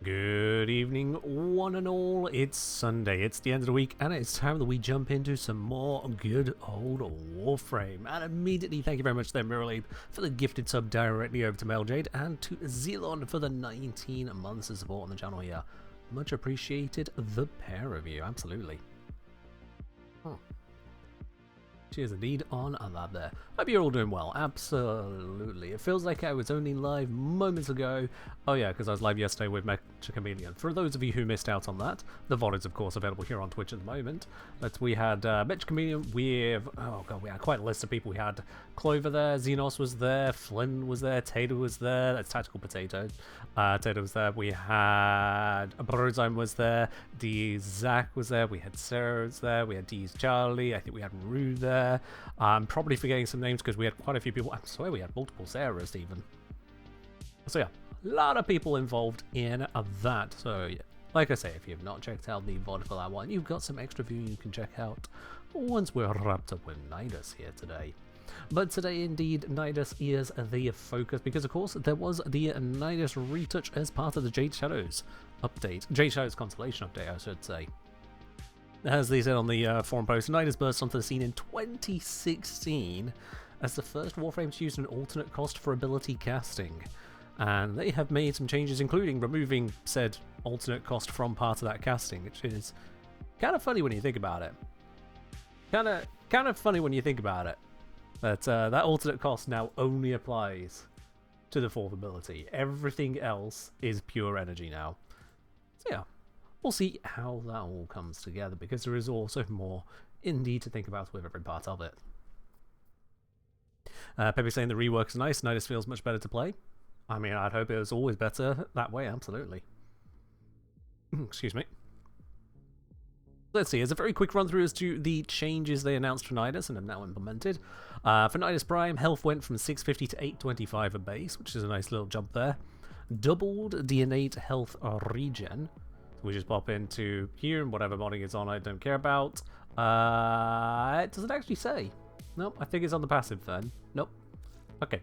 Good evening, one and all. It's Sunday, it's the end of the week, and it's time that we jump into some more good old Warframe. And immediately, thank you very much there, Mirrorlade, for the gifted sub directly over to Meljade, and to Zelon for the 19 months of support on the channel here. Much appreciated, the pair of you, absolutely. Cheers indeed on that there. Hope you're all doing well. Absolutely. It feels like I was only live moments ago. Oh yeah, because I was live yesterday with Mecha Chameleon. For those of you who missed out on that, the VOD is of course available here on Twitch at the moment. But we had Mecha Chameleon with, oh god, we had quite a list of people. We had Clover there, Xenos was there, Flynn was there, Tater was there, that's Tactical Potato. Tater was there, we had Brodzime was there, D Zach was there, we had Sarah was there, we had D's Charlie, I think we had Rue there. I'm probably forgetting some names because we had quite a few people. I swear we had multiple Sarahs even. So yeah, a lot of people involved in that. So yeah, like I say, if you've not checked out the VOD for that one, you've got some extra viewing you can check out once we're wrapped up with Nidus here today. But today, indeed, Nidus is the focus because, of course, there was the Nidus retouch as part of the Jade Shadows update. Jade Shadows Constellation update, I should say. As they said on the forum post, Nidus burst onto the scene in 2016 as the first Warframe to use an alternate cost for ability casting. And they have made some changes, including removing said alternate cost from part of that casting, which is kind of funny when you think about it. Kind of funny when you think about it. That that alternate cost now only applies to the fourth ability. Everything else is pure energy now. So yeah. We'll see how that all comes together, because there is also more indeed to think about with every part of it. Pepe saying the rework's nice, Nidus feels much better to play. I mean, I'd hope it was always better that way, absolutely. Excuse me. Let's see, as a very quick run through as to the changes they announced for Nidus and have now implemented. For Nidus Prime, health went from 650 to 825 a base, which is a nice little jump there. Doubled the innate health regen. We just pop into here and whatever modding is on I don't care about. It doesn't actually say. Nope, I think it's on the passive then. Nope. Okay.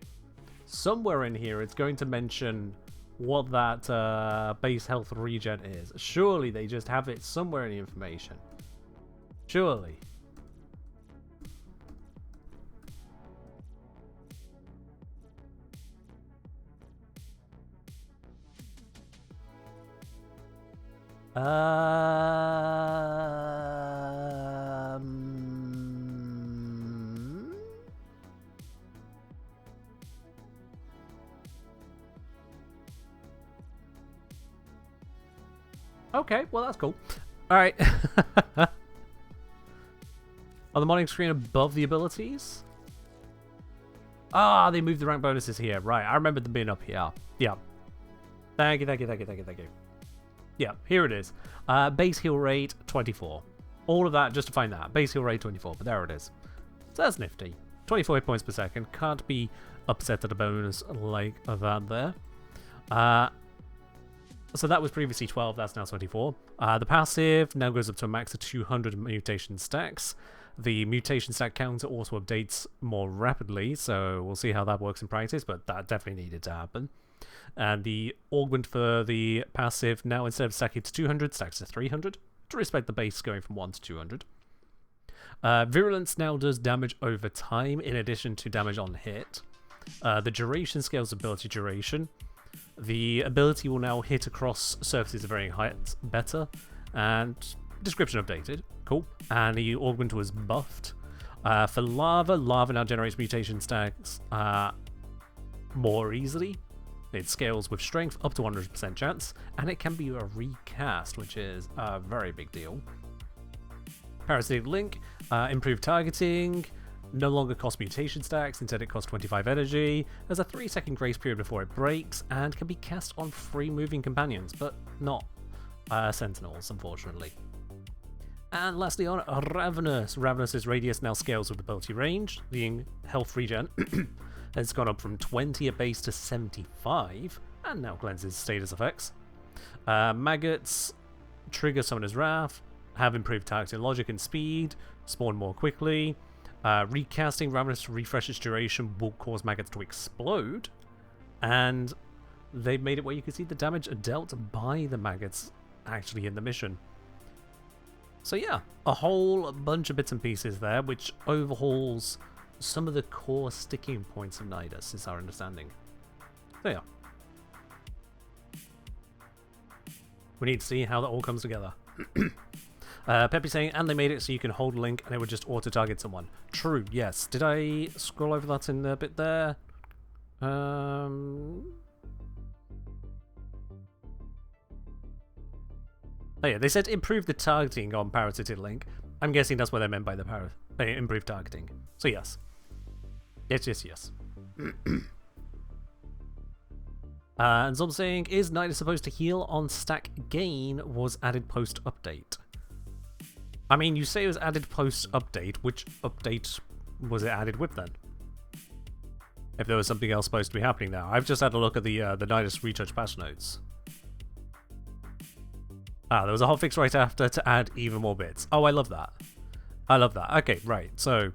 Somewhere in here it's going to mention what that base health regen is. Surely they just have it somewhere in the information. Surely. Okay, well that's cool. Alright. On the modding screen above the abilities? Ah, they moved the rank bonuses here. Right, I remember them being up here. Yeah. Thank you. Yeah, here it is. Base heal rate 24. All of that just to find that. Base heal rate 24, but there it is. So that's nifty. 24 hit points per second. Can't be upset at a bonus like that there. So that was previously 12, that's now 24. The passive now goes up to a max of 200 mutation stacks. The mutation stack counter also updates more rapidly, so we'll see how that works in practice, but that definitely needed to happen. And the augment for the passive now, instead of stacking to 200, stacks to 300 to respect the base going from 1 to 200. Virulence now does damage over time in addition to damage on hit. The duration scales ability duration. The ability will now hit across surfaces of varying heights better, and description updated. Cool. And the augment was buffed. For lava now generates mutation stacks more easily. It scales with strength up to 100% chance, and it can be a recast, which is a very big deal. Parasitic Link, improved targeting, no longer costs mutation stacks, instead it costs 25 energy, there's a 3-second grace period before it breaks, and can be cast on free moving companions, but not sentinels, unfortunately. And lastly on Ravenous. Ravenous's radius now scales with ability range, the health regen. It's gone up from 20 at base to 75, and now cleanses status effects. Maggots trigger Summoner's Wrath, have improved targeting logic and speed, spawn more quickly. Recasting Ravenous to refresh its duration will cause maggots to explode, and they've made it where you can see the damage dealt by the maggots actually in the mission. So yeah, a whole bunch of bits and pieces there, which overhauls some of the core sticking points of Nidus, is our understanding. So yeah. We need to see how that all comes together. Peppy saying, and they made it so you can hold link and it would just auto-target someone. True, yes. Did I scroll over that in a bit there? Oh yeah, they said improve the targeting on parasitic link. I'm guessing that's what they meant by the improved targeting. So yes. Yes. And some saying, is Nidus supposed to heal on stack gain was added post-update? I mean, you say it was added post-update. Which update was it added with then? If there was something else supposed to be happening now. I've just had a look at the Nidus retouch patch notes. Ah, there was a hotfix right after to add even more bits. Oh, I love that. I love that. Okay, right. So,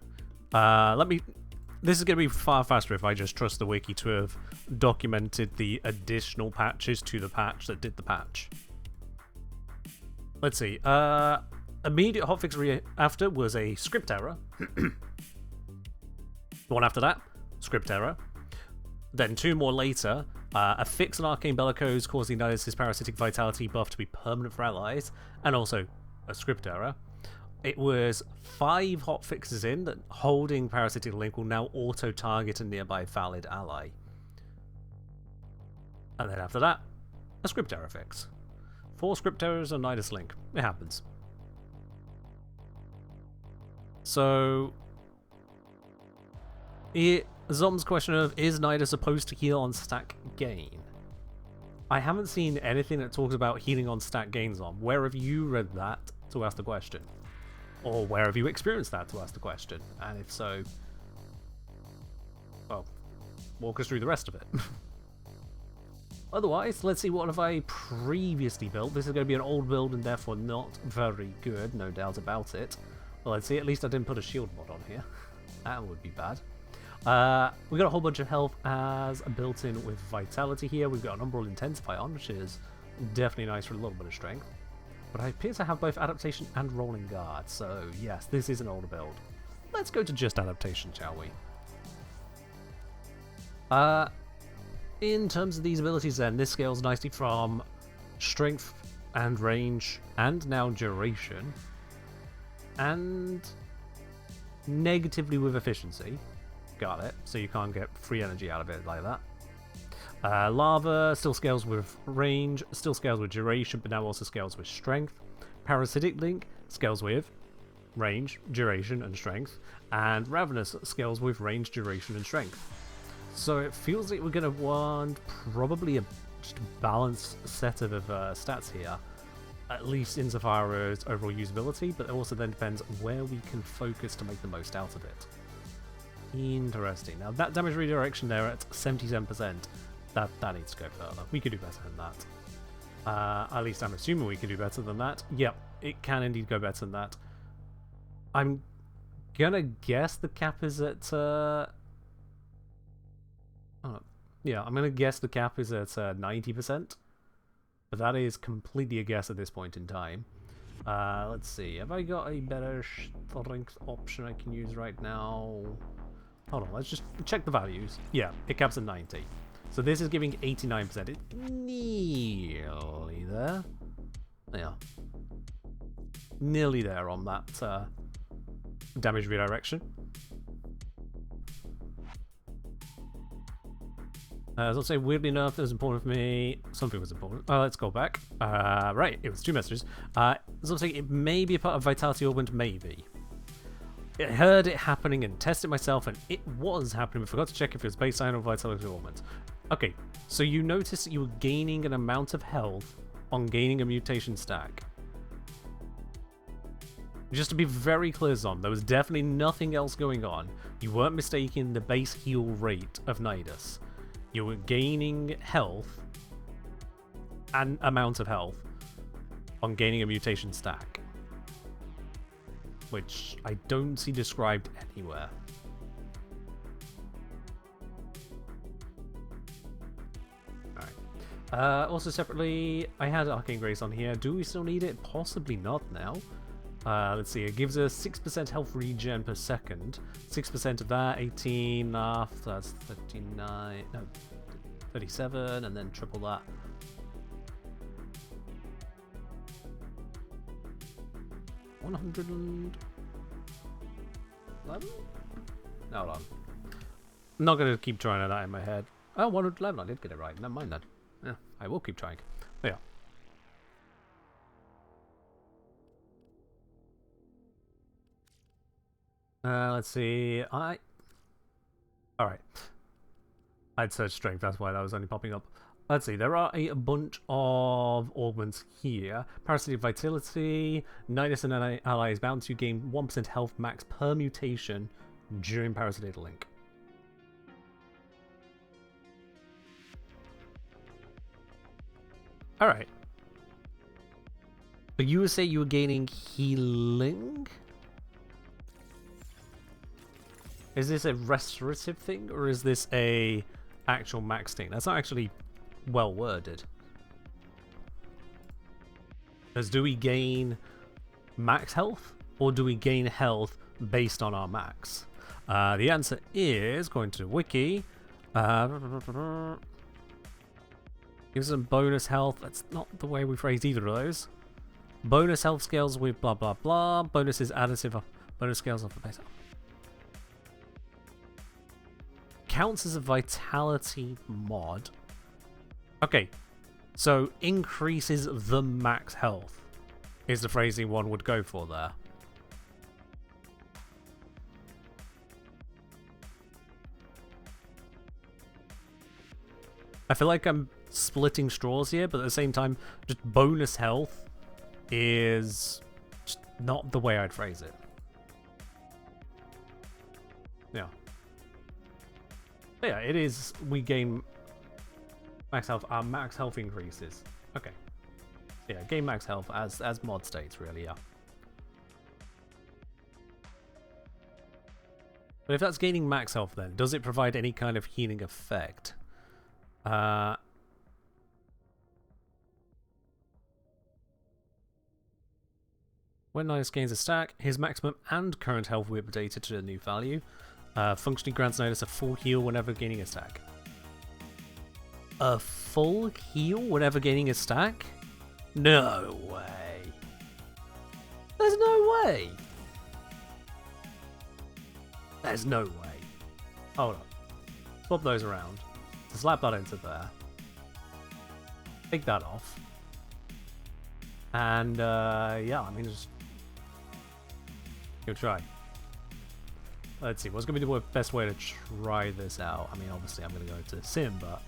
this is going to be far faster if I just trust the wiki to have documented the additional patches to the patch that did the patch. Let's see. Immediate hotfix after was a script error. The one after that, script error. Then 2 more later, a fix on Arcane Bellicose causing Nidus' parasitic vitality buff to be permanent for allies, and also a script error. It was 5 hotfixes in that holding parasitic link will now auto-target a nearby valid ally. And then after that, a script error fix. 4 script errors on Nidus link. It happens. So, Zom's question of, is Nidus supposed to heal on stack gain? I haven't seen anything that talks about healing on stack gain, Zom. Where have you read that to ask the question? Or where have you experienced that to ask the question? And if so, well, walk us through the rest of it. Otherwise, let's see, what have I previously built? This is going to be an old build and therefore not very good, no doubt about it. Well, let's see, at least I didn't put a shield mod on here. That would be bad. We got a whole bunch of health as built in with vitality here. We've got an Umbral Intensify on, which is definitely nice for a little bit of strength. But I appear to have both adaptation and rolling guard, so yes, this is an older build. Let's go to just adaptation, shall we? In terms of these abilities then, this scales nicely from strength and range and now duration, and negatively with efficiency. Got it, so you can't get free energy out of it like that. Lava still scales with range, still scales with duration, but now also scales with strength. Parasitic Link scales with range, duration, and strength. And Ravenous scales with range, duration, and strength. So it feels like we're going to want probably just a balanced set of stats here, at least insofar as overall usability, but it also then depends where we can focus to make the most out of it. Interesting. Now that damage redirection there at 77%, that needs to go further. We could do better than that. At least I'm assuming we can do better than that. Yep, it can indeed go better than that. I'm gonna guess the cap is at... yeah, I'm gonna guess the cap is at 90%. But that is completely a guess at this point in time. Let's see, have I got a better strength option I can use right now? Hold on, let's just check the values. Yeah, it caps at 90. So this is giving 89%. It's nearly there. Yeah. Nearly there on that damage redirection. As I'll say, weirdly enough, it was important for me. Something was important. Let's go back. Right, it was 2 messages. As I'll say, it may be a part of Vitality Augment, maybe. I heard it happening and tested myself, and it was happening, but forgot to check if it was baseline or Vitality Augment. Okay, so you noticed that you were gaining an amount of health on gaining a mutation stack. Just to be very clear, Zon, there was definitely nothing else going on. You weren't mistaking the base heal rate of Nidus. You were gaining health and amount of health on gaining a mutation stack, which I don't see described anywhere. Alright, Also separately, I had Arcane Grace on here. Do we still need it? Possibly not now. Let's see, it gives us 6% health regen per second. 6% of that, 18 that's 39, no, 37, and then triple that. 111? No, hold on. I'm not going to keep trying that in my head. Oh, 111, I did get it right. Never mind that. Yeah, I will keep trying. But yeah. Let's see. Alright. I'd search strength, that's why that was only popping up. Let's see, there are a bunch of augments here. Parasitic Vitality. Nidus and allies bound to gain 1% health max per mutation during Parasitic Link. Alright. But you would say you were gaining healing? Is this a restorative thing, or is this a actual max thing? That's not actually well worded. Because do we gain max health, or do we gain health based on our max? The answer is, going to the wiki, gives them bonus health. That's not the way we phrase either of those. Bonus health scales with blah blah blah. Bonus is additive. Bonus scales off the base health. Counts as a vitality mod. Okay, so increases the max health is the phrasing one would go for there. I feel like I'm splitting straws here, but at the same time, just bonus health is just not the way I'd phrase it. Yeah. But yeah, it is, we gain max health, our max health increases. Okay. Yeah, gain max health as mod states, really, yeah. But if that's gaining max health then, does it provide any kind of healing effect? When Nidus gains a stack, his maximum and current health will be updated to the new value. Functionally grants Nidus a full heal whenever gaining a stack. A full heal whenever gaining a stack? No way. There's no way. There's no way. Hold on. Swap those around. So slap that into there. Take that off. And, yeah, I mean, just give it a try. Let's see, what's going to be the best way to try this out? I mean, obviously I'm going to go to Sim, but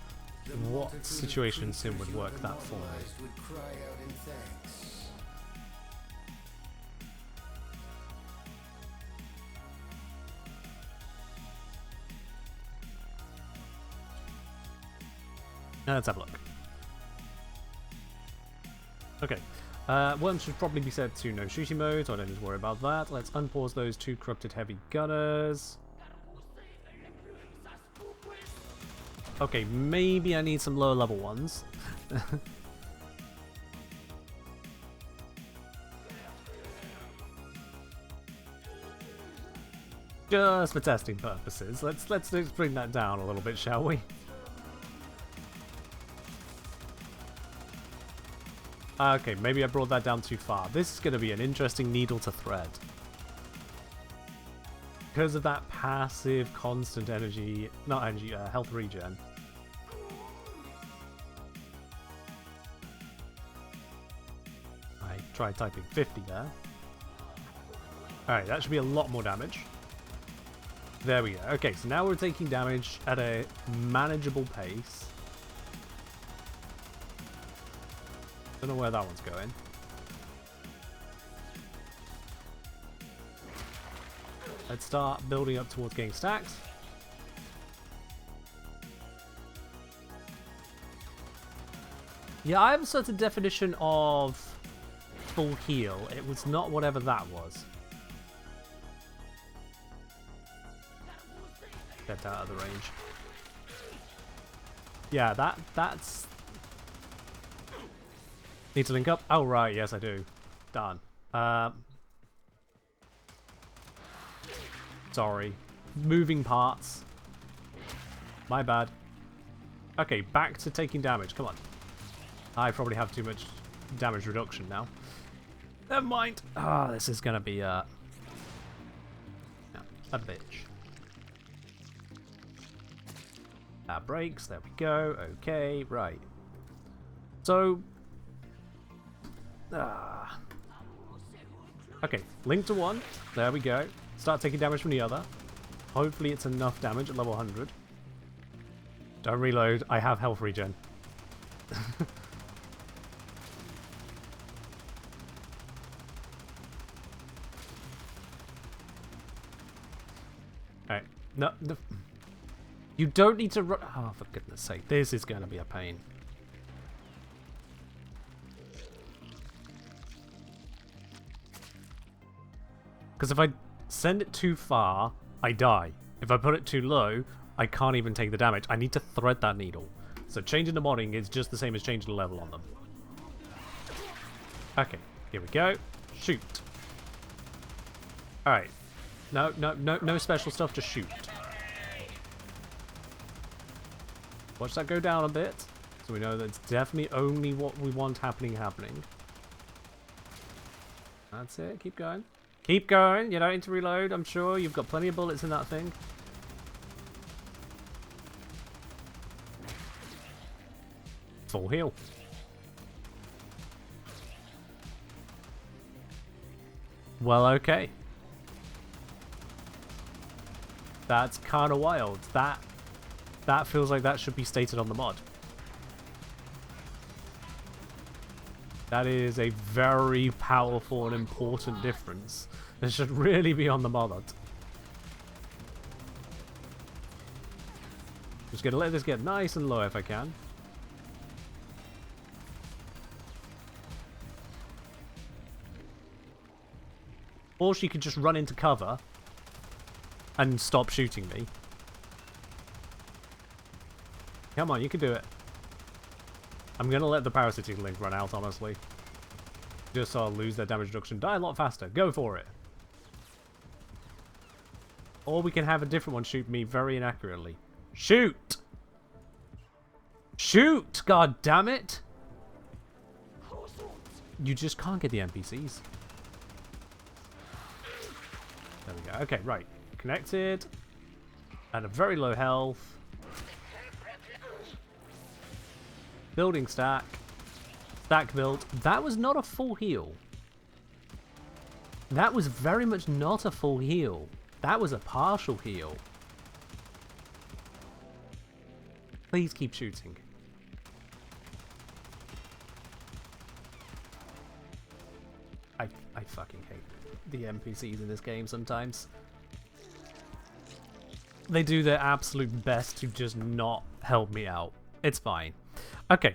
what situation in Sim would work that for me? Let's have a look. Okay. Worms should probably be set to no shooting mode, so I don't need to worry about that. Let's unpause those two corrupted heavy gunners. Okay, maybe I need some lower level ones. Just for testing purposes. Let's bring that down a little bit, shall we? Okay, maybe I brought that down too far. This is going to be an interesting needle to thread. Because of that passive, constant energy, not energy, health regen. I tried typing 50 there. Alright, that should be a lot more damage. There we go. Okay, so now we're taking damage at a manageable pace. Don't know where that one's going. Let's start building up towards getting stacks. Yeah, I have a certain definition of full heal. It was not whatever that was. Get out of the range. Yeah, that's Need to link up? Oh, right. Yes, I do. Done. Sorry. Moving parts. My bad. Okay, back to taking damage. Come on. I probably have too much damage reduction now. Never mind. Ah, this is gonna be yeah, a bitch. That breaks. There we go. Okay, right. So, okay, link to one. There we go. Start taking damage from the other. Hopefully it's enough damage at level 100. Don't reload. I have health regen. Alright. No, no. You don't need to run. Oh, for goodness sake. This is going to be a pain. Because if I send it too far, I die. If I put it too low, I can't even take the damage. I need to thread that needle. So changing the modding is just the same as changing the level on them. Okay, here we go. Shoot. Alright. No special stuff, just shoot. Watch that go down a bit. So we know that's definitely only what we want happening. That's it, keep going. Keep going, you don't need to reload, I'm sure. You've got plenty of bullets in that thing. Full heal. Well, okay. That's kind of wild. That feels like that should be stated on the mod. That is a very powerful and important difference. It should really be on the mod. Just gonna let this get nice and low if I can. Or she could just run into cover and stop shooting me. Come on, you can do it. I'm going to let the parasitic link run out, honestly. Just so I'll lose their damage reduction. Die a lot faster. Go for it. Or we can have a different one shoot me very inaccurately. Shoot! Shoot! God damn it! You just can't get the NPCs. There we go. Okay, right. Connected. And a very low health. Building stack. Stack build. That was not a full heal. That was very much not a full heal. That was a partial heal. Please keep shooting. I fucking hate the NPCs in this game sometimes. They do their absolute best to just not help me out. It's fine. Okay.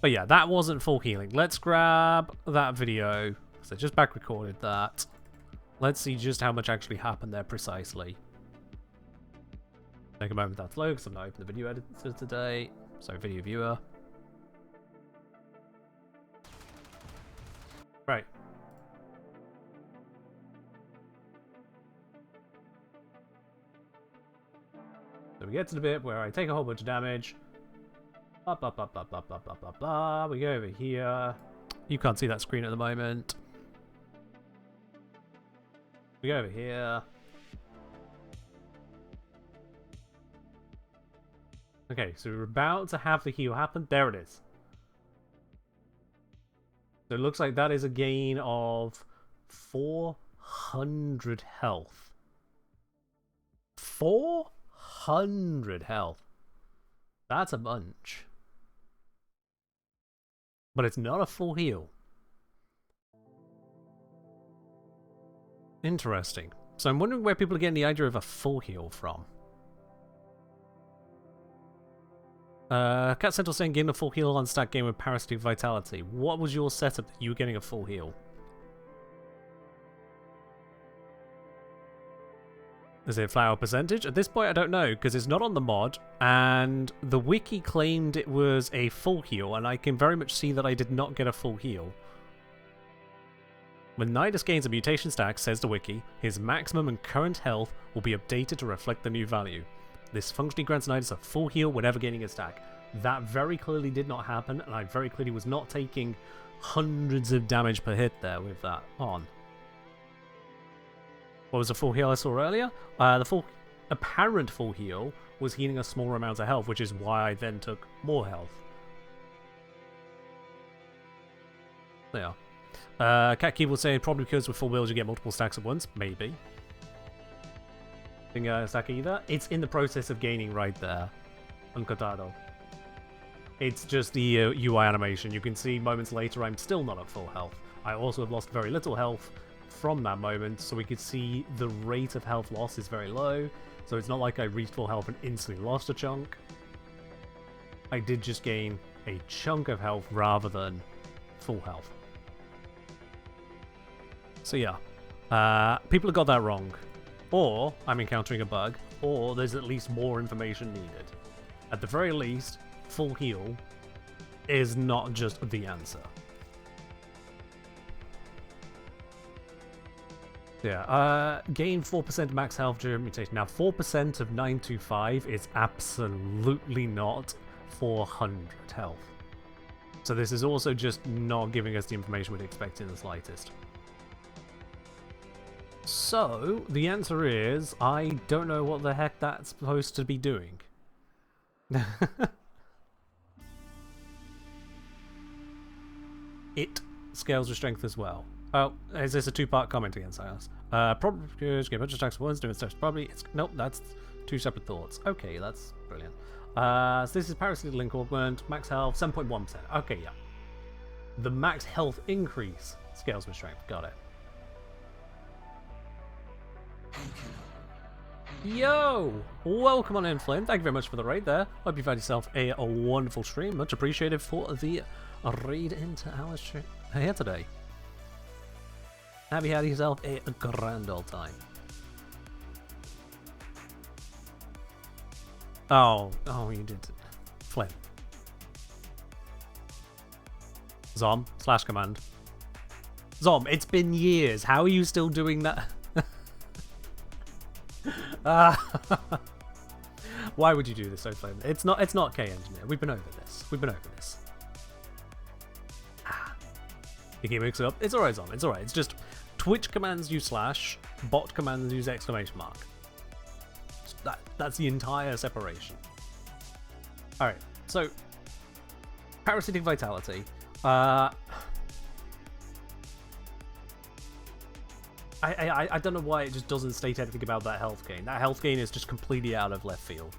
But yeah, that wasn't full healing. Let's grab that video. So just back recorded that. Let's see just how much actually happened there precisely. Take a moment that's low because I'm not opening the video editor today. So video viewer. Right. So we get to the bit where I take a whole bunch of damage. Blah, blah, blah, blah, blah, blah, blah, blah, blah. We go over here. You can't see that screen at the moment. We go over here. Okay, so we're about to have the heal happen. There it is. So it looks like that is a gain of 400 health. 400 health. That's a bunch. But it's not a full heal. Interesting. So I'm wondering where people are getting the idea of a full heal from. Cat Central saying gain a full heal on stack game with Parasitic Vitality. What was your setup that you were getting a full heal? Is it flower percentage? At this point, I don't know, because it's not on the mod, and the wiki claimed it was a full heal, and I can very much see that I did not get a full heal. When Nidus gains a mutation stack, says the wiki, his maximum and current health will be updated to reflect the new value. This functionally grants Nidus a full heal whenever gaining a stack. That very clearly did not happen, and I very clearly was not taking hundreds of damage per hit there with that on. What was the full heal I saw earlier? The apparent full heal was healing a smaller amount of health, which is why I then took more health. There. Cat Key will say probably because with full builds you get multiple stacks at once. Maybe. Didn't get a stack either. It's in the process of gaining right there. Uncotado. It's just the UI animation. You can see moments later I'm still not at full health. I also have lost very little health from that moment, so we could see the rate of health loss is very low. So it's not like I reached full health and instantly lost a chunk. I did just gain a chunk of health rather than full health. So yeah, people have got that wrong. Or I'm encountering a bug, or there's at least more information needed. At the very least, full heal is not just the answer. Yeah, gain 4% max health during mutation. Now, 4% of 925 is absolutely not 400 health. So this is also just not giving us the information we'd expect in the slightest. So, the answer is, I don't know what the heck that's supposed to be doing. It scales with strength as well. Oh, is this a two-part comment again, Silas? Probably because get a bunch of attacks at once, doing stuff. Probably it's nope, that's two separate thoughts. Okay, that's brilliant. So this is parasitic link augment, max health, 7.1%. Okay, yeah. The max health increase scales with strength. Got it. Yo! Welcome on in, Flame. Thank you very much for the raid there. Hope you've had yourself a wonderful stream. Much appreciated for the raid into our stream here today. Have you had yourself a grand old time? Oh, you did. Flame. Zom, / command. Zom, it's been years. How are you still doing that? Why would you do this so Flame? It's not K Engineer. We've been over this. You keep mixing it up. It's alright, Zom. It's alright. It's just Twitch commands use /, bot commands use exclamation mark. That's the entire separation. Alright, so parasitic vitality. I don't know why it just doesn't state anything about that health gain. That health gain is just completely out of left field.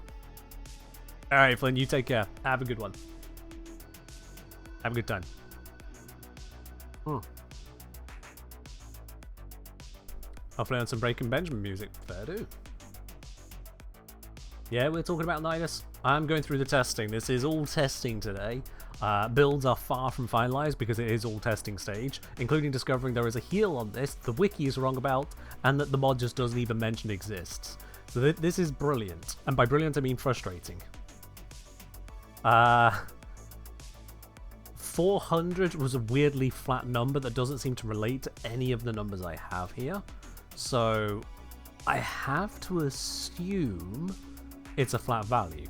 Alright, Flynn, you take care. Have a good one. Have a good time. I'll play on some Breaking Benjamin music. Fair do. Yeah, we're talking about Nidus. I'm going through the testing. This is all testing today. Builds are far from finalized because it is all testing stage, including discovering there is a heal on this the wiki is wrong about, and that the mod just doesn't even mention exists. So this is brilliant. And by brilliant, I mean frustrating. 400 was a weirdly flat number that doesn't seem to relate to any of the numbers I have here. So I have to assume it's a flat value.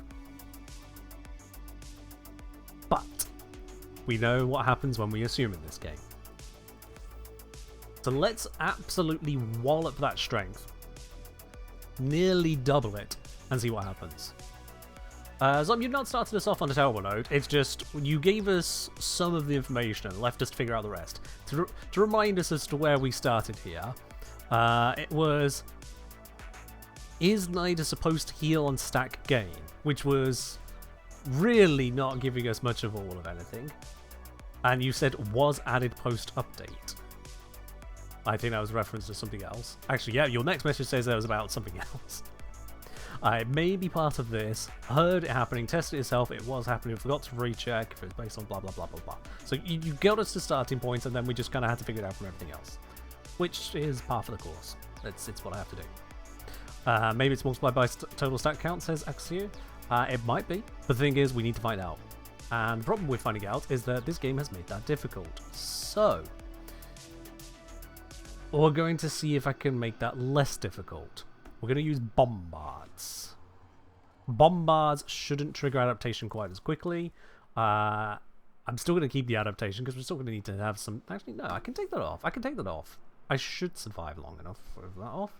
But we know what happens when we assume in this game. So let's absolutely wallop that strength. Nearly double it and see what happens. Zom, you've not started us off on a terrible note. It's just you gave us some of the information and left us to figure out the rest. To remind us as to where we started here, it was, is Nidus supposed to heal on stack gain? Which was really not giving us much of all of anything. And you said was added post-update. I think that was a reference to something else. Actually, yeah, your next message says that was about something else. It may be part of this, heard it happening, tested it itself, it was happening, forgot to recheck if it's based on blah blah blah blah blah. So you got us to starting points and then we just kind of had to figure it out from everything else. Which is par for the course. It's what I have to do. Maybe it's multiplied by total stat count, says Axio. It might be, but the thing is, we need to find out. And the problem with finding out is that this game has made that difficult. So, we're going to see if I can make that less difficult. We're going to use bombards. Bombards shouldn't trigger adaptation quite as quickly. I'm still going to keep the adaptation because we're still going to need to have some... Actually, no, I can take that off. I can take that off. I should survive long enough for that off.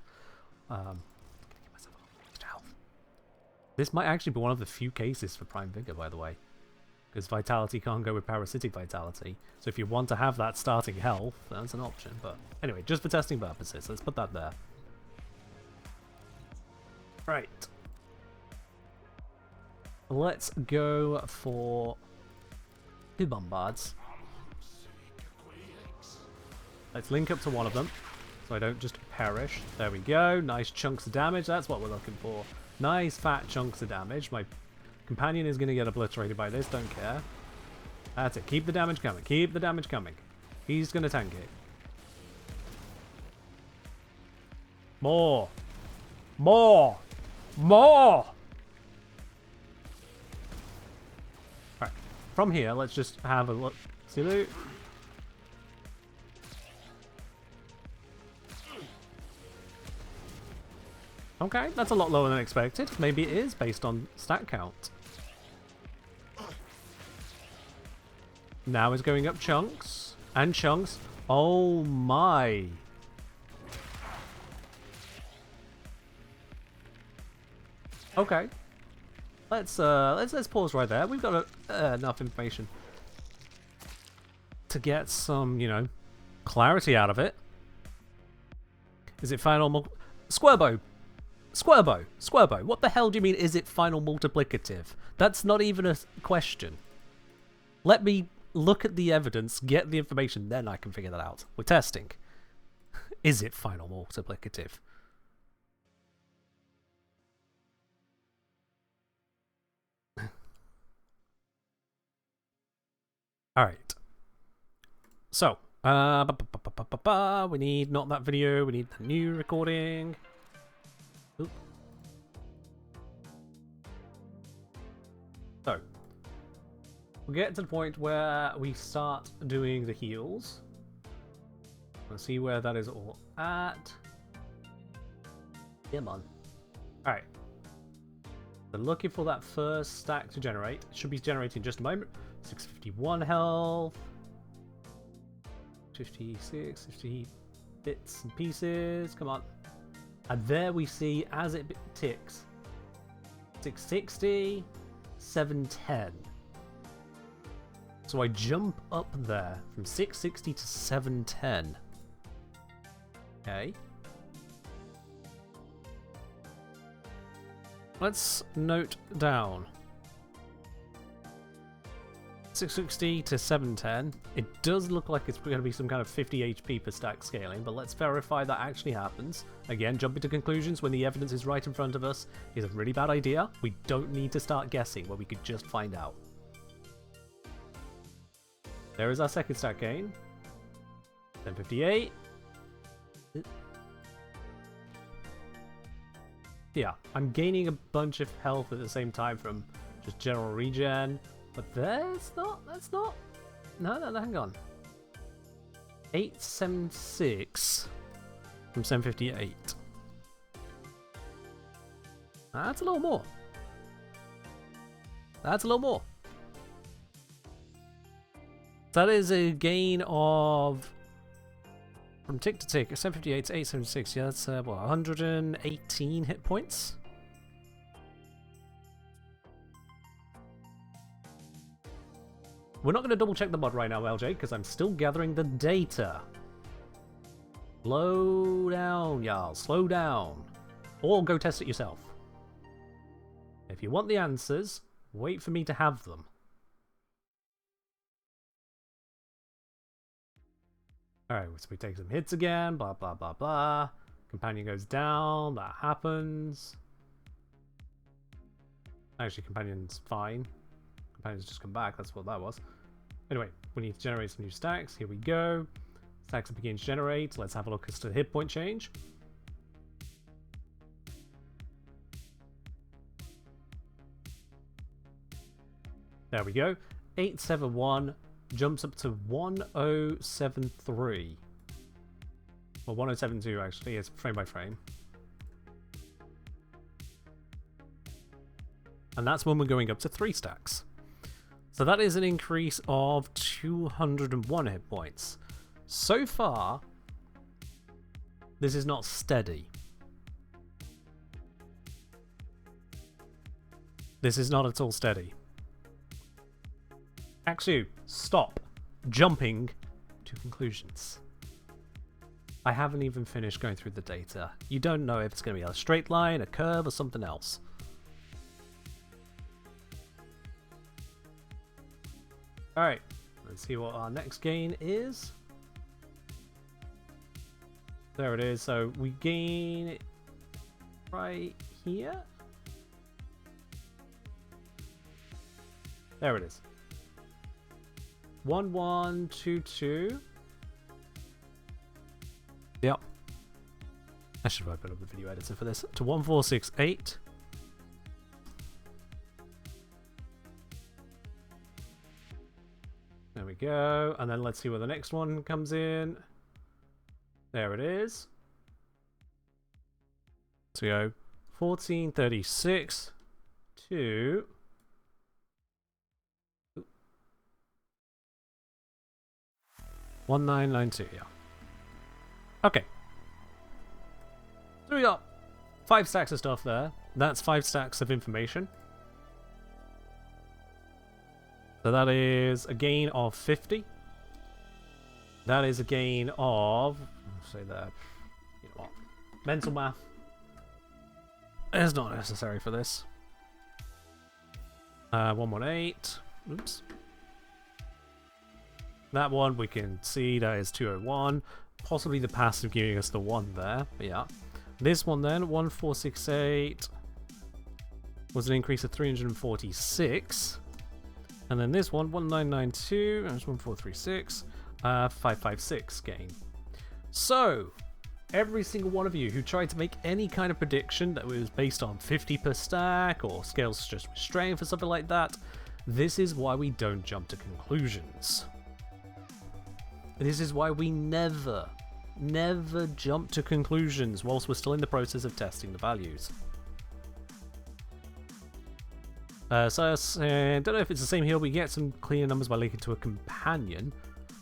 This might actually be one of the few cases for Prime Vigor, by the way. Because Vitality can't go with Parasitic Vitality. So if you want to have that starting health, that's an option. But anyway, just for testing purposes, let's put that there. Right. Let's go for 2 bombards. Let's link up to one of them, so I don't just perish. There we go. Nice chunks of damage. That's what we're looking for. Nice fat chunks of damage. My companion is going to get obliterated by this. Don't care. That's it. Keep the damage coming. Keep the damage coming. He's going to tank it. More. More. More. Alright. From here, let's just have a look. See loot. Okay, that's a lot lower than expected. Maybe it is based on stat count. Now it's going up chunks. And chunks. Oh my. Okay. Let's pause right there. We've got enough information to get some, you know, clarity out of it. Is it final square bow? Square bow. Square bow. What the hell do you mean, is it final multiplicative? That's not even a question. Let me look at the evidence, get the information, then I can figure that out. We're testing. Is it final multiplicative? Alright. So, we need not that video, we need the new recording. Oop. So, we'll get to the point where we start doing the heals. Let's see where that is all at. Come on. Alright. So looking for that first stack to generate. It should be generating in just a moment. 651 health. 56, 50 bits and pieces. Come on. And there we see, as it ticks, 660, 710. So I jump up there from 660 to 710. Okay. Let's note down. 660 to 710. It does look like it's going to be some kind of 50 HP per stack scaling, but let's verify that actually happens. Again, jumping to conclusions when the evidence is right in front of us is a really bad idea. We don't need to start guessing where we could just find out. There is our second stack gain. 1058. Yeah, I'm gaining a bunch of health at the same time from just general regen. But that's not. No, hang on. 876 from 758. That's a little more. That's a little more. That is a gain of, from tick to tick, 758 to 876. Yeah, that's what, 118 hit points. We're not going to double check the mod right now, LJ, because I'm still gathering the data. Slow down, y'all. Slow down. Or go test it yourself. If you want the answers, wait for me to have them. Alright, so we take some hits again. Blah, blah, blah, blah. Companion goes down. That happens. Actually, Companion's fine. Companion's just come back. That's what that was. Anyway, we need to generate some new stacks. Here we go. Stacks begin to generate. Let's have a look as to the hit point change. There we go. 871 jumps up to 1073. Well, 1072 actually, it's frame by frame. And that's when we're going up to 3 stacks. So that is an increase of 201 hit points. So far, this is not steady. This is not at all steady. Actually, stop jumping to conclusions. I haven't even finished going through the data. You don't know if it's going to be a straight line, a curve, or something else. Alright, let's see what our next gain is. There it is. So we gain it right here. There it is. 1122. Yep. I should have opened up the video editor for this. To 1468. There we go. And then let's see where the next one comes in. There it is. So we go 1436 to 1992, yeah. Okay. So we got 5 stacks of stuff there. That's 5 stacks of information. So that is a gain of 50. That is a gain of, say that, you know what, mental math is not necessary for this. 118. Oops. That one we can see that is 201. Possibly the passive giving us the 1 there. But yeah. This one then, 1468, was an increase of 346. And then this one, 1992, and it's 1436, 556 gain. So, every single one of you who tried to make any kind of prediction that was based on 50 per stack or scales just with strength or something like that, this is why we don't jump to conclusions. This is why we never jump to conclusions whilst we're still in the process of testing the values. So I don't know if it's the same here. We get some clear numbers by linking to a companion.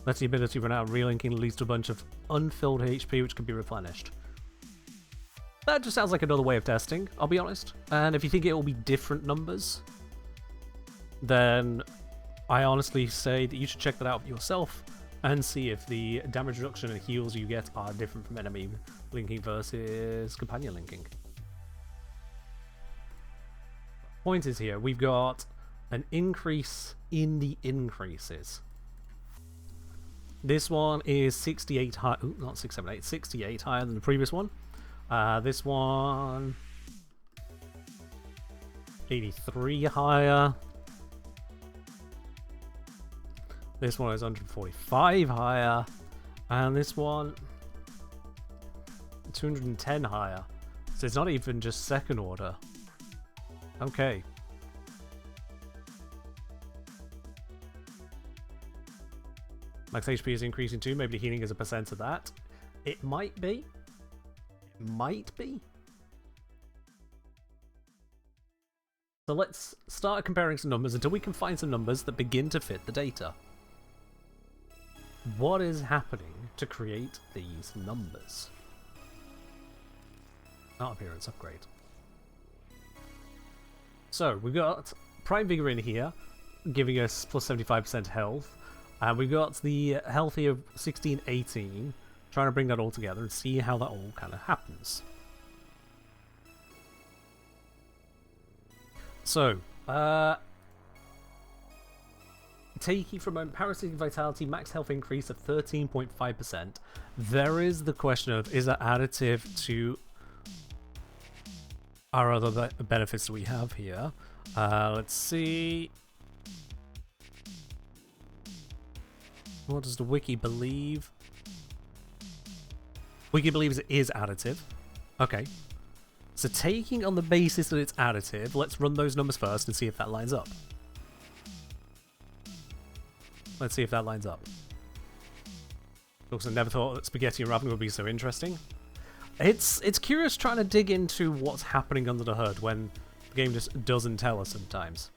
That's the ability to run out, relinking leads to a bunch of unfilled HP which can be replenished. That just sounds like another way of testing, I'll be honest. And if you think it will be different numbers, then I honestly say that you should check that out yourself and see if the damage reduction and heals you get are different from enemy linking versus companion linking. Point is here, we've got an increase in the increases. This one is 68 high, ooh, not 678, 68 higher than the previous one. This one, 83 higher. This one is 145 higher, and this one 210 higher. So it's not even just second order. Okay. Max HP is increasing too. Maybe healing is a percent of that. It might be. It might be. So let's start comparing some numbers until we can find some numbers that begin to fit the data. What is happening to create these numbers? Art appearance upgrade. So we've got Prime Vigor in here, giving us plus 75% health. And we've got the healthy of 16, 18, trying to bring that all together and see how that all kind of happens. So, taking from a parasitic vitality max health increase of 13.5%, there is the question of, is that additive to our other benefits that we have here? Let's see. What does the wiki believe? Wiki believes it is additive. Okay. So taking on the basis that it's additive, let's run those numbers first and see if that lines up. Let's see if that lines up. Also, never thought that spaghetti and ramen would be so interesting. It's curious trying to dig into what's happening under the hood when the game just doesn't tell us sometimes.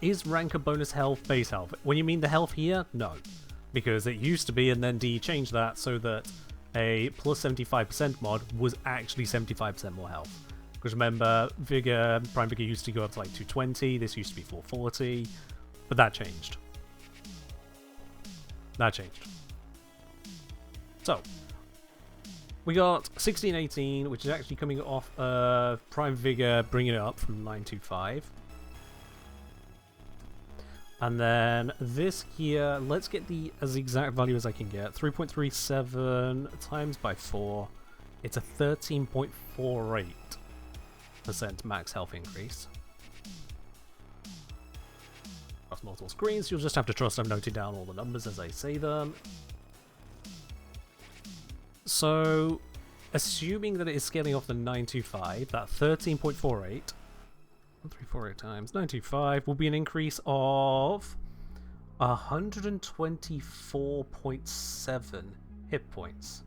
Is rank a bonus health, base health? When you mean the health here, no. Because it used to be, and then D changed that so that a plus 75% mod was actually 75% more health. Because remember, Vigor, Prime Vigor used to go up to like 220, this used to be 440, but that changed. That changed. So, we got 1618, which is actually coming off Prime Vigor, bringing it up from 925. And then this here, let's get the as exact value as I can get. 3.37 times by 4. It's a 13.48% max health increase. Across multiple screens, you'll just have to trust I'm noting down all the numbers as I say them. So, assuming that it is scaling off the 925, that 13.48, 1348 times 925 will be an increase of 124.7 hit points.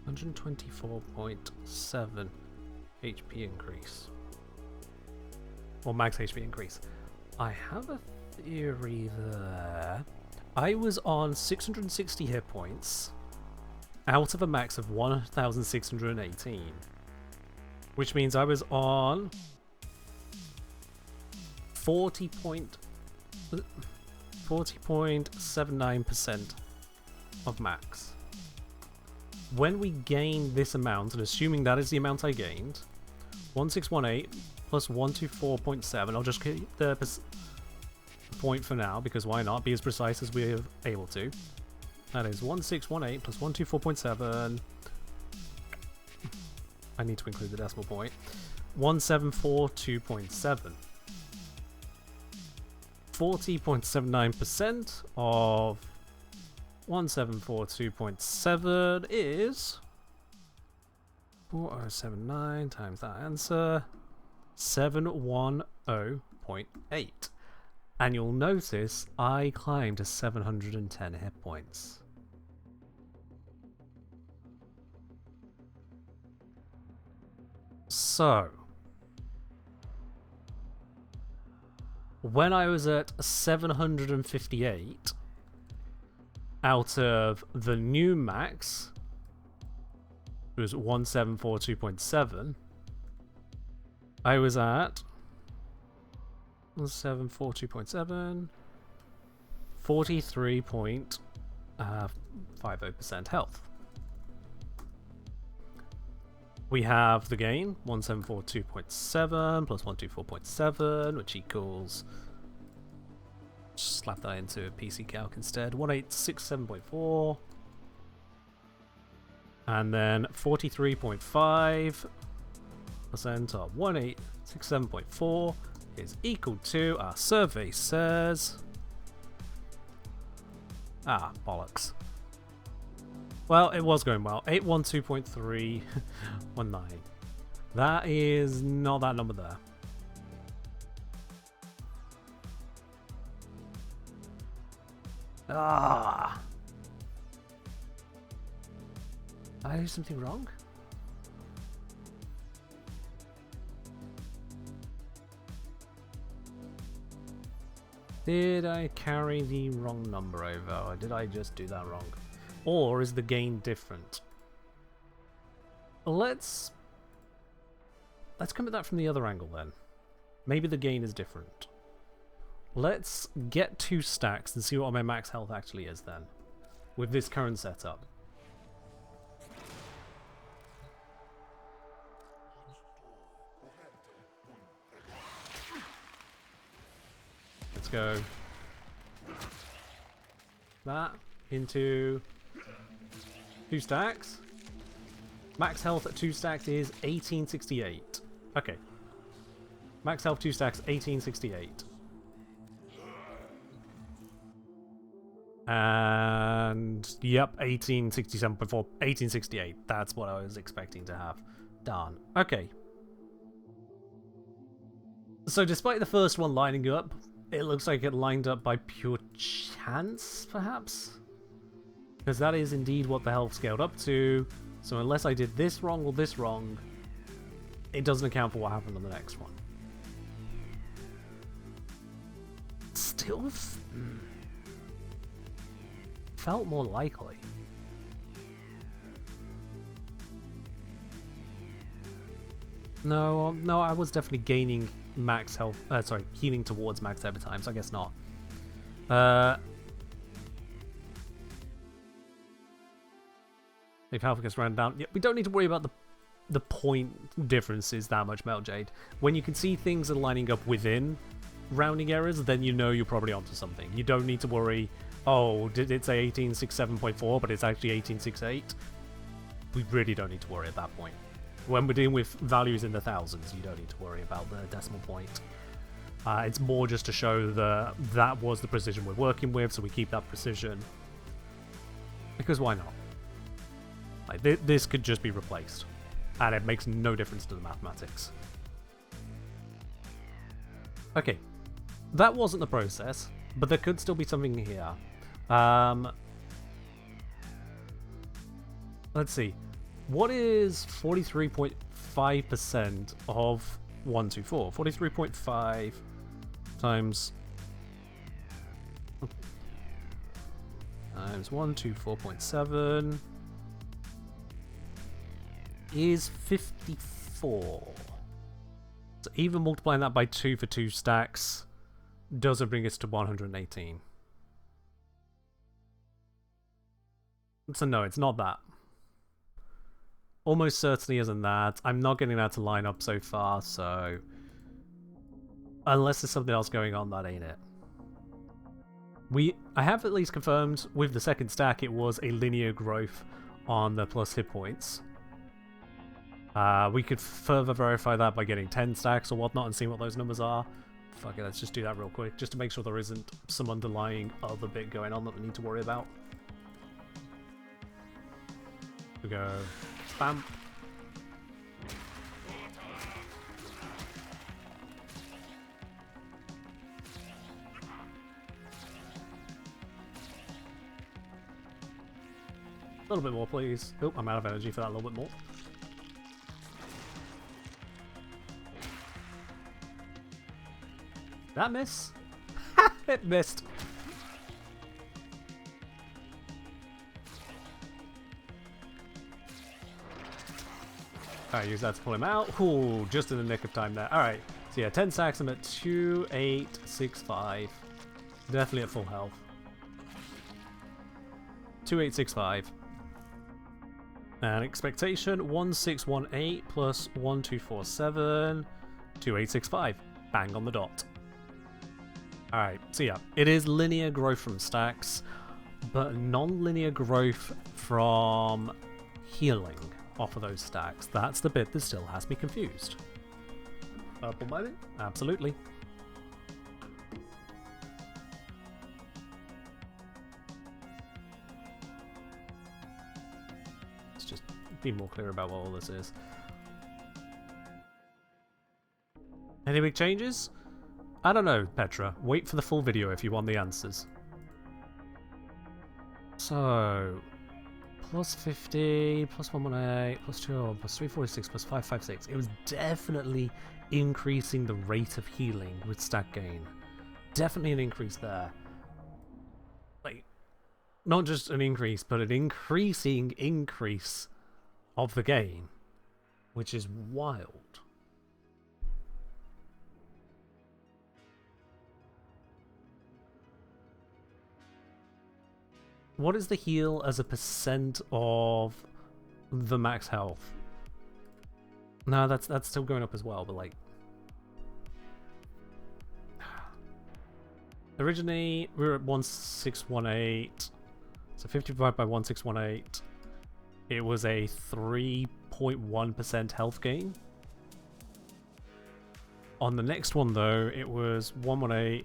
$124.7 HP increase. Or max HP increase. I have a theory there. I was on 660 hit points out of a max of 1,618, which means I was on 40.79% of max. When we gain this amount, and assuming that is the amount I gained, 1618 plus 124.7, I'll just keep the point for now, because why not be as precise as we're able to. That is 1618 plus 124.7. I need to include the decimal point. 1742.7. 40.79% of 1742.7 is 4079 times that answer, 710.8. And you'll notice I climbed to 710 hit points. So, when I was at 758 out of the new max, it was 1742.7, I was at 742.7, 43.50% health. We have the gain, 1742.7 plus 124.7, which equals, just slap that into a PC calc instead, 1867.4. And then 43.5% of 1867.4 is equal to, our survey says, bollocks. Well, it was going well. 812.319. That is not that number there. Did I do something wrong? Did I carry the wrong number over, or did I just do that wrong? Or is the gain different? Let's come at that from the other angle then. Maybe the gain is different. Let's get 2 stacks and see what my max health actually is then, with this current setup. Let's go that into 2 stacks. Max health at 2 stacks is 1868. Okay. Max health 2 stacks, 1868. And yep, 1867.4, 1868. That's what I was expecting to have. Darn. Okay. So despite the first one lining up, it looks like it lined up by pure chance, perhaps? Because that is indeed what the health scaled up to. So unless I did this wrong or this wrong, it doesn't account for what happened on the next one. Still felt more likely. No, I was definitely gaining max health. Sorry, healing towards max every time, so I guess not. If health gets rounded down, yeah, we don't need to worry about the point differences that much, Metal Jade. When you can see things are lining up within rounding errors, then you know you're probably onto something. You don't need to worry, oh, did it say 1867.4, but it's actually 1868? We really don't need to worry at that point. When we're dealing with values in the thousands, you don't need to worry about the decimal point. It's more just to show that was the precision we're working with, so we keep that precision. Because why not? Like, this could just be replaced, and it makes no difference to the mathematics. Okay, that wasn't the process, but there could still be something here. Let's see. What is 43.5% of 124? 43.5 times 124.7 is 54. So even multiplying that by 2 for 2 stacks doesn't bring us to 118. So no, it's not that. Almost certainly isn't that. I'm not getting that to line up so far, so unless there's something else going on, that ain't it. I have at least confirmed with the second stack it was a linear growth on the plus hit points. We could further verify that by getting 10 stacks or whatnot and seeing what those numbers are. Fuck it, let's just do that real quick, just to make sure there isn't some underlying other bit going on that we need to worry about. We go spam. A little bit more, please. Oh, I'm out of energy for that a little bit more. Did that miss? It missed. Alright, use that to pull him out. Ooh, just in the nick of time there. Alright, so yeah, 10 stacks, I'm at 2865. Definitely at full health. 2865. And expectation 1618 plus 1247, 2865. Bang on the dot. Alright, so yeah, it is linear growth from stacks, but non-linear growth from healing off of those stacks. That's the bit that still has me confused. Purple maybe? Absolutely. Let's just be more clear about what all this is. Any big changes? I don't know, Petra. Wait for the full video if you want the answers. So, plus 50, plus 118, plus 2, plus 346, plus 556. It was definitely increasing the rate of healing with stack gain. Definitely an increase there. Like, not just an increase, but an increasing increase of the gain, which is wild. What is the heal as a percent of the max health? No, that's still going up as well, but like... Originally, we were at 1618. So 50 divided by 1618. It was a 3.1% health gain. On the next one, though, it was 118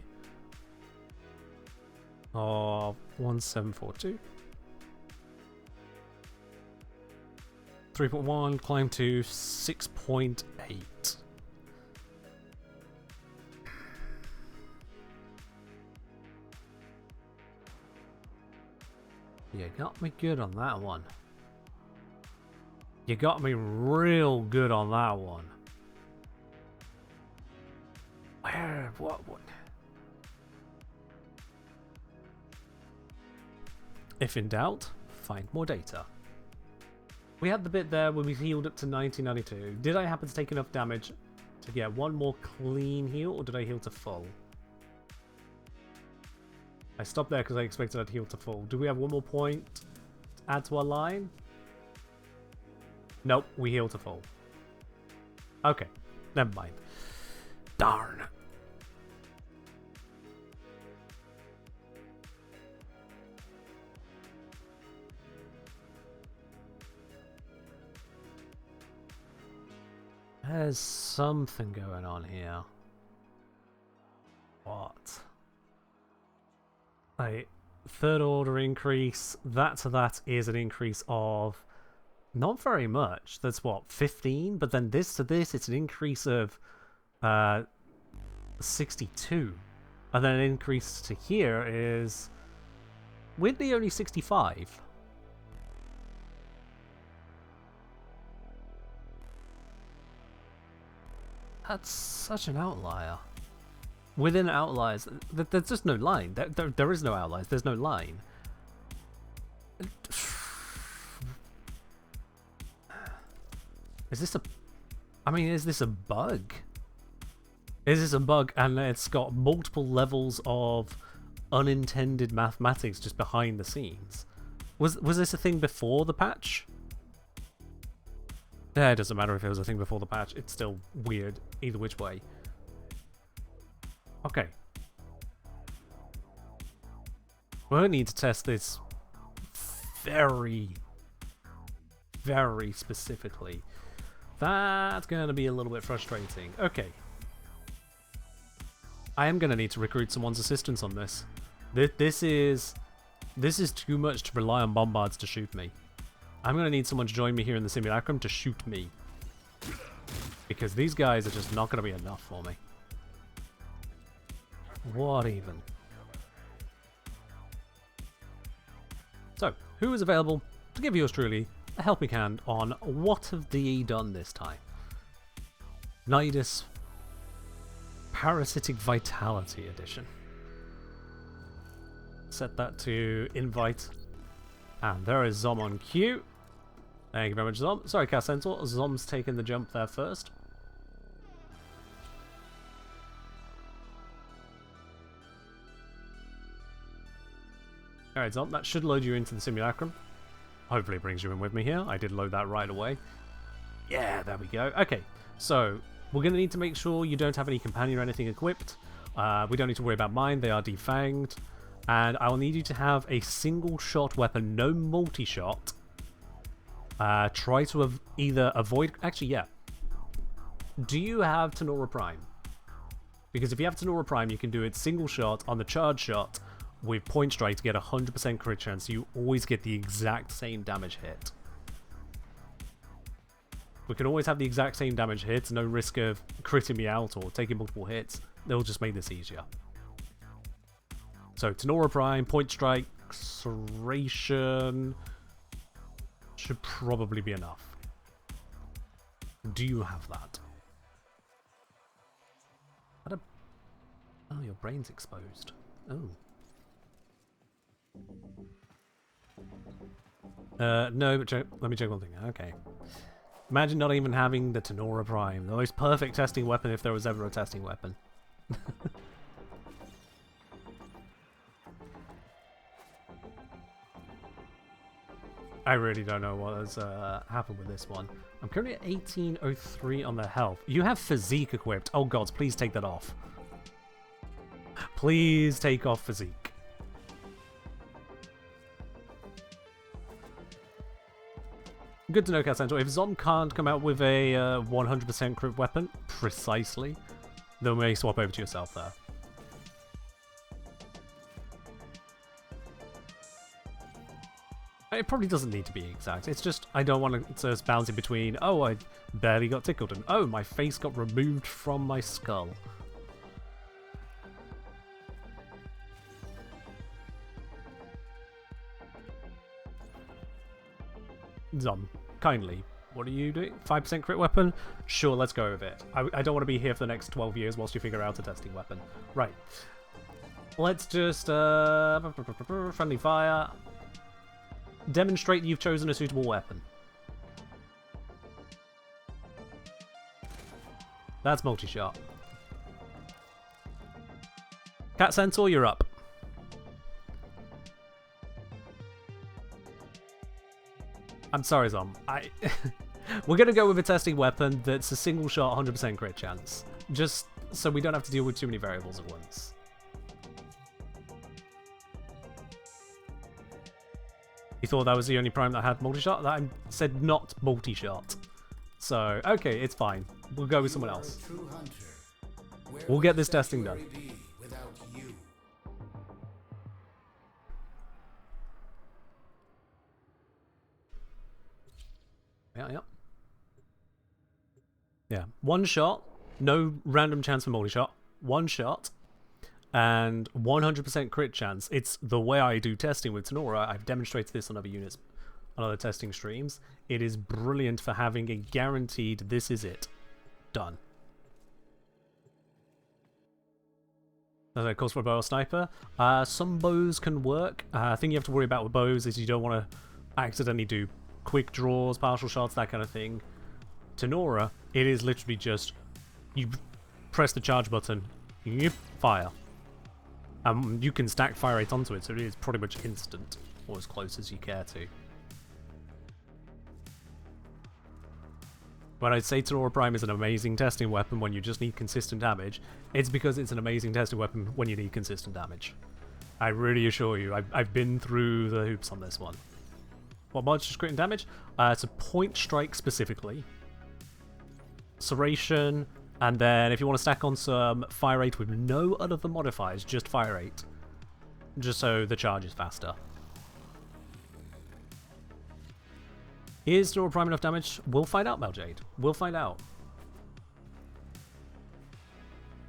of 1742. 3.1 climbed to 6.8. You got me good on that one. You got me real good on that one. Where? What? If in doubt, find more data. We had the bit there when we healed up to 1992. Did I happen to take enough damage to get one more clean heal, or did I heal to full? I stopped there because I expected I'd heal to full. Do we have one more point to add to our line? Nope, we heal to full. Okay, never mind. Darn. There's something going on here. What? A third order increase. That is an increase of not very much. That's what, 15? But then this to this, it's an increase of 62. And then an increase to here is weirdly only 65. That's such an outlier. Within outliers, there's just no line. There is no outliers. There's no line. Is this a... I mean, is this a bug? Is this a bug and it's got multiple levels of unintended mathematics just behind the scenes? Was this a thing before the patch? Yeah, it doesn't matter if it was a thing before the patch. It's still weird either which way. Okay. We'll need to test this very, very specifically. That's going to be a little bit frustrating. Okay. I am going to need to recruit someone's assistance on this. This is too much to rely on bombards to shoot me. I'm going to need someone to join me here in the simulacrum to shoot me. Because these guys are just not going to be enough for me. What even? So, who is available to give yours truly a helping hand on what have they done this time? Nidus Parasitic Vitality Edition. Set that to invite. And there is Zom on cue. Thank you very much, Zom. Sorry, Cast Centaur. Zom's taking the jump there first. Alright, Zom, that should load you into the simulacrum. Hopefully it brings you in with me here. I did load that right away. Yeah, there we go. Okay, so we're going to need to make sure you don't have any companion or anything equipped. We don't need to worry about mine. They are defanged. And I will need you to have a single shot weapon, no multi-shot. Try to either avoid... Actually, yeah. Do you have Tenora Prime? Because if you have Tenora Prime, you can do it single shot on the charge shot with point strike to get 100% crit chance. You always get the exact same damage hit. We can always have the exact same damage hits, no risk of critting me out or taking multiple hits. They'll just make this easier. So, Tenora Prime, point strike, Serration should probably be enough. Do you have that? Oh, your brain's exposed. Oh. No, but let me check one thing. Okay. Imagine not even having the Tenora Prime. The most perfect testing weapon if there was ever a testing weapon. I really don't know what has happened with this one. I'm currently at 1803 on the health. You have physique equipped. Oh gods, please take that off. Please take off physique. Good to know, Casanto. If Zom can't come out with a 100% crit weapon, precisely, then we may swap over to yourself there. It probably doesn't need to be exact. It's just I don't want to just bounce in between, oh, I barely got tickled, and oh, my face got removed from my skull. Kindly. What are you doing? 5% crit weapon? Sure, let's go with it. I don't want to be here for the next 12 years whilst you figure out a testing weapon. Right. Let's just... friendly fire. Demonstrate you've chosen a suitable weapon. That's multi-shot. Cat Centaur, you're up. I'm sorry, Zom. We're going to go with a testing weapon that's a single shot, 100% crit chance. Just so we don't have to deal with too many variables at once. You thought that was the only prime that had multi-shot? I said not multi-shot. So, okay, it's fine. We'll go with someone else. We'll get this testing done. Yeah, one shot, no random chance for multi-shot, one shot, and 100% crit chance. It's the way I do testing with Tenora. I've demonstrated this on other units, on other testing streams. It is brilliant for having a guaranteed, this is it. Done. Of course, for a bow or sniper. Some bows can work. Thing you have to worry about with bows is you don't want to accidentally do quick draws, partial shots, that kind of thing. Tenora, it is literally just you press the charge button, you fire. You can stack fire rate onto it, so it is pretty much instant, or as close as you care to. When I say Tenora Prime is an amazing testing weapon when you just need consistent damage, it's because it's an amazing testing weapon when you need consistent damage. I really assure you, I've been through the hoops on this one. What mods just crit and damage? It's a point strike specifically. Serration, and then if you want to stack on some fire rate with no other modifiers, just fire rate. Just so the charge is faster. Is Tenora Prime enough damage? We'll find out, Meljade. We'll find out.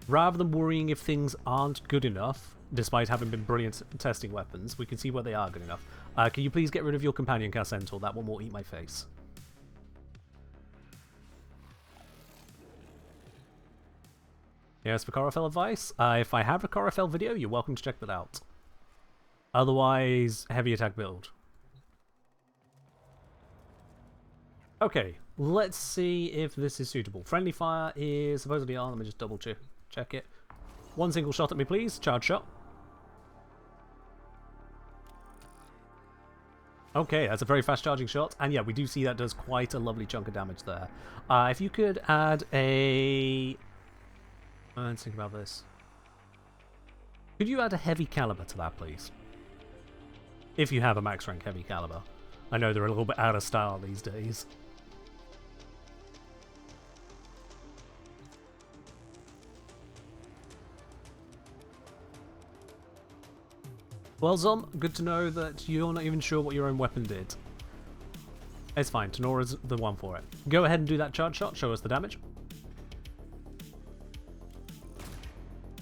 Rather than worrying if things aren't good enough, despite having been brilliant testing weapons, we can see where they are good enough. Can you please get rid of your companion Cat Centaur? That one will eat my face. Yes, for Corafel advice. If I have a Corafel video, you're welcome to check that out. Otherwise, heavy attack build. Okay, let's see if this is suitable. Friendly fire is supposedly on. Let me just double check it. One single shot at me, please. Charge shot. Okay, that's a very fast charging shot. And yeah, we do see that does quite a lovely chunk of damage there. If you could add a... Let's think about this. Could you add a heavy caliber to that, please? If you have a max rank heavy caliber. I know they're a little bit out of style these days. Well, Zom, good to know that you're not even sure what your own weapon did. It's fine, Tenora's the one for it. Go ahead and do that charge shot, show us the damage.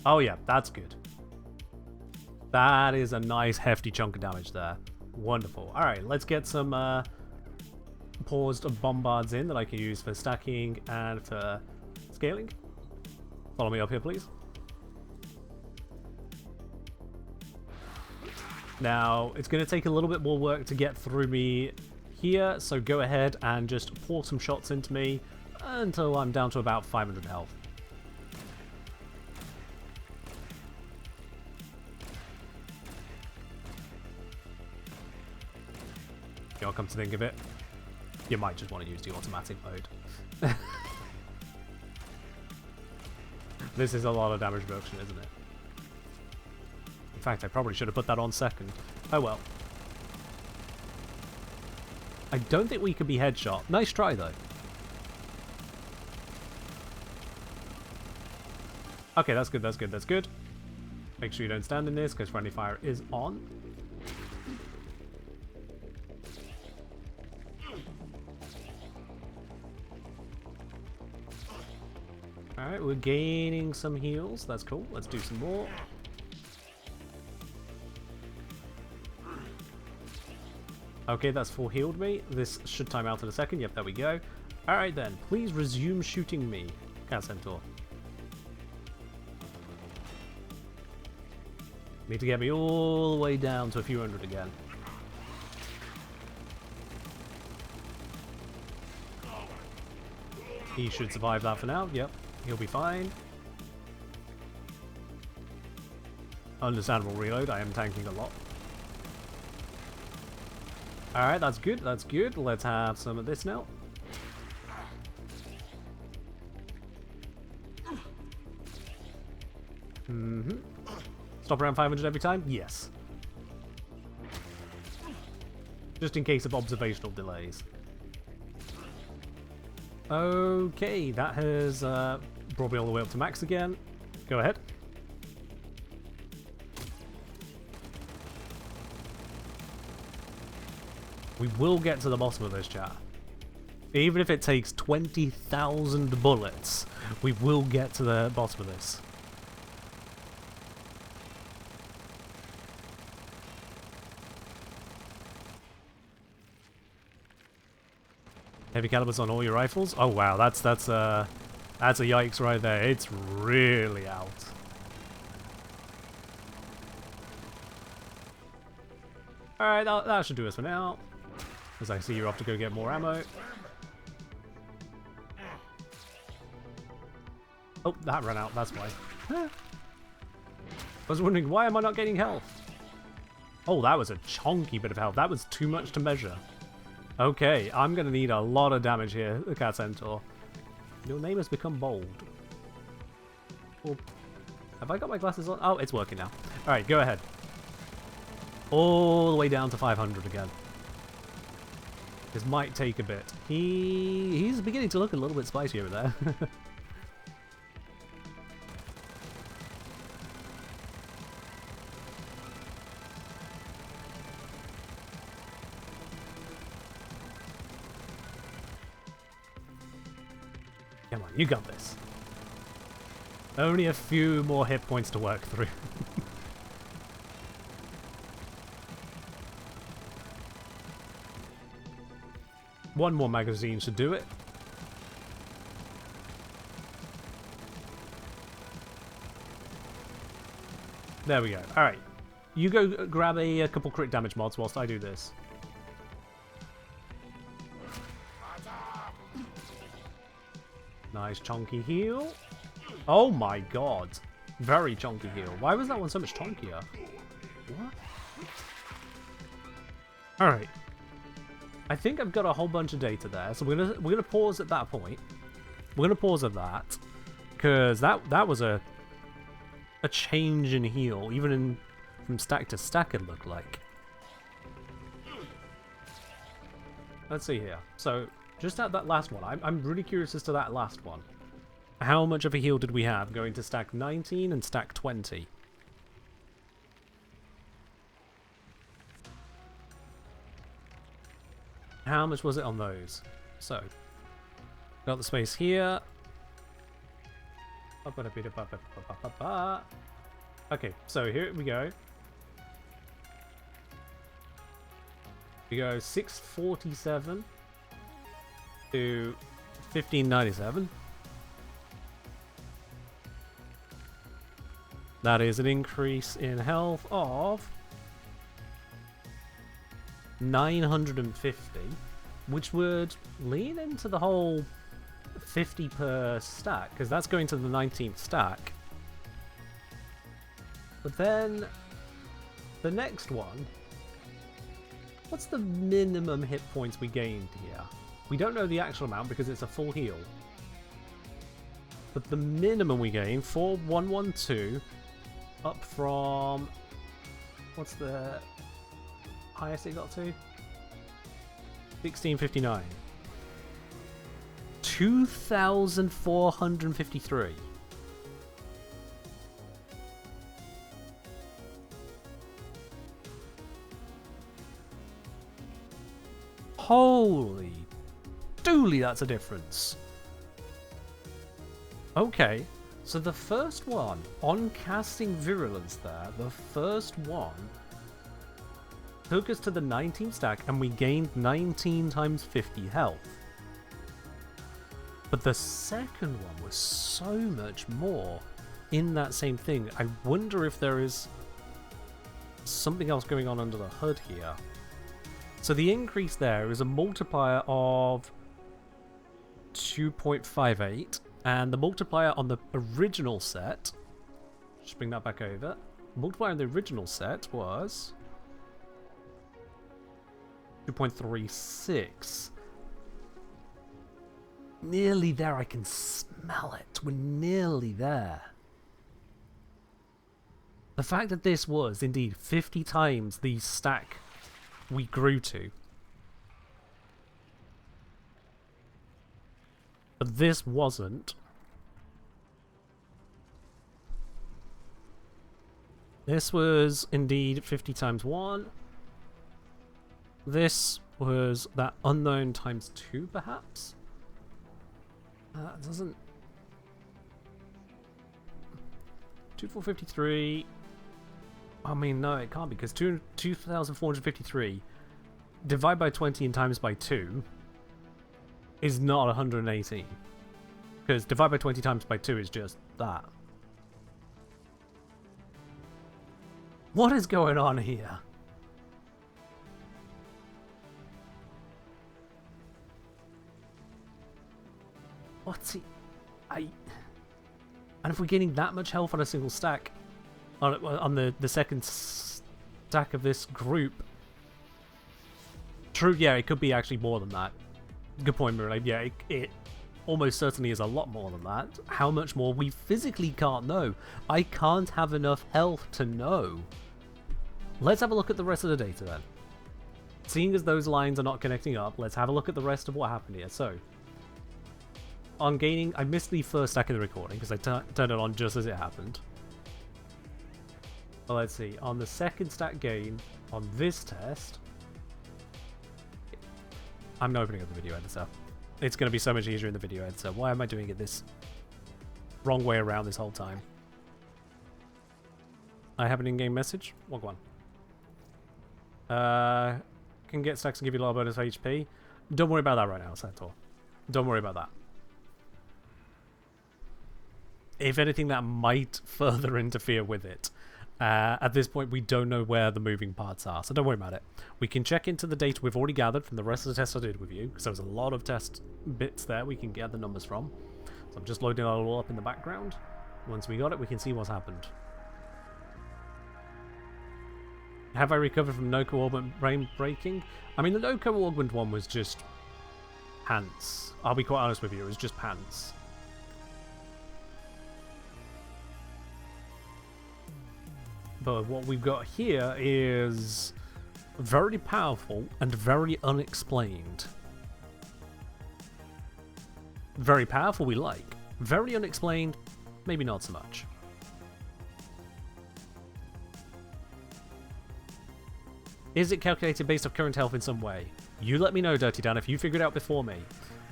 Oh yeah, that's good. That is a nice hefty chunk of damage there. Wonderful. Alright, let's get some paused bombards in that I can use for stacking and for scaling. Follow me up here, please. Now, it's going to take a little bit more work to get through me here, so go ahead and just pour some shots into me until I'm down to about 500 health. I'll come to think of it, you might just want to use the automatic mode. This is a lot of damage reduction, isn't it? In fact, I probably should have put that on second. Oh well. I don't think we could be headshot. Nice try, though. Okay, that's good, that's good, that's good. Make sure you don't stand in this, because friendly fire is on. Alright, we're gaining some heals. That's cool. Let's do some more. Okay, that's full healed me. This should time out in a second. Yep, there we go. Alright then, please resume shooting me, Cat Centaur. Need to get me all the way down to a few hundred again. He should survive that for now. Yep, he'll be fine. Understandable reload. I am tanking a lot. Alright, that's good. That's good. Let's have some of this now. Stop around 500 every time? Yes. Just in case of observational delays. Okay, that has brought me all the way up to max again. Go ahead. We will get to the bottom of this, chat. Even if it takes 20,000 bullets, we will get to the bottom of this. Heavy calibers on all your rifles? Oh wow, that's a yikes right there. It's really out. Alright, that should do us for now. As I see you're off to go get more ammo. Oh, that ran out, that's why. I was wondering, why am I not getting health? Oh, that was a chunky bit of health. That was too much to measure. Okay, I'm going to need a lot of damage here, the Cat Centaur. Your name has become bold. Oh, have I got my glasses on? Oh, it's working now. Alright, go ahead. All the way down to 500 again. This might take a bit. He's beginning to look a little bit spicy over there. Come on, you got this. Only a few more hit points to work through. One more magazine should do it. There we go. Alright. You go grab a couple crit damage mods whilst I do this. Nice chunky heal. Oh my god. Very chunky heal. Why was that one so much chunkier? What? Alright. I think I've got a whole bunch of data there, so we're gonna pause at that point. We're gonna pause at that. Cause that was a change in heal, even from stack to stack it looked like. Let's see here. So just at that last one, I'm really curious as to that last one. How much of a heal did we have going to stack 19 and stack 20? How much was it on those? So, got the space here. Okay, so here we go. We go 647 to 1597. That is an increase in health of 950, which would lean into the whole 50 per stack, because that's going to the 19th stack. But then the next one, what's the minimum hit points we gained here? We don't know the actual amount because it's a full heal. But the minimum we gain, 4112, up from, what's the highest it got to? 1659. 2453. Holy dooly, that's a difference. Okay, so the first one, on casting Virulence there, the first one took us to the 19 stack, and we gained 19 times 50 health. But the second one was so much more in that same thing. I wonder if there is something else going on under the hood here. So the increase there is a multiplier of 2.58, and the multiplier on the original set, just bring that back over, the multiplier on the original set was 2.36. Nearly there, I can smell it. We're nearly there. The fact that this was indeed 50 times the stack we grew to. But this wasn't. This was indeed 50 times 1. This was that unknown times 2, perhaps? That doesn't... 2453... I mean, no, it can't be, because 2,453 divided by 20 and times by 2 is not 118. Because divide by 20 times by 2 is just that. What is going on here? What's he... And if we're getting that much health on a single stack, on the second stack of this group... True, yeah, it could be actually more than that. Good point, Mirror. Yeah, it almost certainly is a lot more than that. How much more, we physically can't know. I can't have enough health to know. Let's have a look at the rest of the data then. Seeing as those lines are not connecting up, let's have a look at the rest of what happened here. So, on gaining, I missed the first stack of the recording because I turned it on just as it happened. But let's see, on the second stack gain, on this test, I'm not opening up the video editor. It's going to be so much easier in the video editor. Why am I doing it this wrong way around this whole time? I have an in-game message. What one? Can get stacks and give you a lot of bonus HP. Don't worry about that right now, Centaur. Don't worry about that. If anything, that might further interfere with it. At this point, we don't know where the moving parts are, so don't worry about it. We can check into the data we've already gathered from the rest of the tests I did with you, because there was a lot of test bits there we can get the numbers from. So I'm just loading it all up in the background. Once we got it, we can see what's happened. Have I recovered from no co-augment brain breaking? I mean, the no co-augment one was just pants. I'll be quite honest with you, it was just pants. But what we've got here is very powerful and very unexplained. Very powerful we like. Very unexplained, maybe not so much. Is it calculated based off current health in some way? You let me know, Dirty Dan, if you figure it out before me.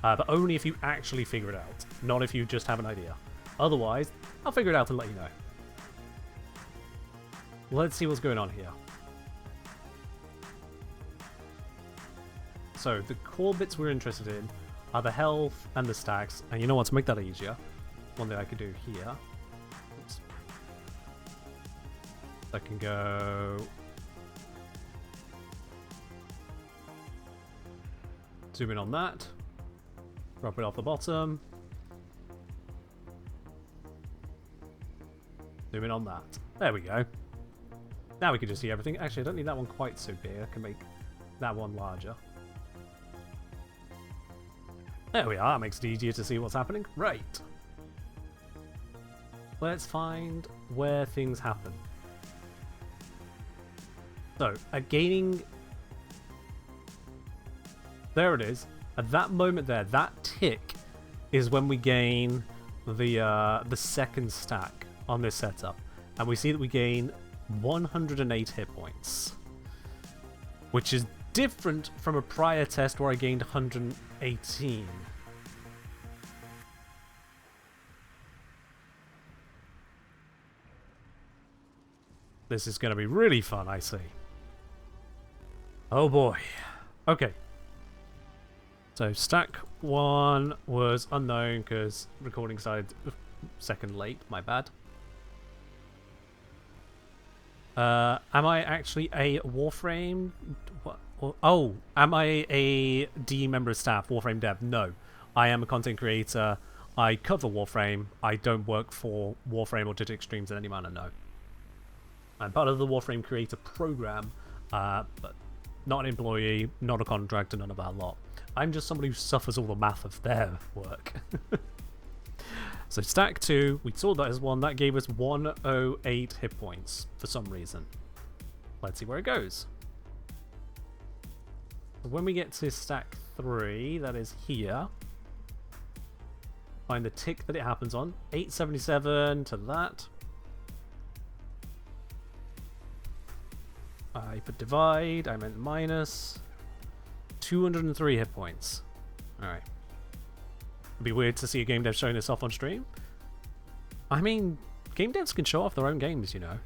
But only if you actually figure it out, not if you just have an idea. Otherwise, I'll figure it out and let you know. Let's see what's going on here. So, the core bits we're interested in are the health and the stacks. And you know what, to make that easier, one that I could do here. Oops. I can go... Zoom in on that. Drop it off the bottom. Zoom in on that. There we go. Now we can just see everything. Actually, I don't need that one quite so big. I can make that one larger. There we are. That makes it easier to see what's happening. Right. Let's find where things happen. So, at gaining... There it is. At that moment there, that tick is when we gain the second stack on this setup. And we see that we gain 108 hit points. Which is different from a prior test where I gained 118. This is going to be really fun, I see. Oh boy. Okay. So stack 1 was unknown because recording started second late, my bad. Am I actually a Warframe? What? Oh, am I a D member of staff, Warframe dev? No. I am a content creator. I cover Warframe. I don't work for Warframe or Digital Extremes in any manner, no. I'm part of the Warframe creator program, but not an employee, not a contractor, none of that lot. I'm just somebody who suffers all the math of their work. So stack 2, we saw that as 1, that gave us 108 hit points for some reason. Let's see where it goes. So when we get to stack 3, that is here, find the tick that it happens on, 877 to that. I put divide, I meant minus, 203 hit points. Alright. It'd be weird to see a game dev showing this off on stream. I mean, game devs can show off their own games, you know.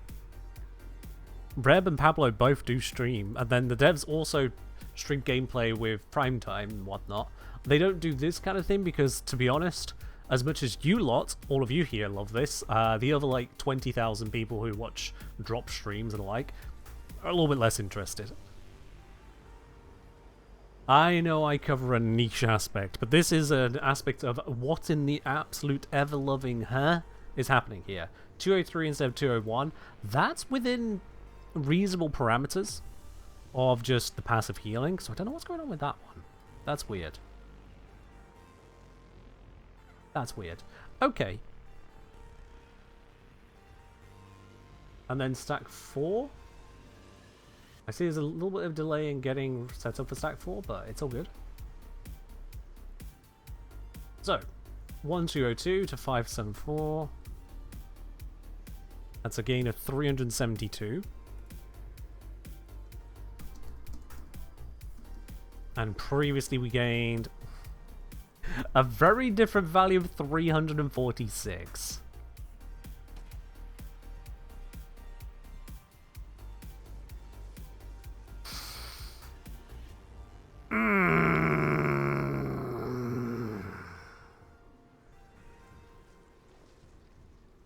Reb and Pablo both do stream, and then the devs also stream gameplay with primetime and whatnot. They don't do this kind of thing because, to be honest, as much as you lot, all of you here love this, the other like 20,000 people who watch drop streams and the like are a little bit less interested. I know I cover a niche aspect, but this is an aspect of what in the absolute ever-loving is happening here. 203 instead of 201. That's within reasonable parameters of just the passive healing, so I don't know what's going on with that one. That's weird. That's weird. Okay. And then stack 4. I see there's a little bit of delay in getting set up for stack 4, but it's all good. So, 1202 to 574. That's a gain of 372. And previously we gained a very different value of 346.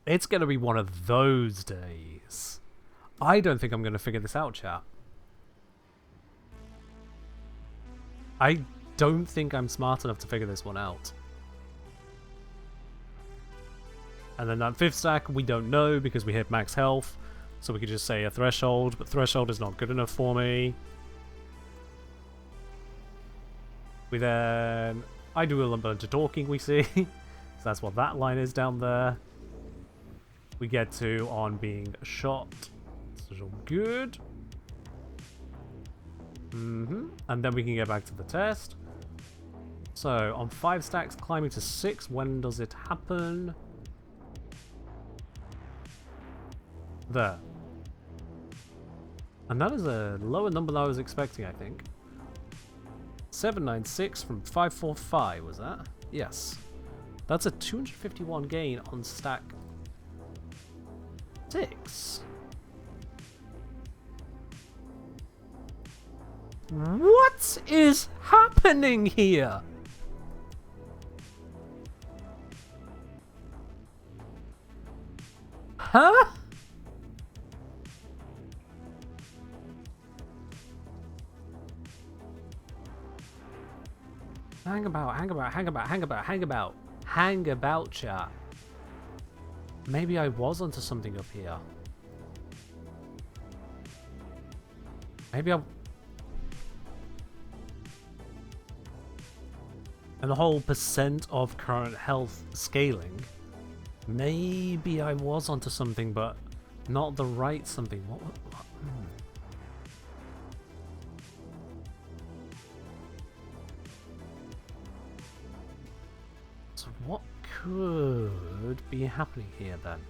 It's going to be one of those days. I don't think I'm going to figure this out, chat. I don't think I'm smart enough to figure this one out. And then that 5th stack, we don't know because we hit max health. So we could just say a threshold, but threshold is not good enough for me. We then... I do a bunch of talking, we see. So that's what that line is down there. We get to on being shot. This is all good. And then we can get back to the test. So on 5 stacks, climbing to 6. When does it happen? There. And that is a lower number than I was expecting, I think. 796 from 545, was that? Yes. That's a 251 gain on stack 6. What is happening here? Huh? Hang about, chat. Maybe I was onto something up here. Maybe I... And the whole percent of current health scaling. Maybe I was onto something, but not the right something. What? So what could be happening here then?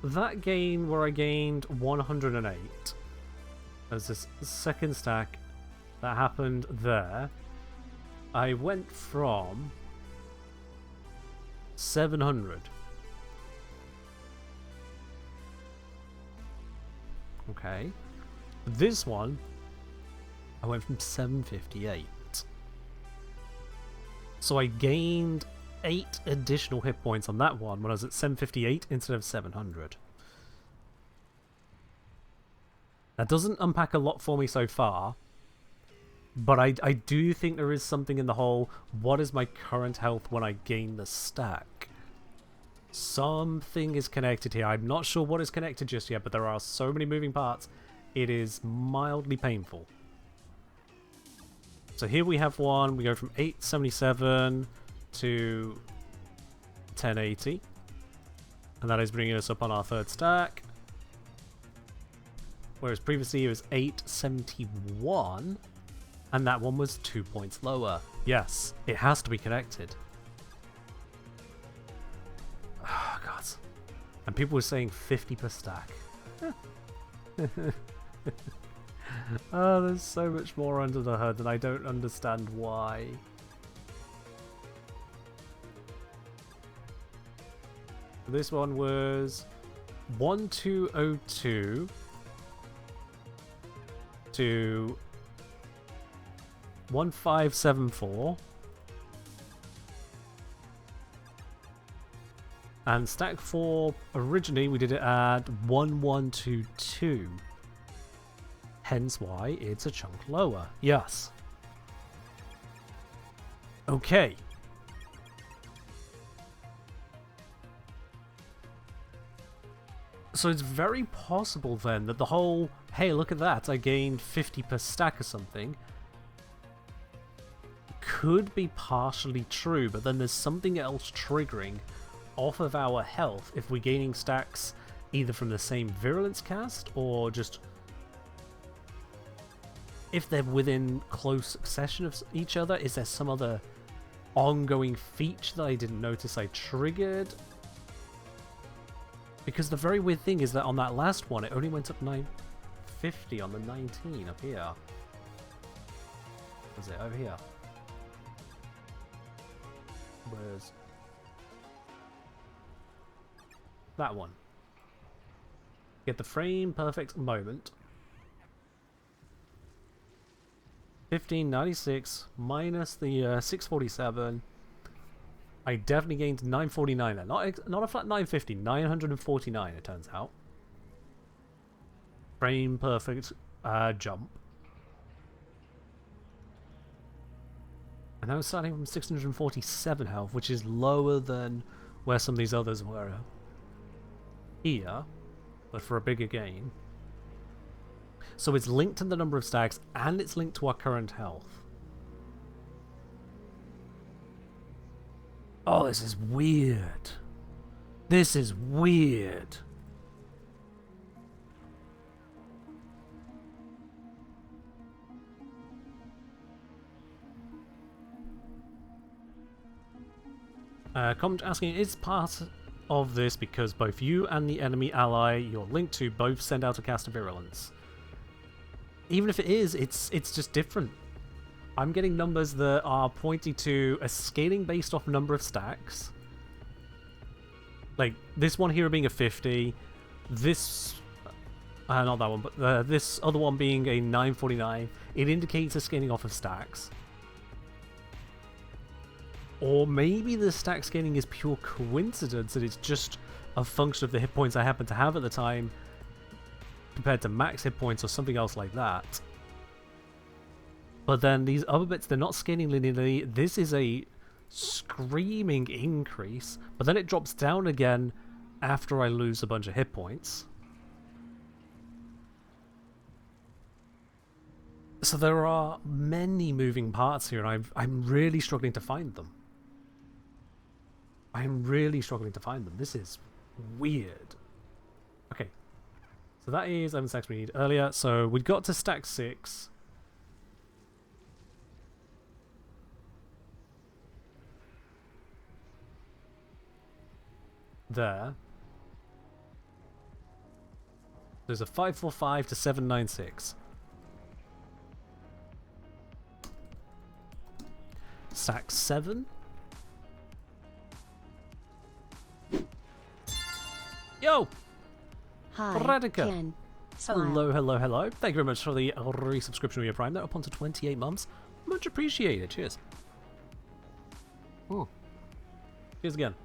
That gain where I gained 108 as this second stack that happened there. I went from 700. Okay. This one, I went from 758. So I gained 8 additional hit points on that one when I was at 758 instead of 700. That doesn't unpack a lot for me so far, but I do think there is something in the whole, what is my current health when I gain the stack? Something is connected here. I'm not sure what is connected just yet, but there are so many moving parts, it is mildly painful. So here we have one, we go from 877 to 1080, and that is bringing us up on our third stack. Whereas previously it was 871, and that one was 2 points lower. Yes, it has to be connected. Oh, God. And people were saying 50 per stack. Oh, there's so much more under the hood, and I don't understand why. This one was 1202 to 1574. And stack 4, originally we did it at 1122. Hence why it's a chunk lower. Yes. Okay. So it's very possible then that the whole, hey, look at that, I gained 50 per stack or something, could be partially true, but then there's something else triggering off of our health if we're gaining stacks either from the same virulence cast or just if they're within close succession of each other. Is there some other ongoing feature that I didn't notice I triggered? Because the very weird thing is that on that last one, it only went up 950 on the 19 up here. Was it over here? Where's that one? Get the frame perfect moment. 1596 minus the 647. I definitely gained 949 there. Not a flat 950, 949 it turns out. Frame perfect jump. And I was starting from 647 health, which is lower than where some of these others were here, but for a bigger gain. So it's linked to the number of stacks, and it's linked to our current health. Oh, this is weird. This is weird. Comment asking, is part of this because both you and the enemy ally you're linked to both send out a cast of virulence? Even if it is, it's just different. I'm getting numbers that are pointing to a scaling based off number of stacks. Like this one here being a 50, this not that one, but this other one being a 949. It indicates a scaling off of stacks. Or maybe the stack scaling is pure coincidence, that it's just a function of the hit points I happen to have at the time compared to max hit points or something else like that. But then these other bits, they're not scaling linearly. This is a screaming increase, but then it drops down again after I lose a bunch of hit points. So there are many moving parts here, and I'm really struggling to find them. I'm really struggling to find them. This is weird. Okay. So that is 11 stacks we need earlier. So we got to stack 6. There. There's a 545 to 796. Stack 7. Yo! Hi, Radica. Ken. Smile. Hello, hello, hello. Thank you very much for the resubscription of your Prime. That up onto 28 months. Much appreciated. Cheers. Oh. Cheers again.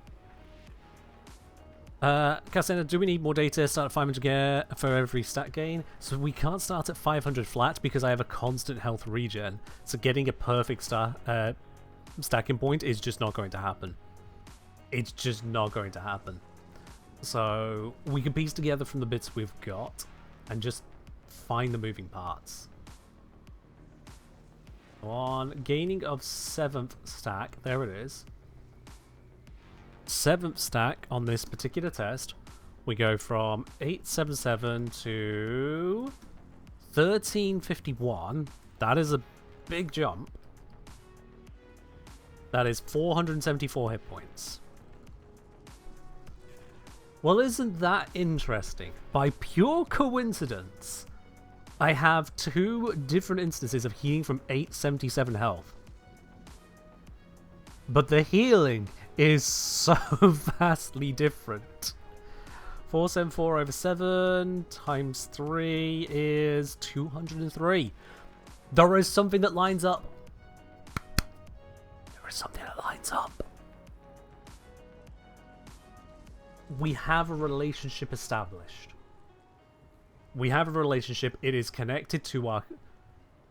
Cassandra, do we need more data? Start at 500 gear for every stat gain. So we can't start at 500 flat because I have a constant health regen. So getting a perfect stacking point is just not going to happen. It's just not going to happen. So we can piece together from the bits we've got and just find the moving parts. On gaining of 7th stack, there it is. 7th stack on this particular test, we go from 877 to 1351. That is a big jump. That is 474 hit points. Well, isn't that interesting? By pure coincidence, I have 2 different instances of healing from 877 health. But the healing is so vastly different. 474 over 7 times 3 is 203. There is something that lines up. There is something that lines up. We have a relationship established. We have a relationship. It is connected to our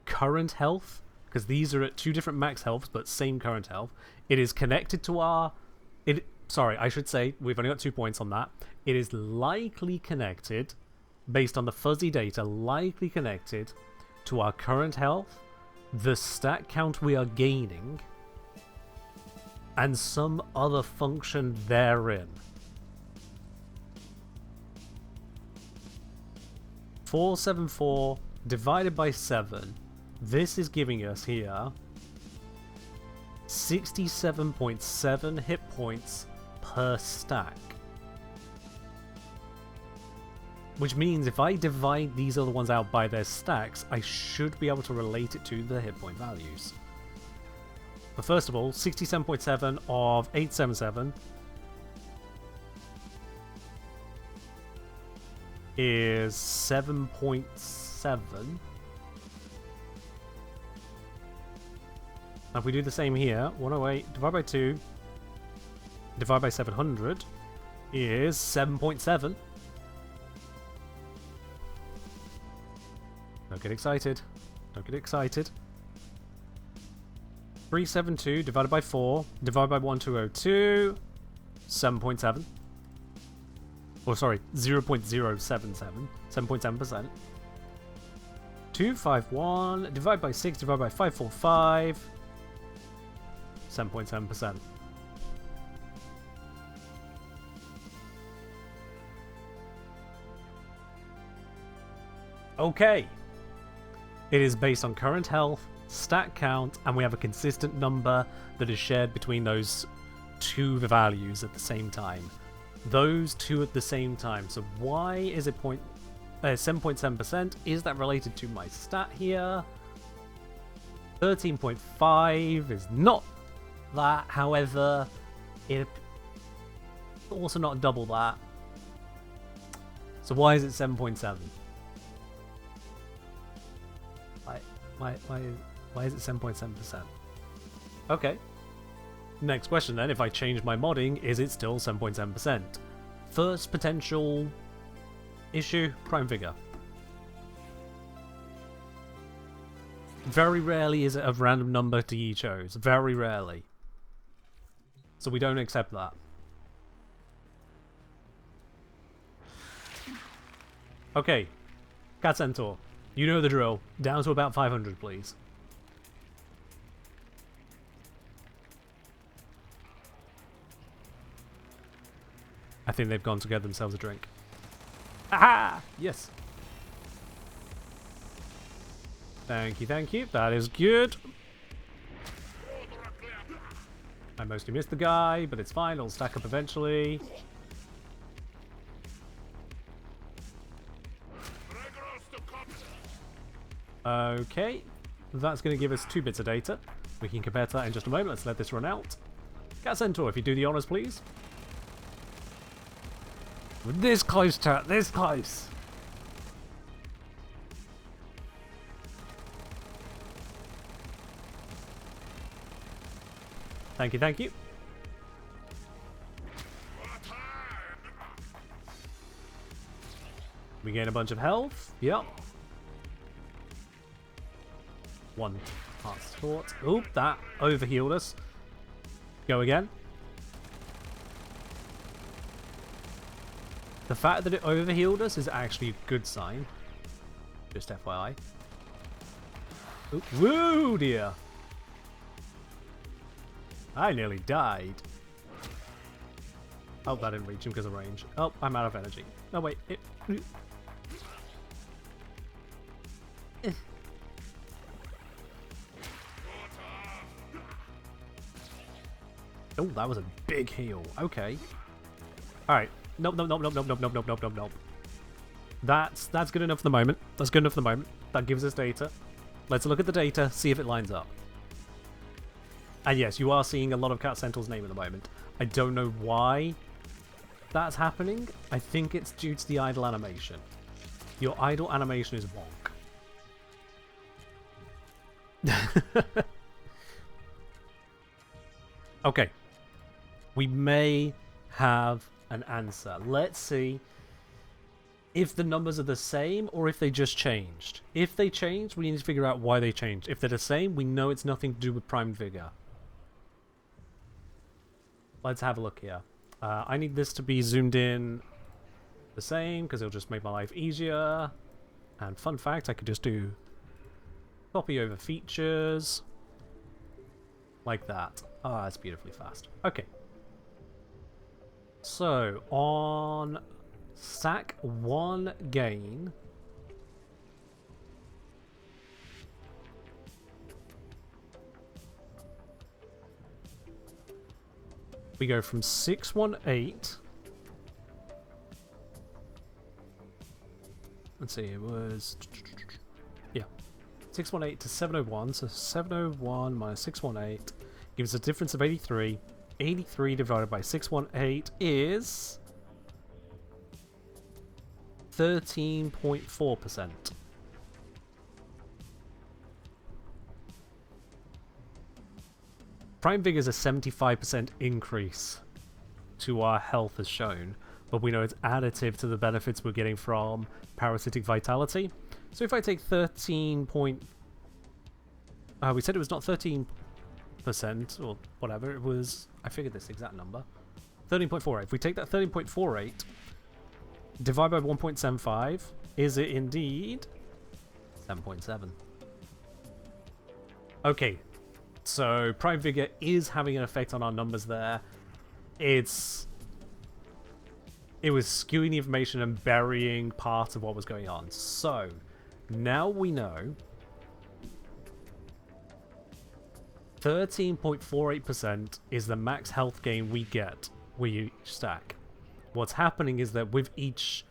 current health, because these are at 2 different max healths, but same current health. It is connected to our... Sorry, I should say, we've only got 2 points on that. It is likely connected, based on the fuzzy data, likely connected to our current health, the stat count we are gaining, and some other function therein. 474 divided by 7. This is giving us here 67.7 hit points per stack. Which means if I divide these other ones out by their stacks, I should be able to relate it to the hit point values. But first of all, 67.7 of 877 is 7.7. Now if we do the same here, 108 divided by 2 divided by 700 is 7.7. Don't get excited. Don't get excited. 372 divided by 4 divided by 1202, 7.7. Oh, sorry, 0.077, 7.7%. 251 divided by 6 divided by 545, 7.7%. Okay. It is based on current health, stat count, and we have a consistent number that is shared between those 2 values at the same time. Those 2 at the same time. So why is it 7.7%? Is that related to my stat here? 13.5 is not that. However, it also not double that. So why is it 7.7? Why is it 7.7%? Okay. Next question then, if I change my modding, is it still 7.7%? First potential issue, prime figure. Very rarely is it a random number to you chose. Very rarely. So we don't accept that. Okay. Cat Centaur. You know the drill. Down to about 500, please. I think they've gone to get themselves a drink. Aha! Yes. Thank you, thank you. That is good. I mostly missed the guy, but it's fine. It'll stack up eventually. Okay. That's going to give us 2 bits of data. We can compare to that in just a moment. Let's let this run out. Cat Centaur, if you do the honors, please. We're this close, chat. This close. Thank you, thank you. We gain a bunch of health. Yep. One last thought. Oop, that overhealed us. Go again. The fact that it overhealed us is actually a good sign. Just FYI. Oop. Woo, dear. I nearly died. Oh, that didn't reach him because of range. Oh, I'm out of energy. No, wait. Oh, that was a big heal. Okay. Alright. Nope, nope, nope, nope, nope, nope, nope, nope, nope, nope, nope. That's good enough for the moment. That's good enough for the moment. That gives us data. Let's look at the data, see if it lines up. And yes, you are seeing a lot of Cat Central's name at the moment. I don't know why that's happening. I think it's due to the idle animation. Your idle animation is wonk. Okay. We may have an answer. Let's see if the numbers are the same or if they just changed. If they changed, we need to figure out why they changed. If they're the same, we know it's nothing to do with Prime Vigor. Let's have a look here. I need this to be zoomed in the same because it'll just make my life easier. And fun fact, I could just do copy over features like that. Ah, it's beautifully fast. Okay. So, on stack 1 gain, we go from 618. Let's see, it was... Yeah. 618 to 701. So 701 minus 618 gives us a difference of 83. 83 divided by 618 is 13.4%. Prime Vigor is a 75% increase to our health as shown, but we know it's additive to the benefits we're getting from Parasitic Vitality. So if I take 13 point... we said it was not 13% or whatever, it was... I figured this exact number. 13.48. If we take that 13.48, divide by 1.75, is it indeed 7.7? Okay, so Prime Vigor is having an effect on our numbers there. It was skewing the information and burying part of what was going on. So, now we know 13.48% is the max health gain we get with each stack. What's happening is that with each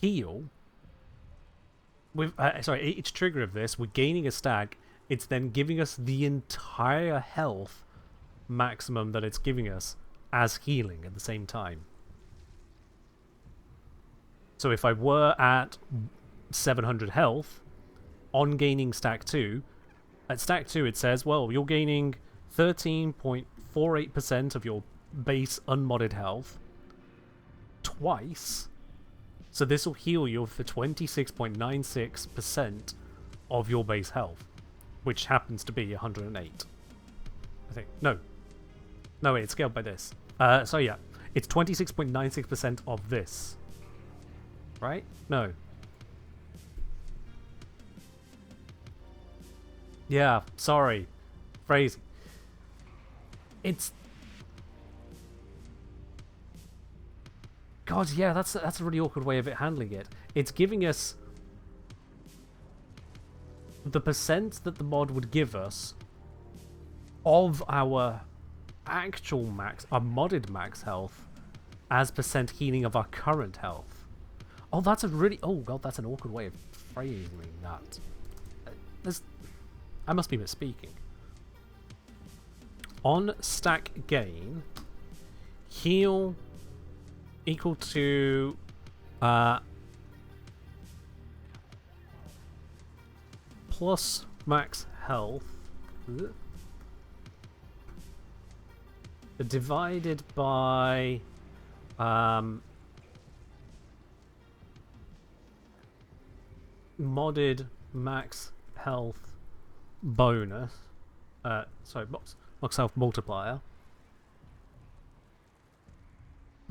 heal, each trigger of this, we're gaining a stack. It's then giving us the entire health maximum that it's giving us as healing at the same time. So if I were at 700 health, on gaining stack 2, at stack 2 it says, well, you're gaining 13.48% of your base unmodded health twice. So this will heal you for 26.96% of your base health, which happens to be 108. I think. No, wait, it's scaled by this. So yeah, it's 26.96% of this. Right? No. Yeah, sorry. Phrasing. It's... God, yeah, that's a really awkward way of it handling it. It's giving us the percent that the mod would give us of our actual max, our modded max health, as percent healing of our current health. Oh, that's a really... Oh, God, that's an awkward way of phrasing that. I must be misspeaking. On stack gain, heal equal to plus max health divided by modded max health bonus. Sorry, max health multiplier.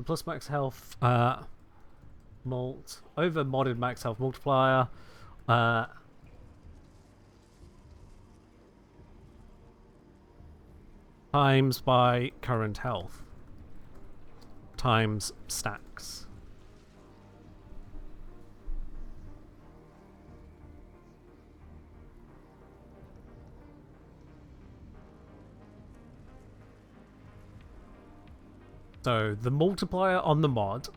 Plus max health mult over modded max health multiplier times by current health times stacks. So the multiplier on the mod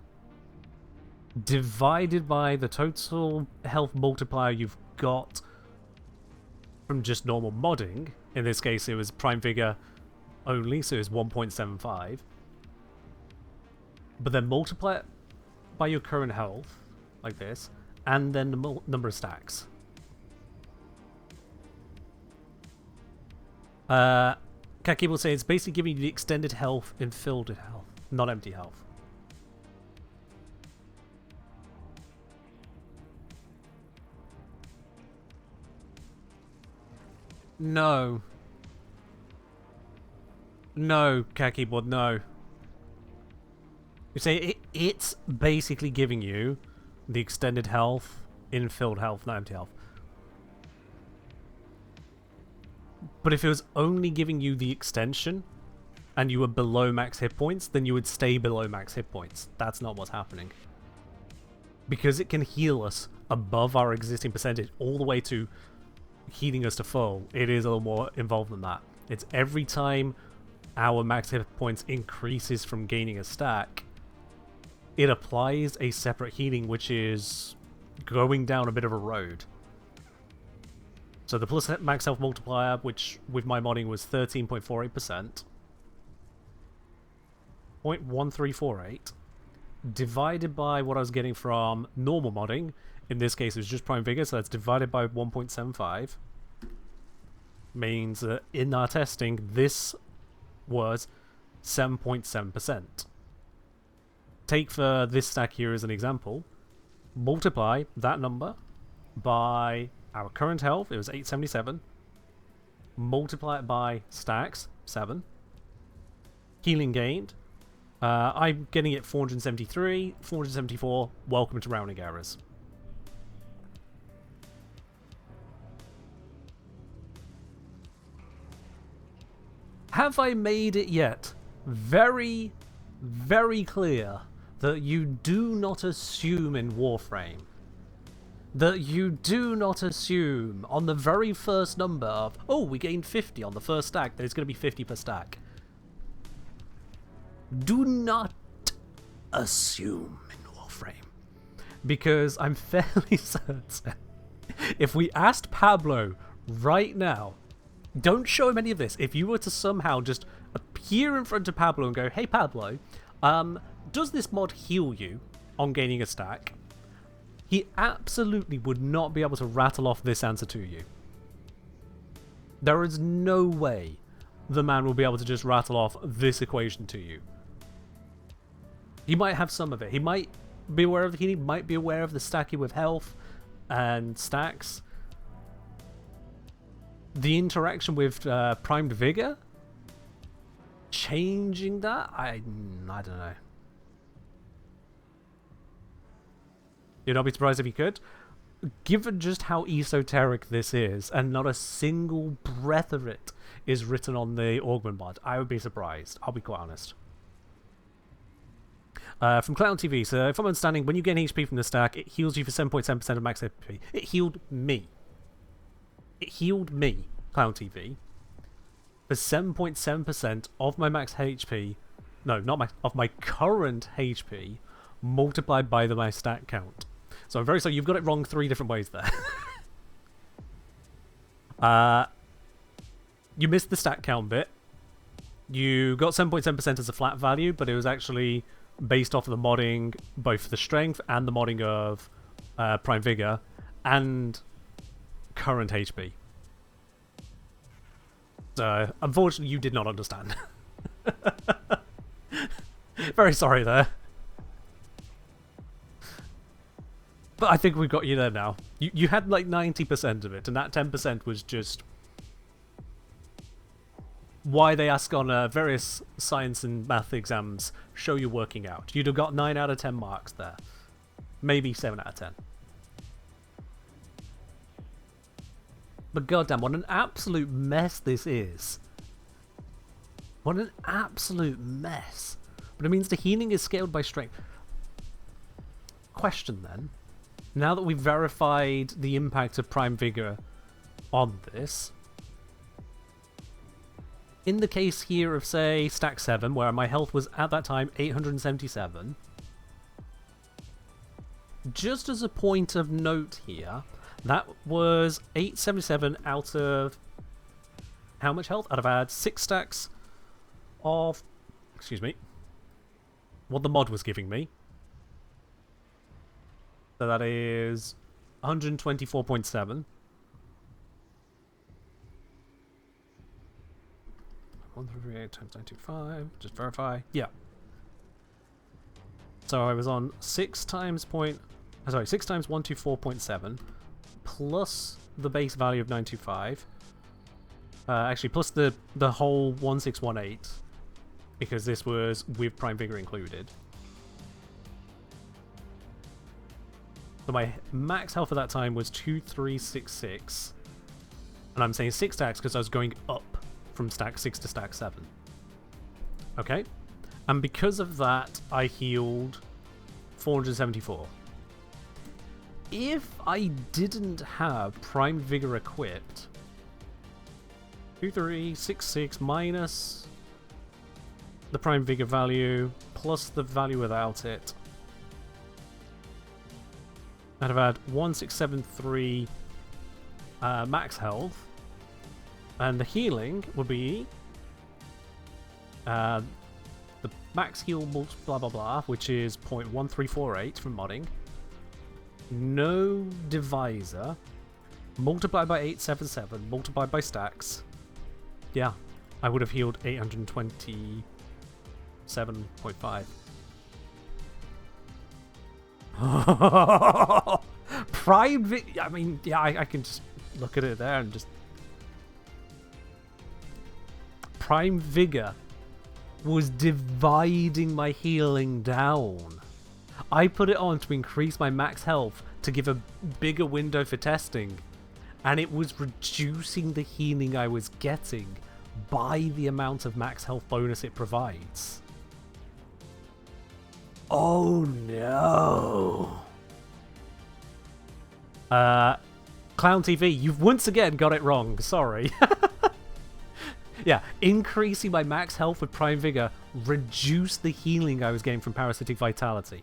divided by the total health multiplier you've got from just normal modding. In this case it was Prime Vigor only, so it's 1.75. But then multiply it by your current health, like this, and then the number of stacks. Kaki will say it's basically giving you the extended health in filled health, not empty health. No. No, Cat Keyboard, no. You say it's basically giving you the extended health in filled health, not empty health. But if it was only giving you the extension and you were below max hit points, then you would stay below max hit points. That's not what's happening. Because it can heal us above our existing percentage all the way to healing us to full, it is a little more involved than that. It's every time our max hit points increases from gaining a stack, it applies a separate healing, which is going down a bit of a road. So the plus max health multiplier, which with my modding was 13.48%, 0.1348, divided by what I was getting from normal modding. In this case, it was just Prime Vigor, so that's divided by 1.75. Means that in our testing, this was 7.7%. Take for this stack here as an example, multiply that number by our current health, it was 877, multiply it by stacks, 7, healing gained, I'm getting it 473, 474, welcome to rounding errors. Have I made it yet very, very clear that you do not assume in Warframe, that you do not assume on the very first number of, oh, we gained 50 on the first stack, that it's going to be 50 per stack. Do not assume in Warframe. Because I'm fairly certain, if we asked Pablo right now, don't show him any of this, if you were to somehow just appear in front of Pablo and go, hey Pablo, does this mod heal you on gaining a stack? He absolutely would not be able to rattle off this answer to you. There is no way the man will be able to just rattle off this equation to you. He might have some of it. He might be aware of the healing, might be aware of the stacking with health and stacks. The interaction with Primed Vigor? Changing that? I don't know. You'd not be surprised if he could. Given just how esoteric this is, and not a single breath of it is written on the Augment mod, I would be surprised. I'll be quite honest. From Clown TV, so if I'm understanding, when you gain HP from the stack, it heals you for 7.7% of max HP. It healed me. It healed me, Clown TV, for 7.7% of my max HP. No, not max, of my current HP multiplied by my stat count. So I'm very sorry, you've got it wrong 3 different ways there. You missed the stat count bit. You got 7.7% as a flat value, but it was actually based off of the modding, both the strength and the modding of Prime Vigor and current HP. So, unfortunately, you did not understand. Very sorry there. But I think we've got you there now. You had like 90% of it, and that 10% was just why they ask on various science and math exams, show you working out. You'd have got 9 out of 10 marks there. Maybe 7 out of 10. But goddamn, what an absolute mess this is. What an absolute mess. But it means the healing is scaled by strength. Question then. Now that we've verified the impact of Prime Vigor on this, in the case here of, say, stack 7, where my health was at that time 877, just as a point of note here, that was 877 out of how much health? I'd have had 6 stacks of, excuse me, what the mod was giving me. So that is 124.7. 138 times 925. Just verify. Yeah. So I was on 6 times 124.7 plus the base value of 925. Actually, plus the whole 1618 because this was with Prime Vigor included. So my max health at that time was 2366, and I'm saying 6 stacks because I was going up from stack 6 to stack 7. Okay, and because of that, I healed 474. If I didn't have Prime Vigor equipped, 2366 minus the Prime Vigor value plus the value without it, I'd have had 1673 max health, and the healing would be the max heal blah blah blah, which is 0.1348 from modding. No divisor, multiplied by 877, multiplied by stacks. Yeah, I would have healed 827.5. Prime I mean, yeah, I can just look at it there and just... Prime Vigor was dividing my healing down. I put it on to increase my max health to give a bigger window for testing, and it was reducing the healing I was getting by the amount of max health bonus it provides. Oh no. Clown TV, you've once again got it wrong, sorry. Yeah, increasing my max health with Prime Vigor reduced the healing I was getting from Parasitic Vitality.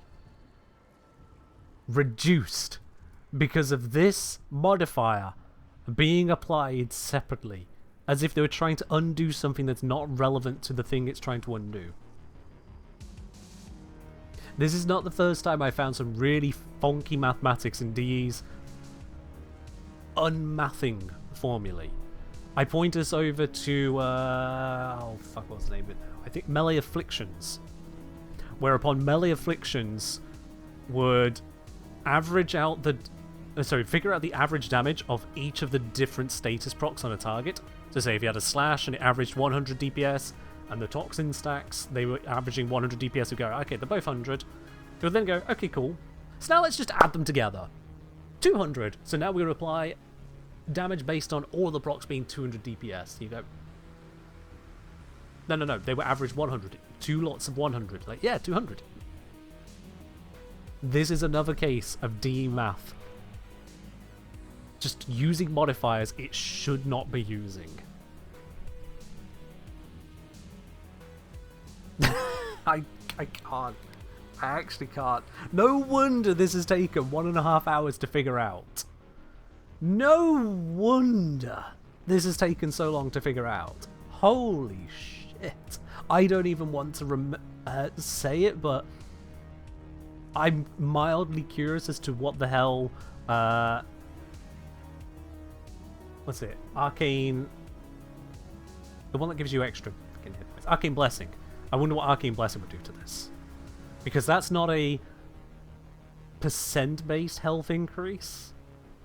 Reduced. Because of this modifier being applied separately. As if they were trying to undo something that's not relevant to the thing it's trying to undo. This is not the first time I found some really funky mathematics in DE's unmathing formulae. I point us over to, oh fuck, what's the name of it now? I think Melee Afflictions. Whereupon Melee Afflictions would average out the, figure out the average damage of each of the different status procs on a target. So say if you had a slash and it averaged 100 DPS, and the toxin stacks, they were averaging 100 DPS, would go, okay, they're both 100. It would then go, okay, cool. So now let's just add them together. 200. So now we would apply damage based on all the procs being 200 DPS. You go, no, they were average 100. 2 lots of 100. Like, yeah, 200. This is another case of DE math. Just using modifiers it should not be using. I can't. I actually can't. No wonder this has taken 1.5 hours to figure out. No wonder this has taken so long to figure out. Holy shit. I don't even want to say it, but I'm mildly curious as to what the hell, what's it? Arcane, the one that gives you extra fucking hit points. Arcane Blessing. I wonder what Arcane Blessing would do to this. Because that's not a percent-based health increase.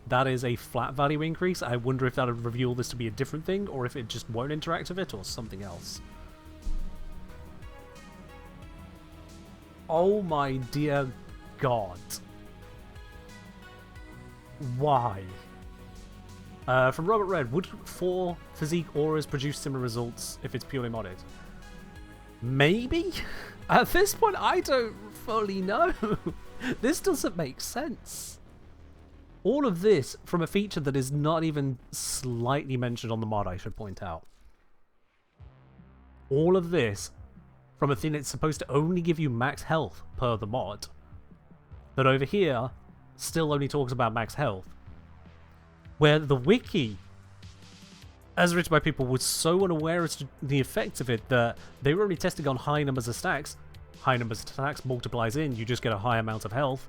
That is a flat value increase. I wonder if that would reveal this to be a different thing, or if it just won't interact with it, or something else. Oh my dear God. Why? From Robert Red, would 4 physique auras produce similar results if it's purely modded? Maybe? At this point, I don't fully know. This doesn't make sense. All of this from a feature that is not even slightly mentioned on the mod, I should point out. All of this from a thing that's supposed to only give you max health per the mod, that over here still only talks about max health. Where the wiki, as written by people, was so unaware as to the effects of it that they were only testing on high numbers of stacks. High numbers of stacks multiplies in, you just get a high amount of health.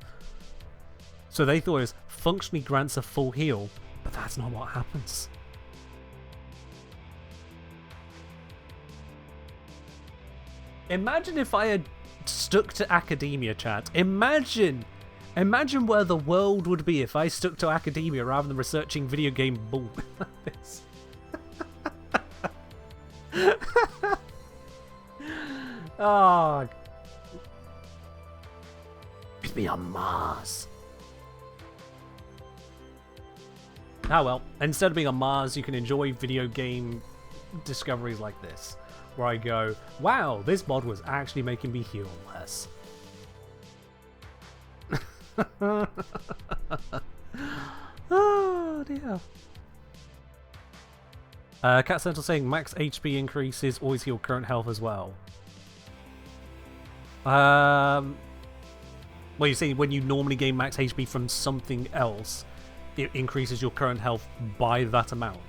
So they thought it was functionally grants a full heal, but that's not what happens. Imagine if I had stuck to academia, chat. Imagine where the world would be if I stuck to academia rather than researching video game bull like this. Oh, it'd be on Mars. Ah well, instead of being on Mars, you can enjoy video game discoveries like this, where I go, wow, this mod was actually making me heal less. Oh dear. Cat Central saying max HP increases always heal current health as well. Well, you see, when you normally gain max HP from something else, it increases your current health by that amount.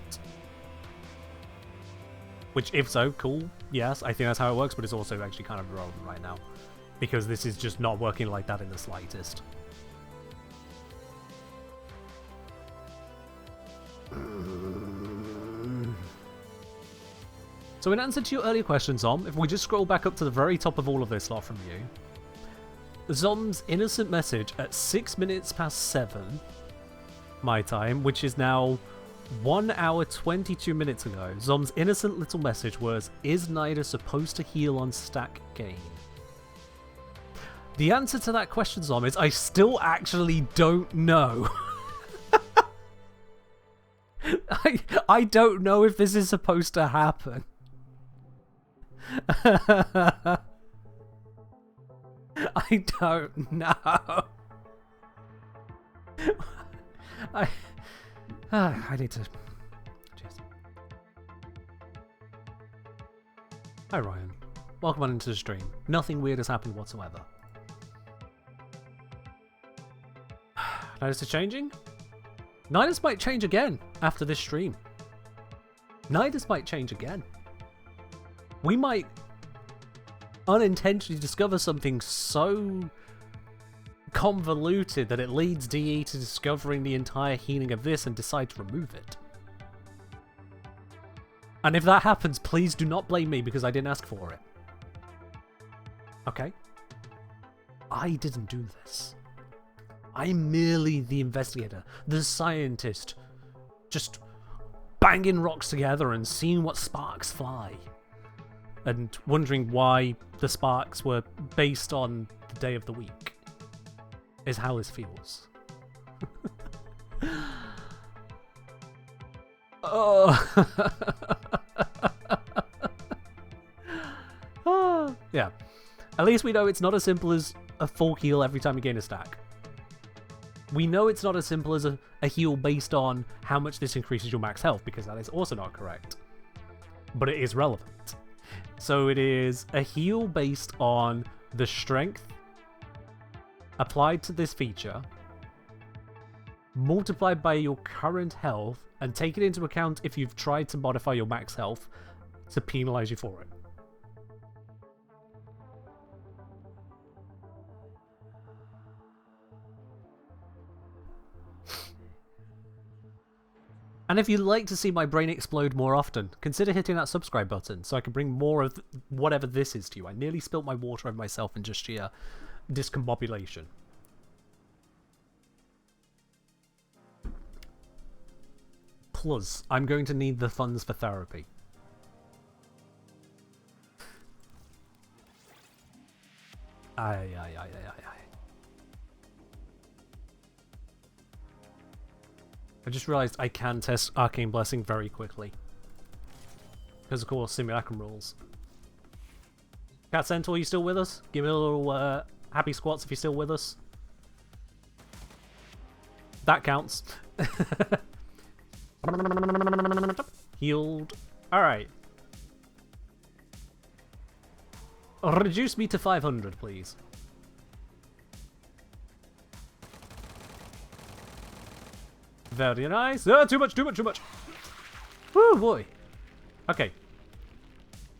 Which, if so, cool. Yes, I think that's how it works, but it's also actually kind of irrelevant right now, because this is just not working like that in the slightest. So in answer to your earlier question, Zom, if we just scroll back up to the very top of all of this lot from you, Zom's innocent message at 6 minutes past 7 my time, which is now 1 hour 22 minutes ago, Zom's innocent little message was, is Nidus supposed to heal on stack gain? The answer to that question, Zom, is I still actually don't know. I don't know if this is supposed to happen. I don't know. I need to... Cheers. Hi Ryan. Welcome on into the stream. Nothing weird has happened whatsoever. Nidus is changing? Nidus might change again after this stream. Nidus might change again. We might unintentionally discover something so convoluted that it leads DE to discovering the entire healing of this and decide to remove it. And if that happens, please do not blame me because I didn't ask for it. Okay? I didn't do this. I'm merely the investigator, the scientist, just banging rocks together and seeing what sparks fly. And wondering why the sparks were based on the day of the week. Is how this feels. Oh. Oh. Yeah. At least we know it's not as simple as a full heal every time you gain a stack. We know it's not as simple as a heal based on how much this increases your max health, because that is also not correct. But it is relevant. So it is a heal based on the strength applied to this feature, multiplied by your current health, and take it into account if you've tried to modify your max health to penalize you for it. And if you'd like to see my brain explode more often, consider hitting that subscribe button so I can bring more of whatever this is to you. I nearly spilt my water over myself in just sheer discombobulation. Plus, I'm going to need the funds for therapy. Aye. I just realised I can test Arcane Blessing very quickly. Because of course, Simulacrum rules. Cat Centaur, you still with us? Give me a little happy squats if you're still with us. That counts. Healed. Alright. Reduce me to 500, please. Very nice. Oh, too much. Woo, boy. Okay.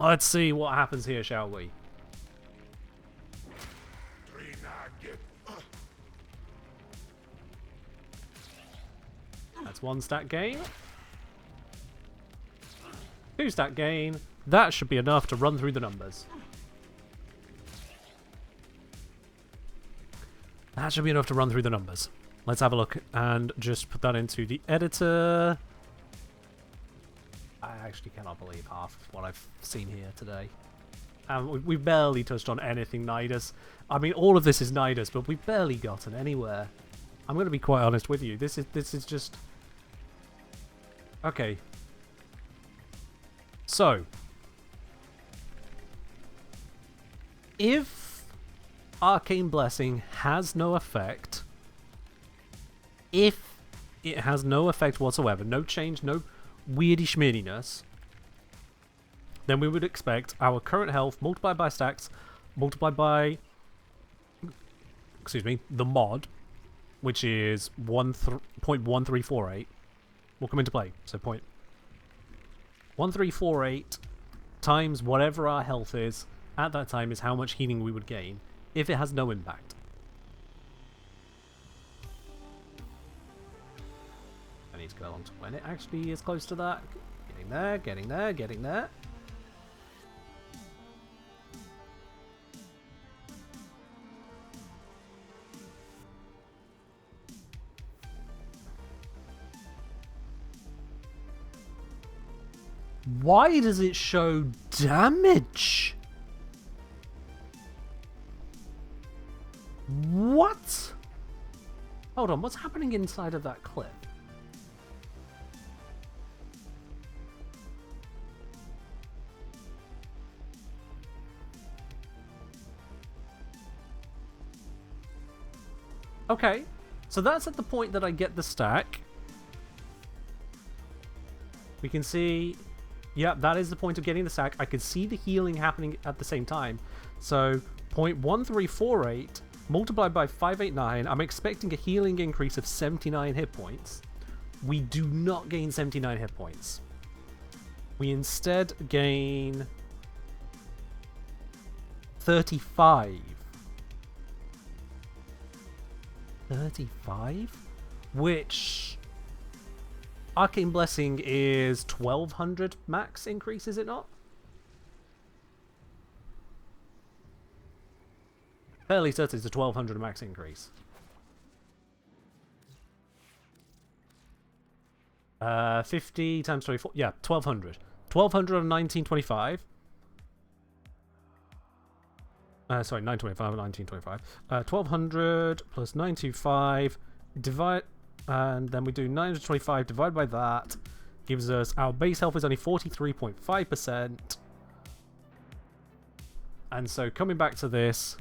Let's see what happens here, shall we? That's 1 stat gain. 2 stat gain. That should be enough to run through the numbers. Let's have a look and just put that into the editor. I actually cannot believe half of what I've seen here today. We've barely touched on anything Nidus. I mean, all of this is Nidus, but we've barely gotten anywhere. I'm going to be quite honest with you. This is just... Okay. So. If Arcane Blessing has no effect... If it has no effect whatsoever, no change, no weirdy schmeardiness, then we would expect our current health multiplied by stacks, multiplied by, excuse me, the mod, which is 0.1348, will come into play. So 0.1348 times whatever our health is at that time is how much healing we would gain if it has no impact. I need to go on to when it actually is close to that. Getting there. Why does it show damage? What? Hold on, what's happening inside of that clip? Okay, so that's at the point that I get the stack. We can see, yeah, that is the point of getting the stack. I can see the healing happening at the same time. So 0.1348 multiplied by 589, I'm expecting a healing increase of 79 hit points. We do not gain 79 hit points. We instead gain 35. 35? Which Arcane Blessing is 1200 max increase, is it not? Fairly certain it's a 1200 max increase. 50 times 24, yeah, 1200. 1200 on 1925. Sorry, 925, 1925. 1200 plus 925 divide, and then we do 925 divided by that. Gives us, our base health is only 43.5%. And so coming back to this,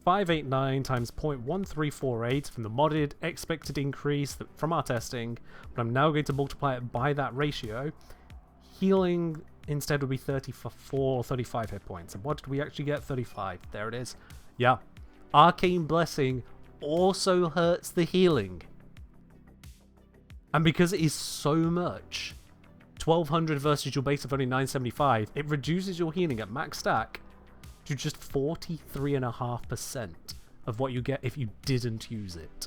589 times 0.1348 from the modded expected increase from our testing, but I'm now going to multiply it by that ratio. Healing instead would be 34 or 35 hit points. And what did we actually get? 35. There it is. Yeah. Arcane Blessing also hurts the healing. And because it is so much, 1200 versus your base of only 975, it reduces your healing at max stack to just 43.5% of what you get if you didn't use it.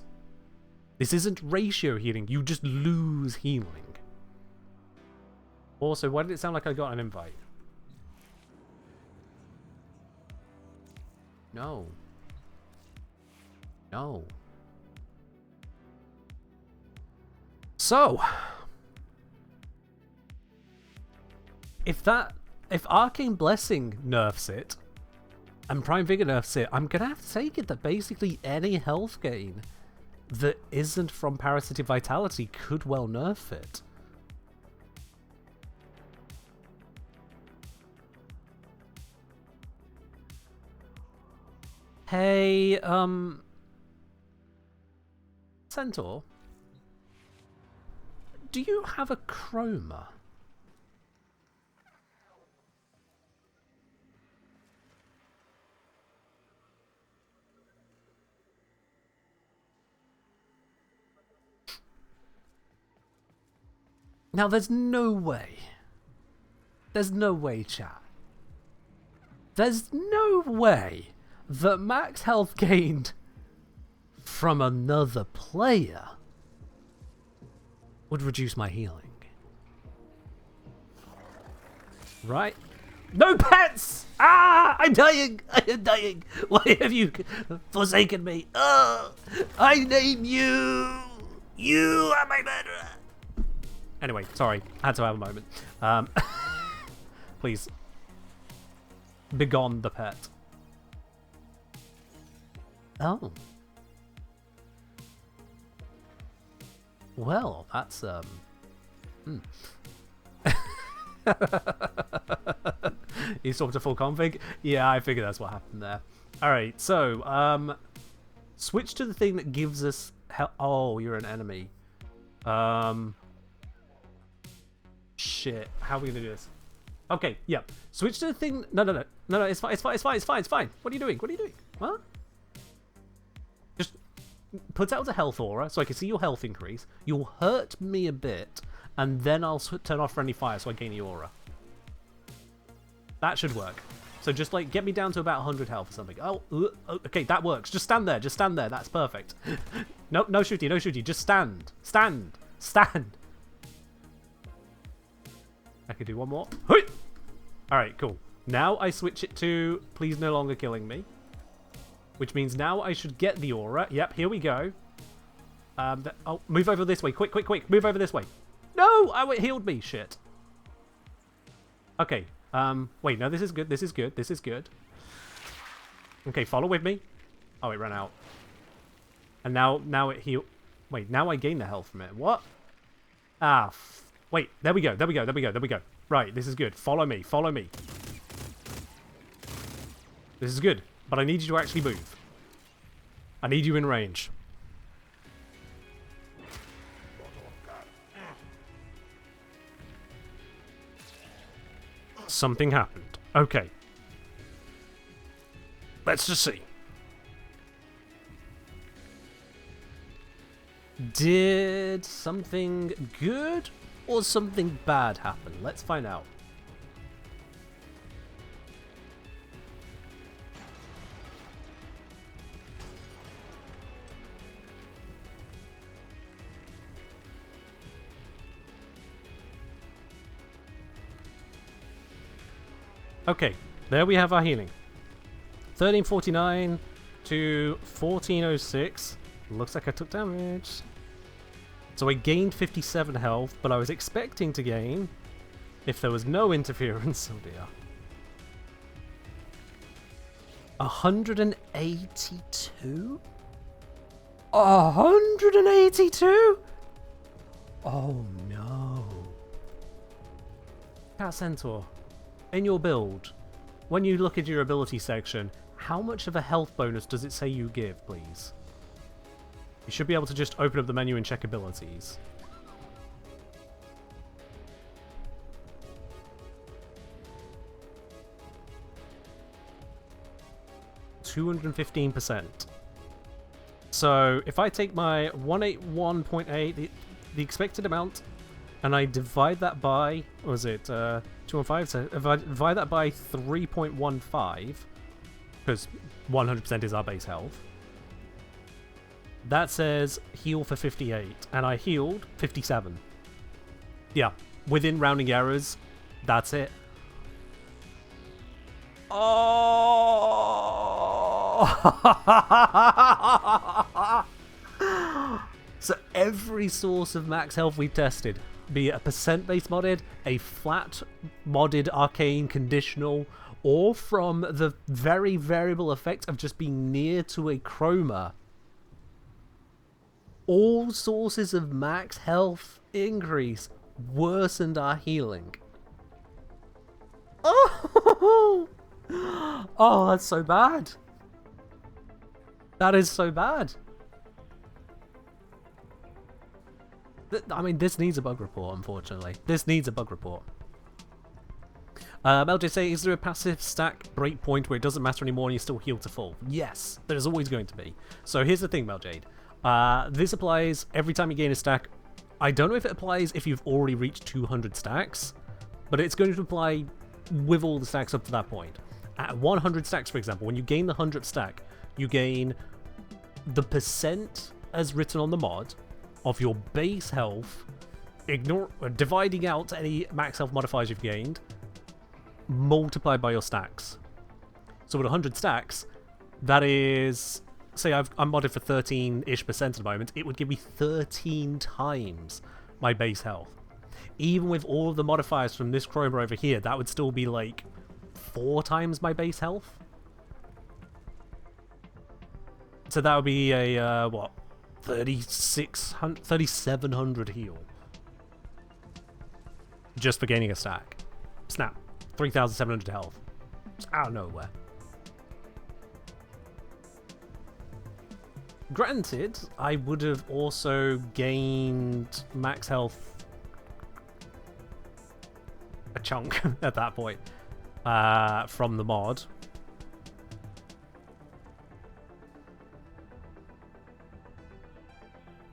This isn't ratio healing, you just lose healing. Also, why did it sound like I got an invite? No. No. So, if Arcane Blessing nerfs it, and Prime Vigor nerfs it, I'm gonna have to take it that basically any health gain that isn't from Parasitic Vitality could well nerf it. Hey, Centaur, do you have a chroma? Now, there's no way, chat. There's no way that max health gained from another player would reduce my healing. Right? No pets! Ah! I'm dying! I am dying! Why have you forsaken me? Oh! I name you! You are my murderer! Anyway, sorry. I had to have a moment. Please. Begone the pet. Oh. Well, that's, You swapped to full config? Yeah, I figured that's what happened there. Alright, so, switch to the thing that gives us oh, you're an enemy. Shit. How are we gonna do this? Okay, yeah. Switch to the thing. No, it's fine, it's fine. What are you doing? What? Just put out a health aura so I can see your health increase. You'll hurt me a bit, and then I'll turn off friendly fire so I gain the aura. That should work. So just like get me down to about 100 health or something. Oh, okay, that works. Just stand there. That's perfect. No shooty. Just stand. I could do one more. Alright, cool. Now I switch it to please no longer killing me. Which means now I should get the aura. Yep, here we go. Oh, move over this way. Quick. Move over this way. No! Oh, it healed me. Shit. Okay. Wait, no, this is good. Okay, follow with me. Oh, it ran out. And now it healed. Wait, now I gain the health from it. What? Ah, wait, there we go. Right, this is good. Follow me. This is good, but I need you to actually move. I need you in range. Something happened. Okay. Let's just see. Did something good or something bad happen? Let's find out. Okay, there we have our healing. 1349 to 1406. Looks like I took damage. So I gained 57 health, but I was expecting to gain, if there was no interference, oh dear, 182? 182? Oh no. Cat Centaur, in your build, when you look at your ability section, how much of a health bonus does it say you give, please? You should be able to just open up the menu and check abilities. %215%. So if I take my 181.8, the expected amount, and I divide that by, what was it, 215? So if I divide that by 3.15, because 100% is our base health, that says heal for 58, and I healed 57. Yeah, within rounding errors, that's it. Oh! So every source of max health we've tested, be it a percent-based modded, a flat modded arcane conditional, or from the very variable effect of just being near to a chroma, all sources of max health increase worsened our healing. Oh! Oh, that's so bad. That is so bad. I mean, this needs a bug report, unfortunately. This needs a bug report. LJ say, is there a passive stack breakpoint where it doesn't matter anymore and you still heal to full? Yes, there's always going to be. So here's the thing, Meljade. This applies every time you gain a stack. I don't know if it applies if you've already reached 200 stacks, but it's going to apply with all the stacks up to that point. At 100 stacks, for example, when you gain the 100th stack, you gain the percent as written on the mod of your base health, dividing out any max health modifiers you've gained, multiplied by your stacks. So with 100 stacks, that is, say I'm modded for 13-ish% at the moment, it would give me 13 times my base health. Even with all of the modifiers from this chroma over here, that would still be like 4 times my base health. So that would be a, what, 3,700 heal. Just for gaining a stack. Snap. 3,700 health. Just out of nowhere. Granted, I would have also gained max health a chunk at that point from the mod.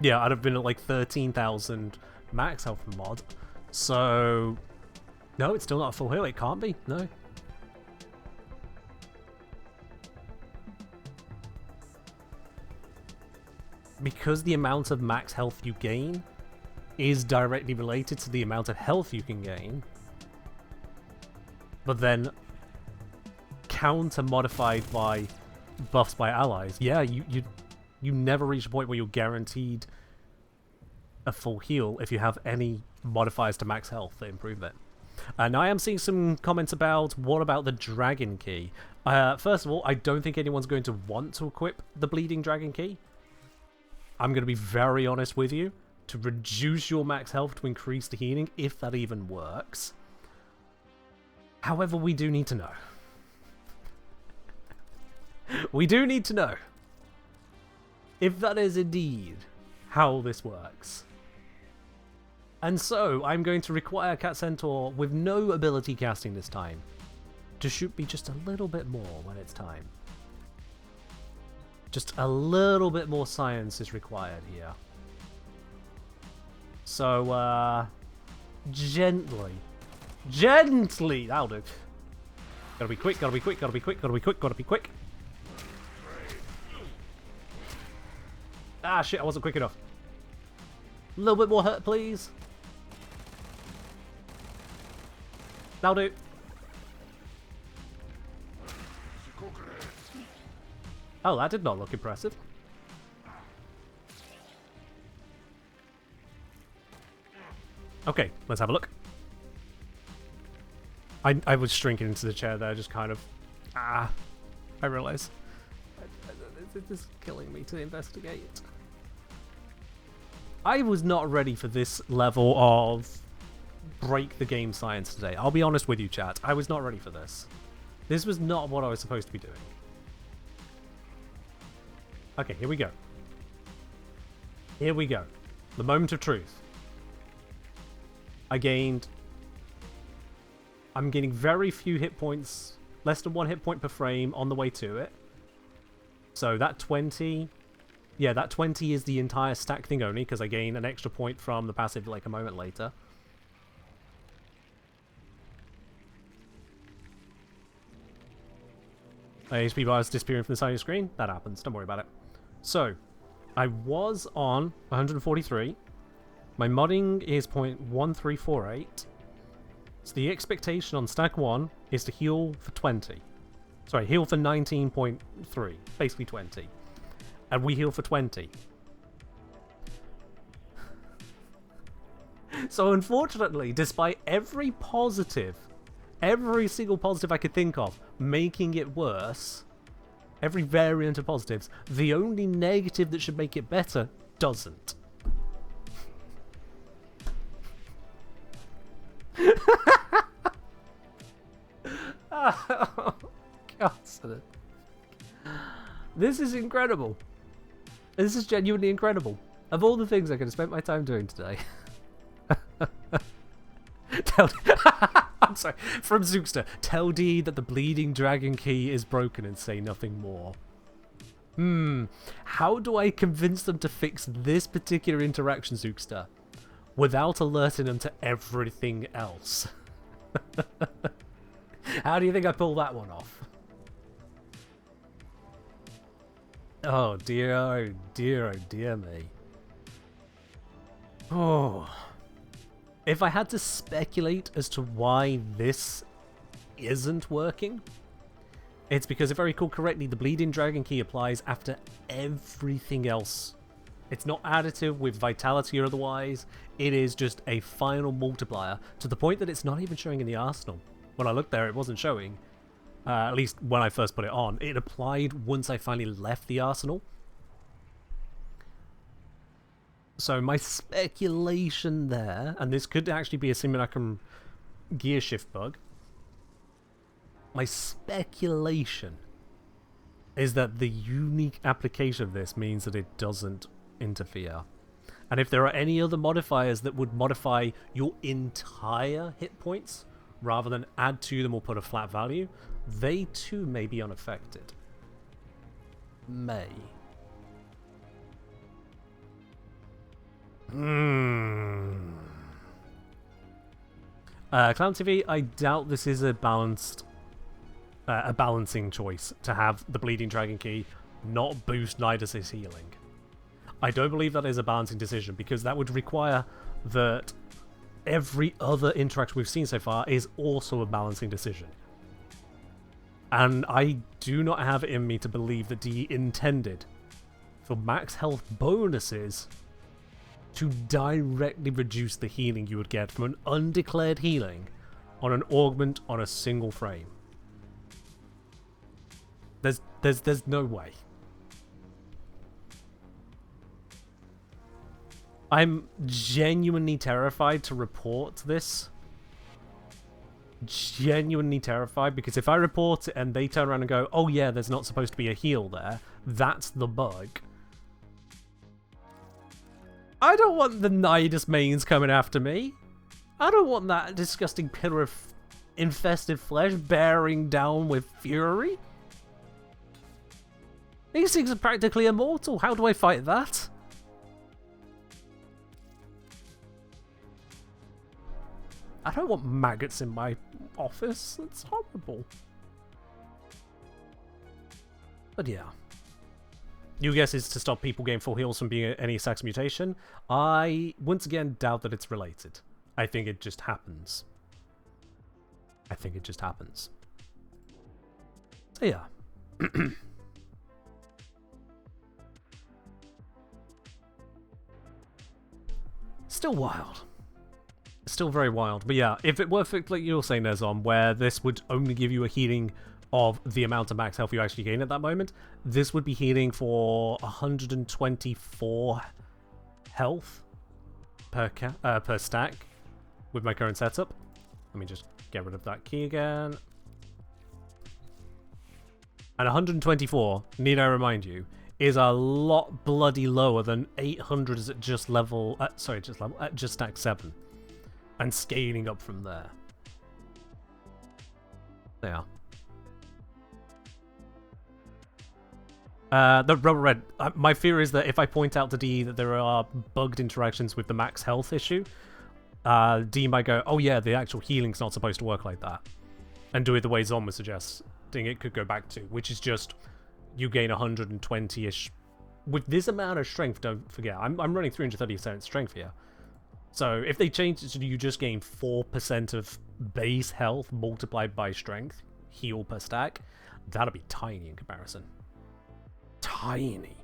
Yeah, I'd have been at like 13,000 max health from mod. So, no, it's still not a full heal. It can't be. No. Because the amount of max health you gain is directly related to the amount of health you can gain, but then counter modified by buffs by allies. Yeah, you never reach a point where you're guaranteed a full heal if you have any modifiers to max health that improve it. And I am seeing some comments about, what about the dragon key? First of all, I don't think anyone's going to want to equip the bleeding dragon key. I'm going to be very honest with you. To reduce your max health to increase the healing, if that even works. However, we do need to know. We do need to know if that is indeed how this works. And so, I'm going to require Cat Centaur, with no ability casting this time, to shoot me just a little bit more when it's time. Just a little bit more science is required here. So, gently, that'll do. Gotta be quick, gotta be quick, gotta be quick, gotta be quick, gotta be quick. Ah, shit, I wasn't quick enough. A little bit more hurt, please. That'll do. Oh, that did not look impressive. Okay, let's have a look. I was shrinking into the chair there, just kind of... I realise. This is killing me to investigate. I was not ready for this level of break the game science today. I'll be honest with you, chat. I was not ready for this. This was not what I was supposed to be doing. Okay, here we go. Here we go. The moment of truth. I'm gaining very few hit points, less than 1 hit point per frame on the way to it. So that 20, yeah, that 20 is the entire stack thing only, because I gain an extra point from the passive like a moment later. My HP bar is disappearing from the side of the screen. That happens, don't worry about it. So, I was on 143. My modding is 0.1348. So the expectation on stack 1 is to heal for 20. Sorry, heal for 19.3. Basically 20. And we heal for 20. So unfortunately, despite every single positive I could think of, making it worse, every variant of positives, the only negative that should make it better doesn't. Oh, God. This is incredible. This is genuinely incredible. Of all the things I could have spent my time doing today. I'm sorry. From Zookster. Tell D that the bleeding dragon key is broken and say nothing more. How do I convince them to fix this particular interaction, Zookster, without alerting them to everything else? How do you think I pull that one off? Oh dear me. Oh. If I had to speculate as to why this isn't working, it's because if I recall correctly, the Bleeding Dragon Key applies after everything else. It's not additive with vitality or otherwise, it is just a final multiplier, to the point that it's not even showing in the arsenal. When I looked there, it wasn't showing, at least when I first put it on. It applied once I finally left the arsenal. So my speculation there, and this could actually be a simulacrum gear shift bug, my speculation is that the unique application of this means that it doesn't interfere. And if there are any other modifiers that would modify your entire hit points, rather than add to them or put a flat value, they too may be unaffected. May. Clown TV, I doubt this is a balancing choice to have the Bleeding Dragon Key not boost Nidus' healing. I don't believe that is a balancing decision, because that would require that every other interaction we've seen so far is also a balancing decision. And I do not have it in me to believe that D intended for max health bonuses to directly reduce the healing you would get from an undeclared healing on an augment on a single frame. There's no way. I'm genuinely terrified to report this. Genuinely terrified, because if I report it and they turn around and go, oh yeah, there's not supposed to be a heal there, that's the bug. I don't want the Nidus mains coming after me. I don't want that disgusting pillar of infested flesh bearing down with fury. These things are practically immortal. How do I fight that? I don't want maggots in my office. It's horrible. But yeah. Your guess is to stop people getting full heals from being any Sax mutation. I, once again, doubt that it's related. I think it just happens. I think it just happens. So yeah. Still wild. Still very wild. But yeah, if it were like you're saying there's on, where this would only give you a healing of the amount of max health you actually gain at that moment, this would be healing for 124 health per stack with my current setup. Let me just get rid of that key again. And 124, need I remind you, is a lot bloody lower than 800 is at just level, at just stack 7. And scaling up from there. Yeah. The Rubber Red, my fear is that if I point out to D that there are bugged interactions with the max health issue, D might go, oh yeah, the actual healing's not supposed to work like that. And do it the way Zon was suggesting it could go back to, which is just, you gain 120-ish. With this amount of strength, don't forget, I'm running 330% strength here. So if they change it so you just gain 4% of base health multiplied by strength, heal per stack, that'll be tiny in comparison. Tiny.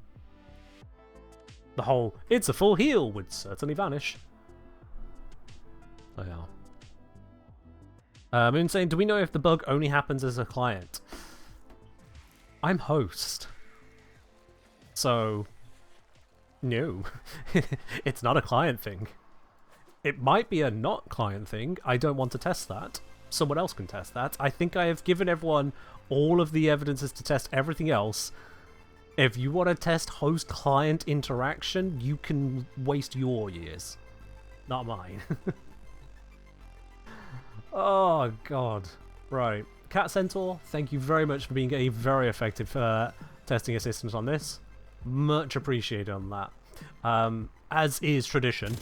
The whole, it's a full heal, would certainly vanish. So yeah. Moon saying, do we know if the bug only happens as a client? I'm host. So, no. It's not a client thing. It might be a not client thing. I don't want to test that. Someone else can test that. I think I have given everyone all of the evidences to test everything else. If you want to test host-client interaction, you can waste your years. Not mine. Oh, God. Right. Cat Centaur, thank you very much for being a very effective testing assistant on this. Much appreciated on that. As is tradition.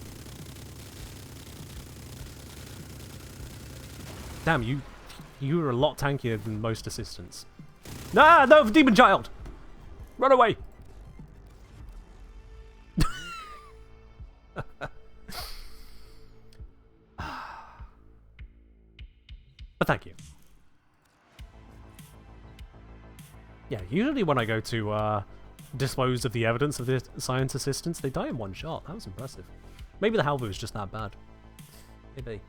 Damn, you were a lot tankier than most assistants. Nah, no, Demon Child! Run away! But thank you. Yeah, usually when I go to dispose of the evidence of the science assistants, they die in one shot. That was impressive. Maybe the Halvu is just that bad. Maybe.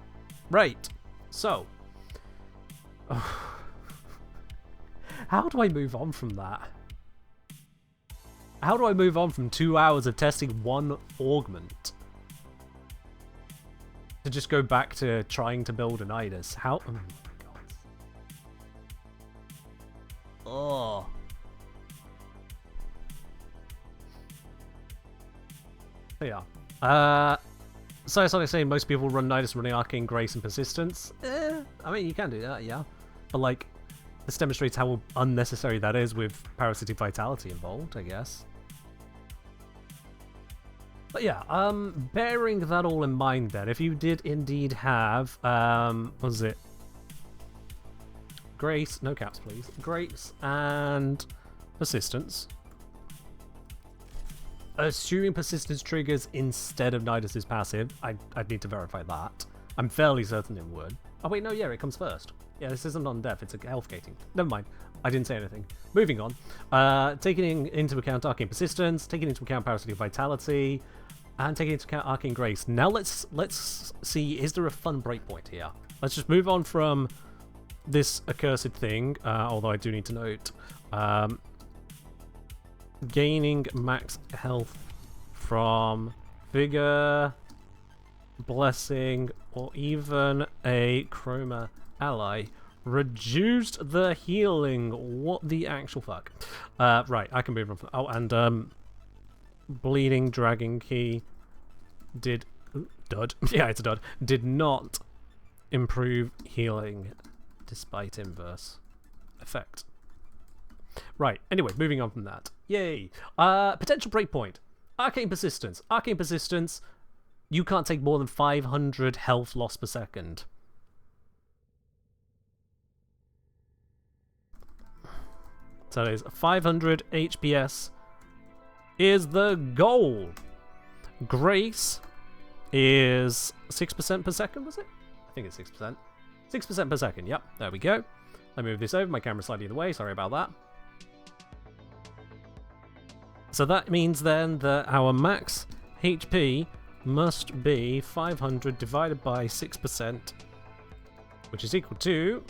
Right. So. How do I move on from that? How do I move on from 2 hours of testing one augment to just go back to trying to build a Nidus? How? Oh my god. Oh. Yeah. So it's like saying most people run Nidus running Arcane Grace and Persistence. I mean, you can do that, yeah. But like, this demonstrates how unnecessary that is with Parasitic Vitality involved, I guess. But yeah, bearing that all in mind then, if you did indeed have, what was it? Grace, no caps please. Grace and Persistence. Assuming Persistence triggers instead of Nidus's passive, I'd need to verify that. I'm fairly certain it would. Oh wait, no, yeah, it comes first. Yeah, this isn't on death, it's a health gating. Never mind, I didn't say anything. Moving on. Taking into account Arcane Persistence, taking into account Parasitic Vitality, and taking into account Arcane Grace. Now let's see, is there a fun breakpoint here? Let's just move on from this accursed thing, although I do need to note. Gaining max health from Vigor, Blessing, or even a Chroma ally. Reduced the healing. What the actual fuck? Right, I can move on. Oh, and Bleeding Dragon Key did... dud. Yeah, it's a dud. Did not improve healing despite inverse effect. Right, anyway, moving on from that. Yay! Potential breakpoint. Arcane Persistence. Arcane Persistence, you can't take more than 500 health loss per second. So it is 500 HPS is the goal. Grace is 6% per second, was it? I think it's 6%. 6% per second, yep, there we go. I move this over, my camera's slightly in the way, sorry about that. So that means then that our max HP must be 500 divided by 6%, which is equal to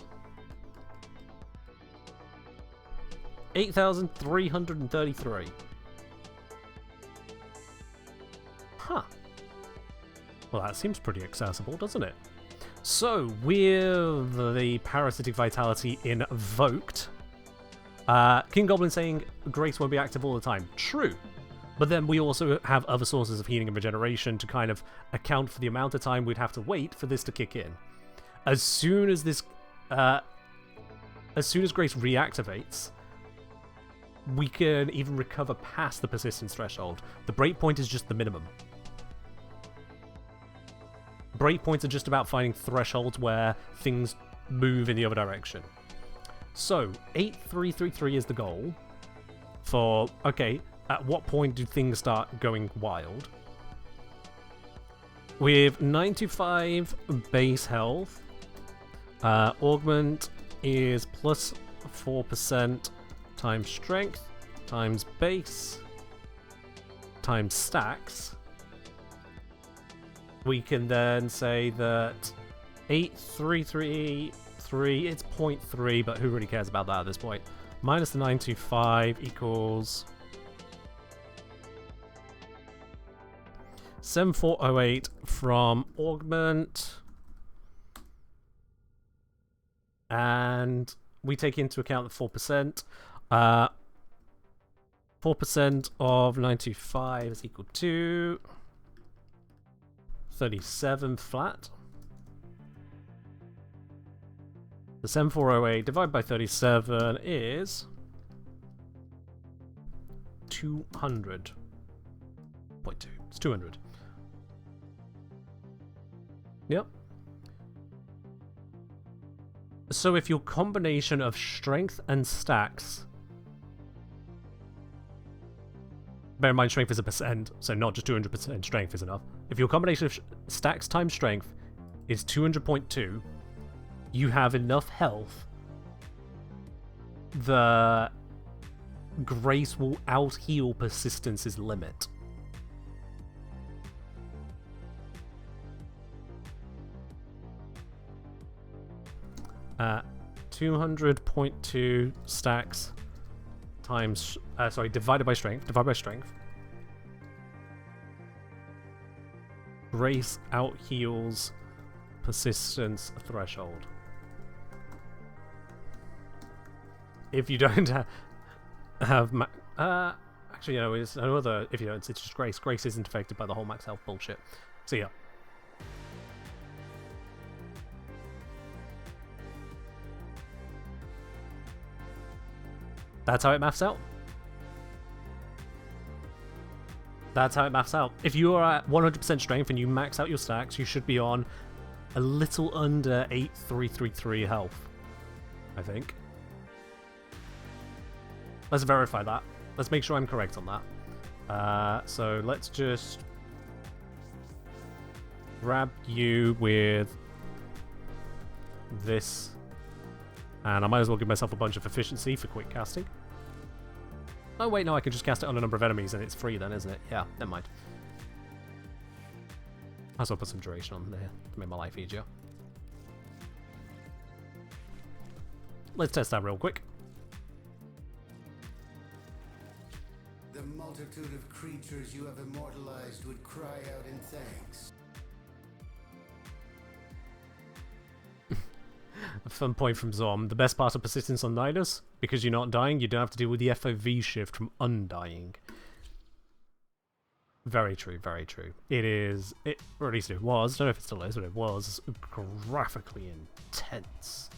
8,333. Huh. Well, that seems pretty accessible, doesn't it? So, with the Parasitic Vitality invoked, King Goblin saying Grace won't be active all the time. True. But then we also have other sources of healing and regeneration to kind of account for the amount of time we'd have to wait for this to kick in. As soon as this... as soon as Grace reactivates, we can even recover past the persistence threshold. The breakpoint is just the minimum. Breakpoints are just about finding thresholds where things move in the other direction. So, 8,333 is the goal for, okay, at what point do things start going wild? With 95 base health, augment is plus 4% times strength times base times stacks. We can then say that 8333, it's 0.3, but who really cares about that at this point? Minus the 925 equals 7408 from augment. And we take into account the 4%. 4% of 925 is equal to 37 flat. The 7408 divided by 37 is 200.2. It's 200. Yep. So if your combination of strength and stacks, bear in mind strength is a percent, so not just 200% strength is enough. If your combination of stacks times strength is 200.2, you have enough health. The Grace will out-heal Persistence's limit. Uh, 200.2 stacks times, divided by strength. Grace out-heals Persistence threshold. If you don't have actually, you know, it's another. If you don't, it's just Grace. Grace isn't affected by the whole max health bullshit. So yeah. That's how it maths out. That's how it maths out. If you are at 100% strength and you max out your stacks, you should be on a little under 8333 health, I think. Let's verify that. Let's make sure I'm correct on that. So let's just grab you with this. And I might as well give myself a bunch of efficiency for quick casting. Oh wait, no, I can just cast it on a number of enemies and it's free then, isn't it? Yeah, never mind. Might as well put some duration on there to make my life easier. Let's test that real quick. The multitude of creatures you have immortalized would cry out in thanks. A fun point from Zom. The best part of Persistence on Nidus, because you're not dying, you don't have to deal with the FOV shift from undying. Very true, very true. It is, or at least it was, I don't know if it still is, but it was graphically intense.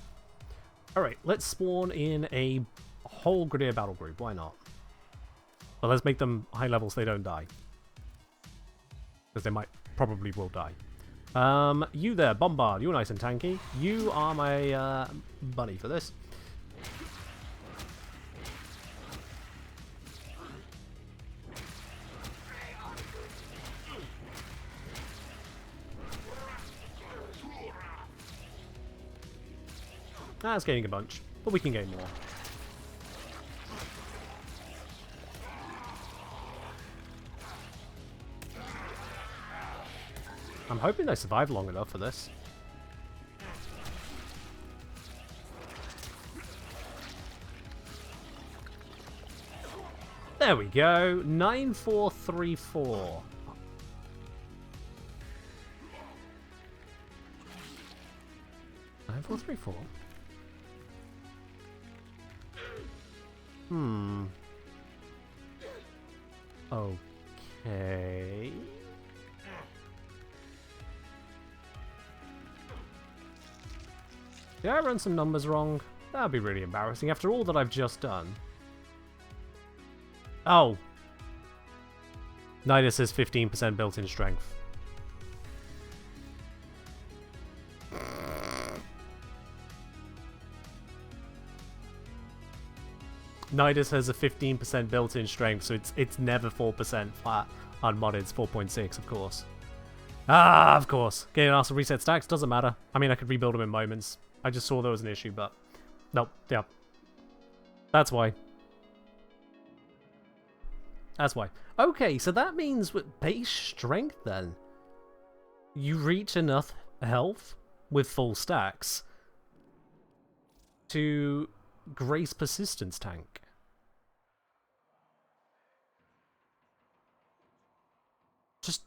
Alright, let's spawn in a whole Grenadier battle group, why not? But let's make them high level so they don't die. Because they probably will die. You there, Bombard, you're nice and tanky. You are my buddy for this. That's gaining a bunch, but we can gain more. I'm hoping they survive long enough for this. There we go. 9434. Okay. Did I run some numbers wrong? That would be really embarrassing after all that I've just done. Oh. Nidus has 15% built-in strength. Nidus has a 15% built-in strength, so it's never 4% flat unmodded. It's 4.6, of course. Ah, of course. Getting asked to reset stacks doesn't matter. I mean, I could rebuild them in moments. I just saw there was an issue, but... Nope, yeah. That's why. That's why. Okay, so that means with base strength, then, you reach enough health with full stacks to grace persistence tank. Just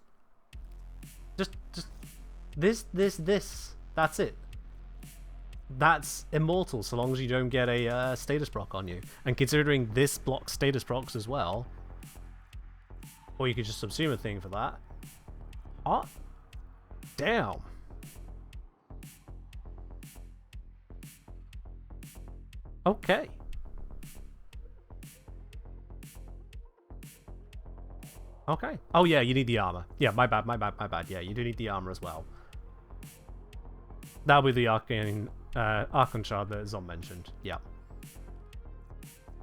this. That's it. That's immortal so long as you don't get a status proc on you. And considering this blocks status procs as well, or you could just subsume a thing for that. Oh, damn. Okay. Okay. Oh yeah, you need the armor. Yeah, my bad. Yeah, you do need the armor as well. That'll be the Arcane shard that Zom mentioned. Yeah.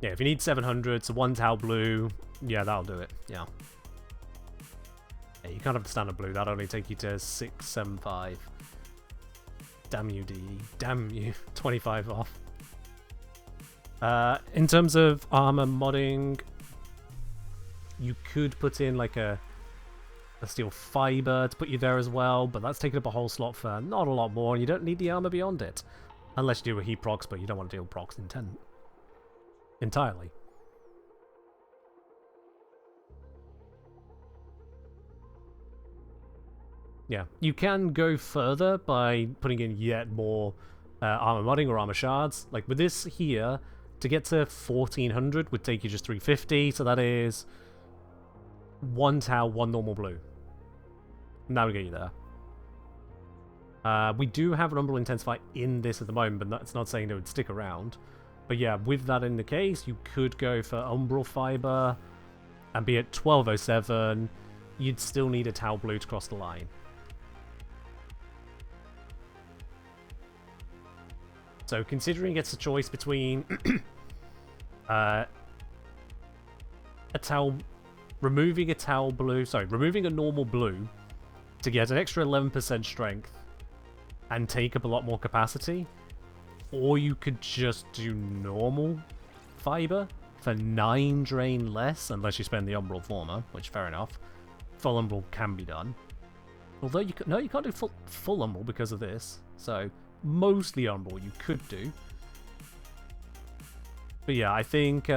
Yeah, if you need 700, so 1 Tau blue, yeah, that'll do it. Yeah. Yeah, you can't have the standard blue. That'll only take you to 675. Damn you, DE. Damn you. 25 off. In terms of armor modding, you could put in like a steel fiber to put you there as well, but that's taking up a whole slot for not a lot more, and you don't need the armor beyond it. Unless you do a heat procs, but you don't want to deal procs entirely. Yeah, you can go further by putting in yet more armor modding or armor shards. Like with this here, to get to 1400 would take you just 350, so that is 1 Tau, 1 normal blue. And that would get you there. We do have an Umbral Intensify in this at the moment, but that's not saying it would stick around. But yeah, with that in the case, you could go for Umbral Fiber and be at 1207. You'd still need a Tau blue to cross the line. So considering it's a choice between removing a normal blue to get an extra 11% strength and take up a lot more capacity, or you could just do normal fiber for 9 drain less, unless you spend the Umbral Former, which fair enough. Full Umbral can be done. Although you can't do full Umbral because of this, so mostly Umbral you could do. But yeah, I think it's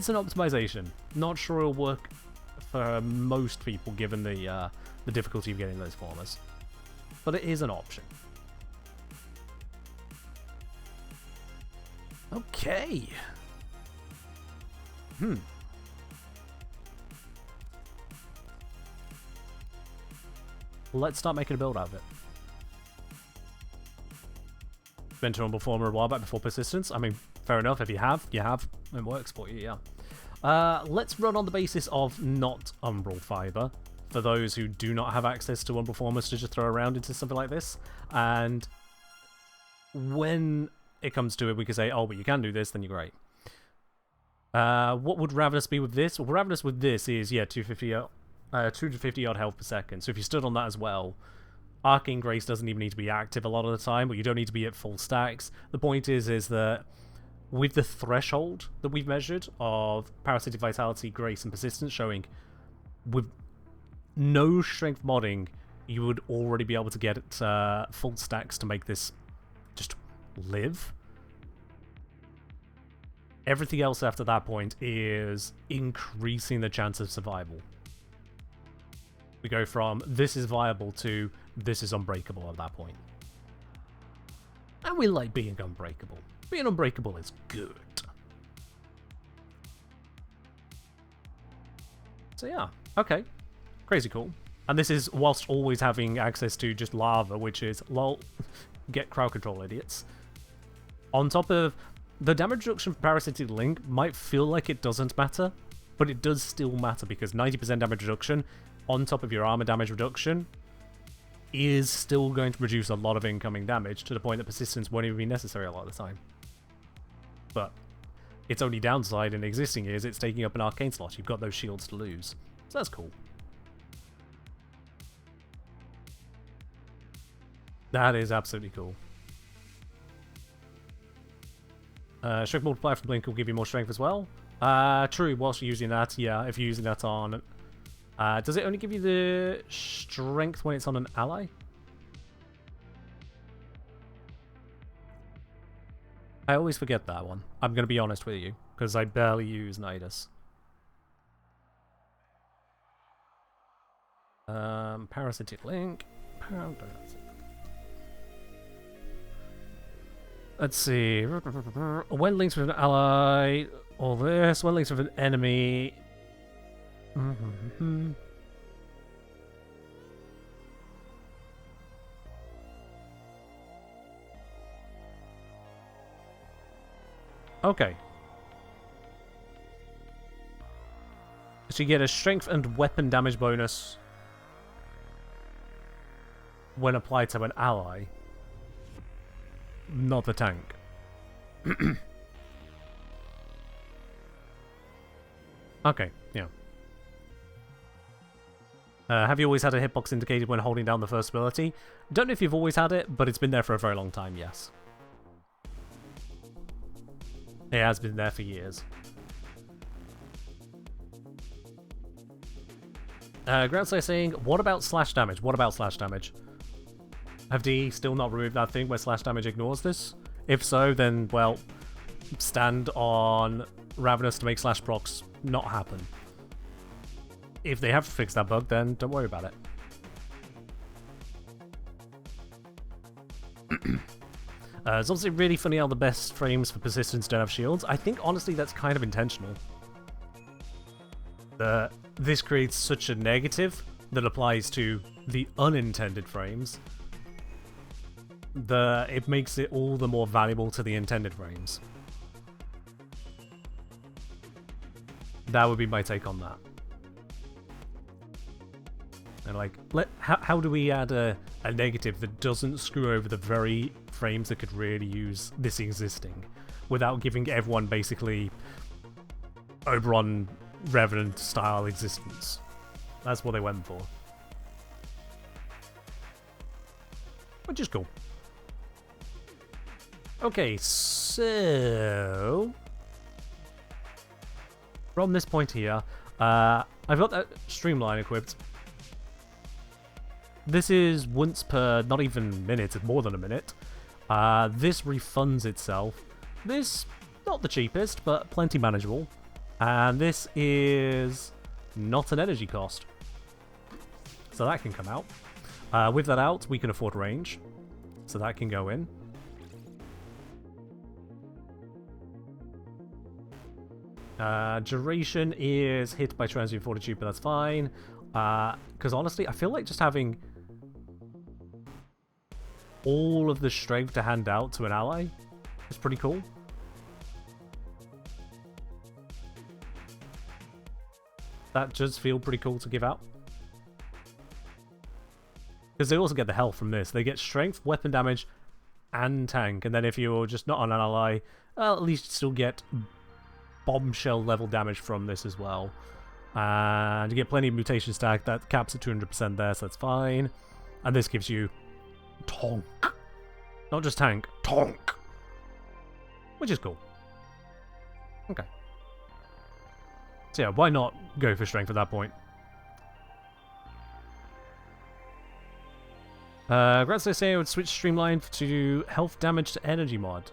an optimization. Not sure it'll work for most people given the difficulty of getting those formers. But it is an option. Okay. Let's start making a build out of it. Been to Umbral Former a while back before Persistence. I mean, fair enough. If you have. It works for you, yeah. Let's run on the basis of not Umbral Fiber, for those who do not have access to Umbral Formers to just throw around into something like this. And when it comes to it, we can say, oh, but you can do this, then you're great. What would Ravenous be with this? Well, Ravenous with this is, yeah, 250 odd health per second. So if you stood on that as well, Arcane Grace doesn't even need to be active a lot of the time, but you don't need to be at full stacks. The point is that with the threshold that we've measured of Parasitic Vitality, Grace, and Persistence showing, with no strength modding, you would already be able to get full stacks to make this just live. Everything else after that point is increasing the chance of survival. We go from this is viable to this is unbreakable at that point. And we like being unbreakable. Being unbreakable is good. So yeah, okay. Crazy cool. And this is whilst always having access to just lava, which is, lol, get crowd control, idiots. On top of the damage reduction for Parasitic Link might feel like it doesn't matter, but it does still matter because 90% damage reduction on top of your armor damage reduction is still going to produce a lot of incoming damage to the point that persistence won't even be necessary a lot of the time. But Its only downside in existing is it's taking up an arcane slot. You've got those shields to lose. So that's cool. That is absolutely cool. Strength multiplier from Blink will give you more strength as well. True, whilst you're using that, yeah, if you're using that on... does it only give you the strength when it's on an ally? I always forget that one. I'm going to be honest with you, because I barely use Nidus. Parasitic Link. Let's see. When links with an ally, all this. When links with an enemy. Okay. So you get a strength and weapon damage bonus when applied to an ally. Not the tank. Okay, yeah. Have you always had a hitbox indicated when holding down the first ability? Don't know if you've always had it, but it's been there for a very long time, yes. It has been there for years. Groundslayer saying, what about slash damage? What about slash damage? Have D still not removed that thing where slash damage ignores this? If so, then, well, stand on Ravenous to make slash procs not happen. If they have fixed that bug, then don't worry about it. It's obviously really funny how the best frames for persistence don't have shields. I think, honestly, that's kind of intentional. This creates such a negative that applies to the unintended frames. It makes it all the more valuable to the intended frames. That would be my take on that. And like, how do we add a negative that doesn't screw over the very frames that could really use this existing, without giving everyone basically Oberon Revenant style existence? That's what they went for. Which is cool. Okay, so from this point here, I've got that streamline equipped. This is once per, not even minute, it's more than a minute. This refunds itself. This, not the cheapest, but plenty manageable. And this is not an energy cost. So that can come out. With that out, we can afford range. So that can go in. Duration is hit by transient fortitude, but that's fine. Because honestly, I feel like just having all of the strength to hand out to an ally is pretty cool. That does feel pretty cool to give out. Because they also get the health from this. They get strength, weapon damage, and tank. And then if you're just not on an ally, well, at least you still get bombshell level damage from this as well. And you get plenty of mutation stack. That caps at 200% there, so that's fine. And this gives you tonk. Not just tank, tonk. Which is cool. Okay. So yeah, why not go for strength at that point? Gradsley saying I would switch Streamline to health damage to energy mod.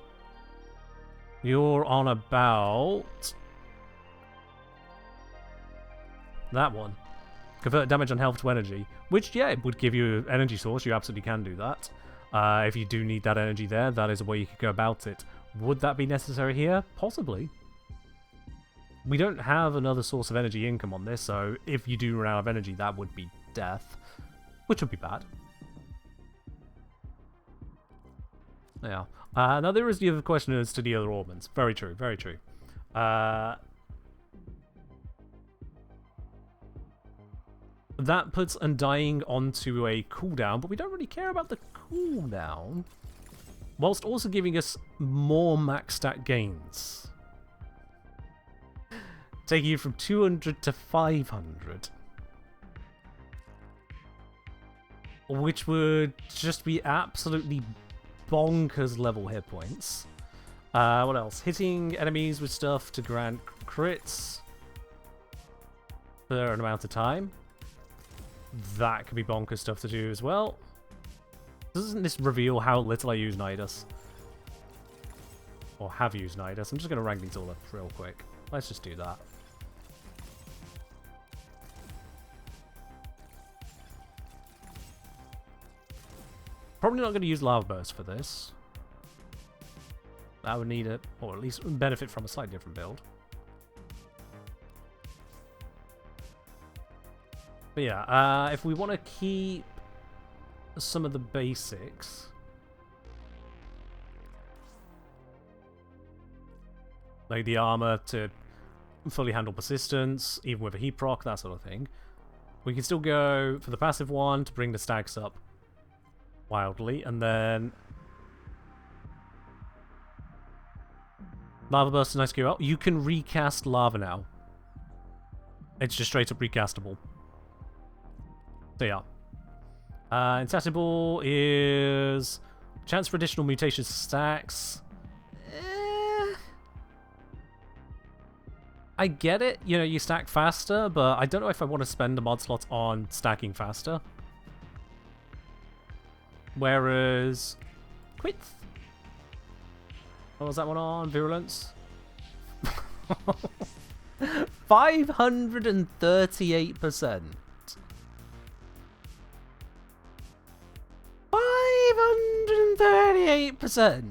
You're on about that one. Convert damage on health to energy. Which, yeah, it would give you an energy source. You absolutely can do that. If you do need that energy there, that is a way you could go about it. Would that be necessary here? Possibly. We don't have another source of energy income on this, so if you do run out of energy, that would be death. Which would be bad. Yeah. Now there is the other question as to the other ornaments. Very true, very true. That puts Undying onto a cooldown, but we don't really care about the cooldown. Whilst also giving us more max stat gains. taking you from 200 to 500. Which would just be absolutely bonkers level hit points. What else? Hitting enemies with stuff to grant crits for an amount of time. That could be bonkers stuff to do as well. Doesn't this reveal how little I use Nidus? Or have used Nidus? I'm just going to rank these all up real quick. Let's just do that. Probably not going to use Lava Burst for this. I would need it, or at least benefit from a slightly different build. But yeah, if we want to keep some of the basics, like the armor to fully handle persistence, even with a heat proc, that sort of thing, we can still go for the passive one to bring the stacks up wildly, and then Lava Burst is nice to go out. You can recast lava now. It's just straight up recastable. So yeah. Insatiable is chance for additional mutation stacks. I get it, you know, you stack faster, but I don't know if I want to spend the mod slots on stacking faster. Whereas Quit. What was that one on? Virulence? 538%. 538%.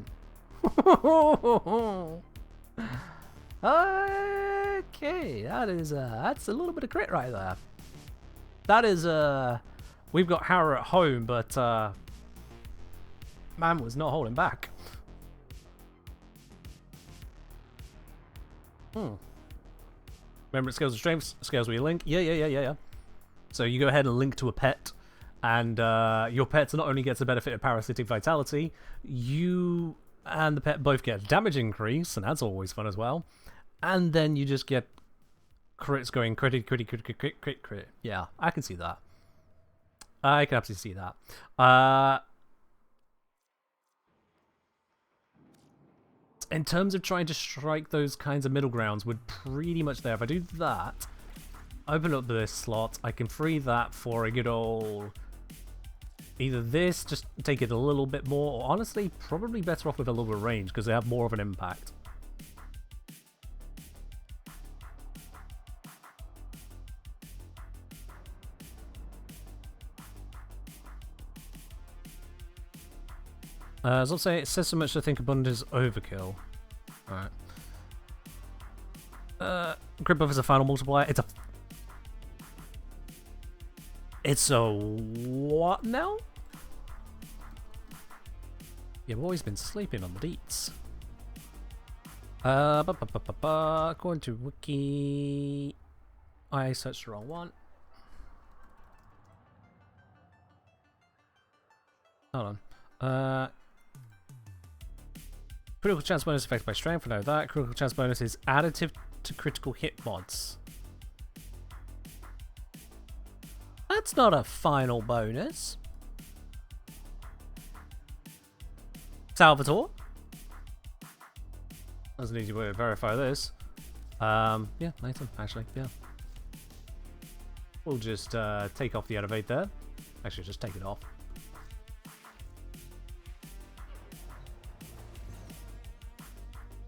Okay, that's a little bit of crit right there. That is we've got Harrow at home, but man was not holding back. Remember, it scales with strength, scales with your link. Yeah. So you go ahead and link to a pet, and your pet not only gets the benefit of parasitic vitality, you and the pet both get damage increase, and that's always fun as well. And then you just get crits going crit. Yeah, I can see that. I can absolutely see that. In terms of trying to strike those kinds of middle grounds, we're pretty much there. If I do that, open up this slot, I can free that for a good old... Either this, just take it a little bit more, or honestly, probably better off with a little bit of range, because they have more of an impact. As I'll say, it says so much I think abundance is overkill. Alright. Grid buff is a final multiplier. It's a what now? You've always been sleeping on the deets. According to Wiki, I searched the wrong one. Hold on. Critical chance bonus affected by strength, I know that. Critical chance bonus is additive to critical hit mods. That's not a final bonus. Salvatore? That's an easy way to verify this. Yeah, Nathan, actually, yeah. We'll just take off the elevate there. Actually, just take it off.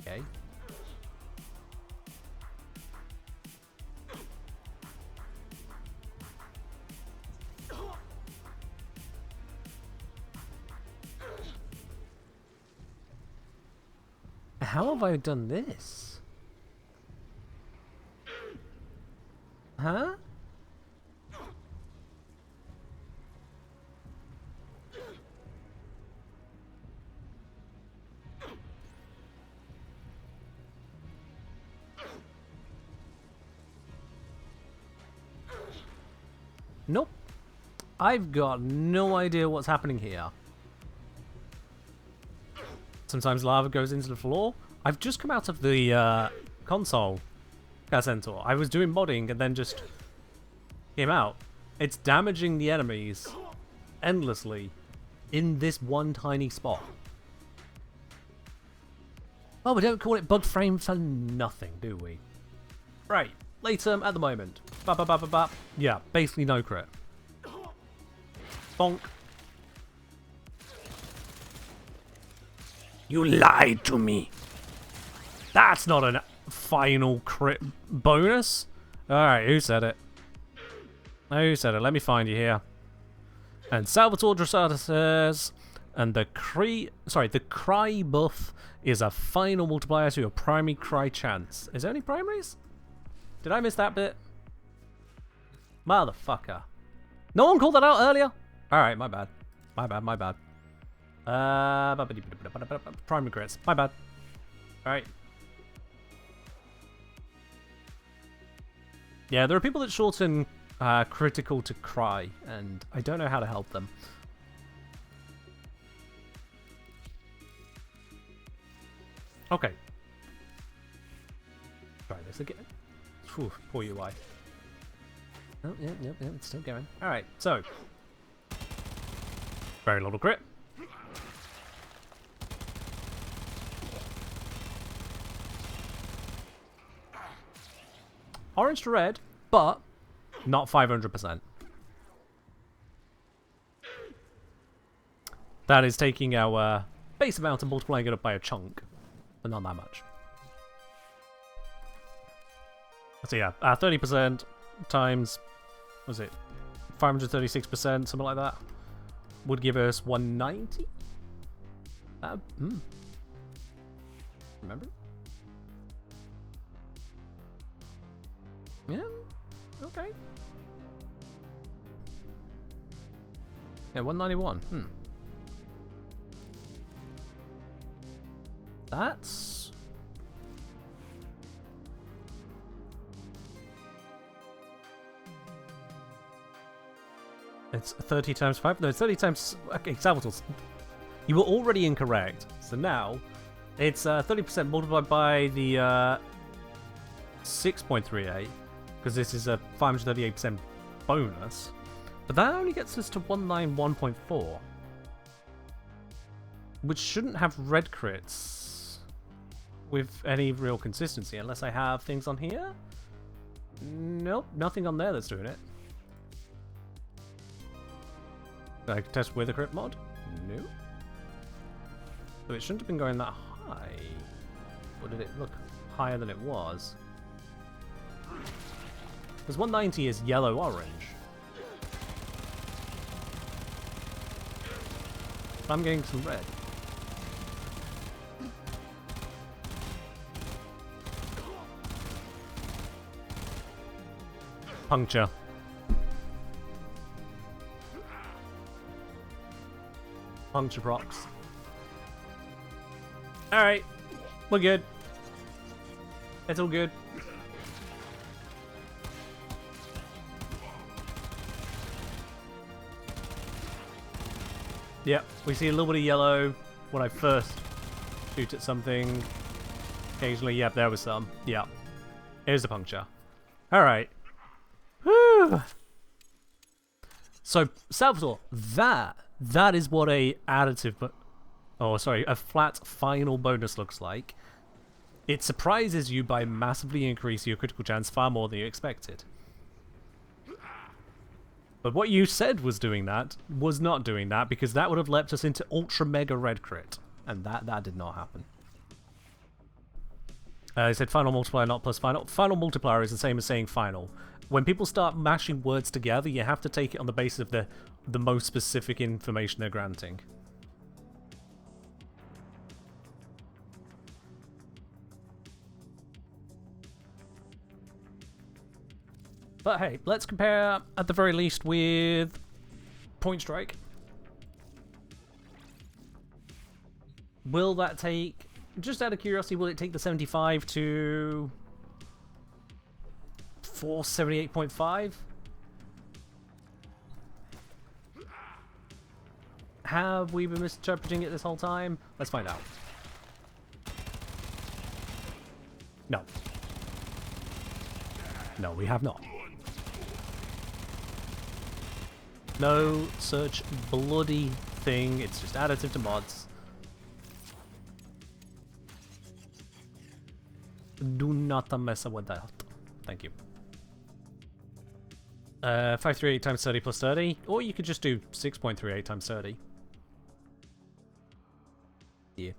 Okay. How have I done this? Huh? Nope. I've got no idea what's happening here. Sometimes lava goes into the floor. I've just come out of the console. Centaur. I was doing modding and then just came out. It's damaging the enemies endlessly in this one tiny spot. Oh, we don't call it bug frame for nothing, do we? Right, late term at the moment. Bop, bop, bop, bop, bop. Yeah, basically no crit. Bonk. You lied to me. That's not a final crit bonus. Alright, who said it? Who said it? Let me find you here. And Salvatore Dressata says, and the cry buff is a final multiplier to your primary cry chance. Is there any primaries? Did I miss that bit? Motherfucker. No one called that out earlier? Alright, my bad. My bad, my bad. Primary crits. My bad. Alright. Yeah, there are people that shorten critical to cry, and I don't know how to help them. Okay. Try this again. Whew, poor UI. Oh, yeah, it's still going. Alright, so. Very little crit. Orange to red, but not 500%. That is taking our base amount and multiplying it up by a chunk, but not that much. So yeah, 30% times, what was it, 536%, something like that, would give us 190? Remember? Yeah, okay. Yeah, 191. That's... It's 30 times 5? No, it's 30 times... Okay, Salvatore, you were already incorrect. So now, it's 30% multiplied by the 6.38, because this is a 538% bonus. But that only gets us to 191.4. Which shouldn't have red crits with any real consistency, unless I have things on here? Nope, nothing on there that's doing it. Did I test with a crit mod? No. So it shouldn't have been going that high. Or did it look higher than it was? Because 190 is yellow-orange. I'm getting some red. Puncture. Puncture procs. Alright. We're good. It's all good. Yep, we see a little bit of yellow when I first shoot at something. Occasionally, yep, there was some. Yep. Here's the puncture. Alright. Whew. So, Salvatore, that is what a additive, a flat final bonus looks like. It surprises you by massively increasing your critical chance far more than you expected. But what you said was doing that was not doing that, because that would have leapt us into ultra mega red crit, and that did not happen. I said final multiplier, not plus final. Final multiplier is the same as saying final. When people start mashing words together, you have to take it on the basis of the most specific information they're granting. But hey, let's compare at the very least with Point Strike. Will that take, just out of curiosity, will it take the 75 to 478.5? Have we been misinterpreting it this whole time? Let's find out. No. No, we have not. No such bloody thing. It's just additive to mods. Do not mess with that. Thank you. 538 times 30 plus 30. Or you could just do 6.38 times 30. Yeah.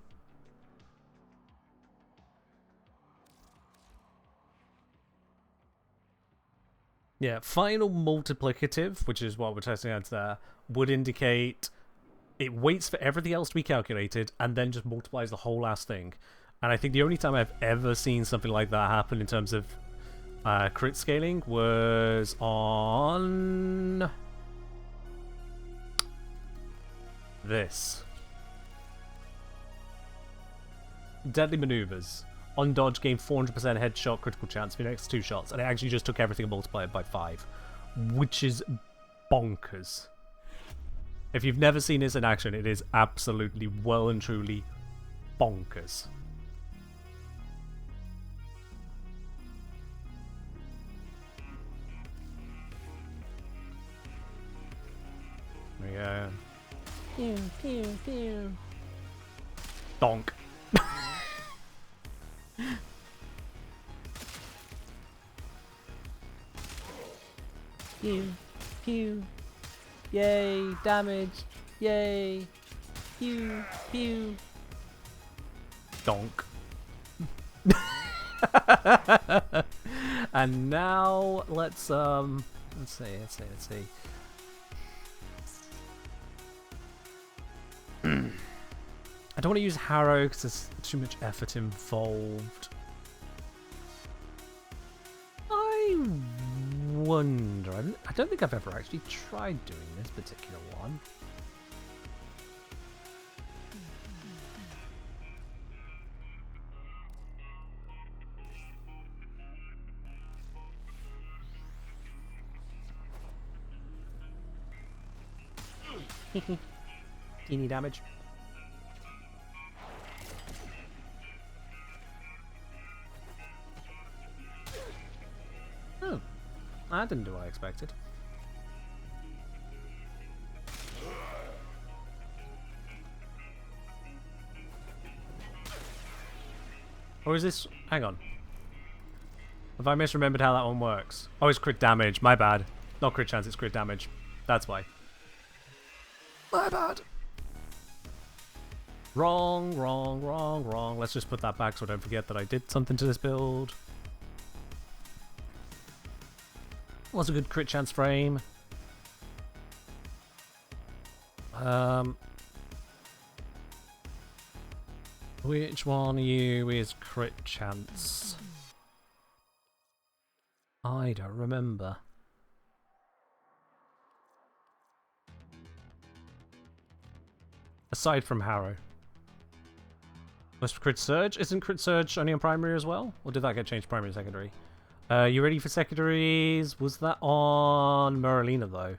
Yeah, final multiplicative, which is what we're testing out there, would indicate it waits for everything else to be calculated and then just multiplies the whole last thing. And I think the only time I've ever seen something like that happen in terms of crit scaling was on this. Deadly Maneuvers. On dodge, gain 400% headshot critical chance for your next 2 shots, and it actually just took everything and multiplied by 5, which is bonkers. If you've never seen this in action, it is absolutely well and truly bonkers. There we go. Pew, pew, pew. Donk. Pew, pew. Yay, damage. Yay. Pew, pew. Donk. And now let's see. I don't want to use Harrow because there's too much effort involved. I wonder. I don't think I've ever actually tried doing this particular one. Teeny damage. Oh, that didn't do what I expected. Or is this... Hang on. Have I misremembered how that one works? Oh, it's crit damage. My bad. Not crit chance, it's crit damage. That's why. My bad. Wrong, wrong, wrong, wrong. Let's just put that back so I don't forget that I did something to this build. What's a good crit chance frame? Which one of you is crit chance? I don't remember. Aside from Harrow. Must crit surge? Isn't crit surge only on primary as well? Or did that get changed primary and secondary? You ready for secondaries? Was that on Merlina though?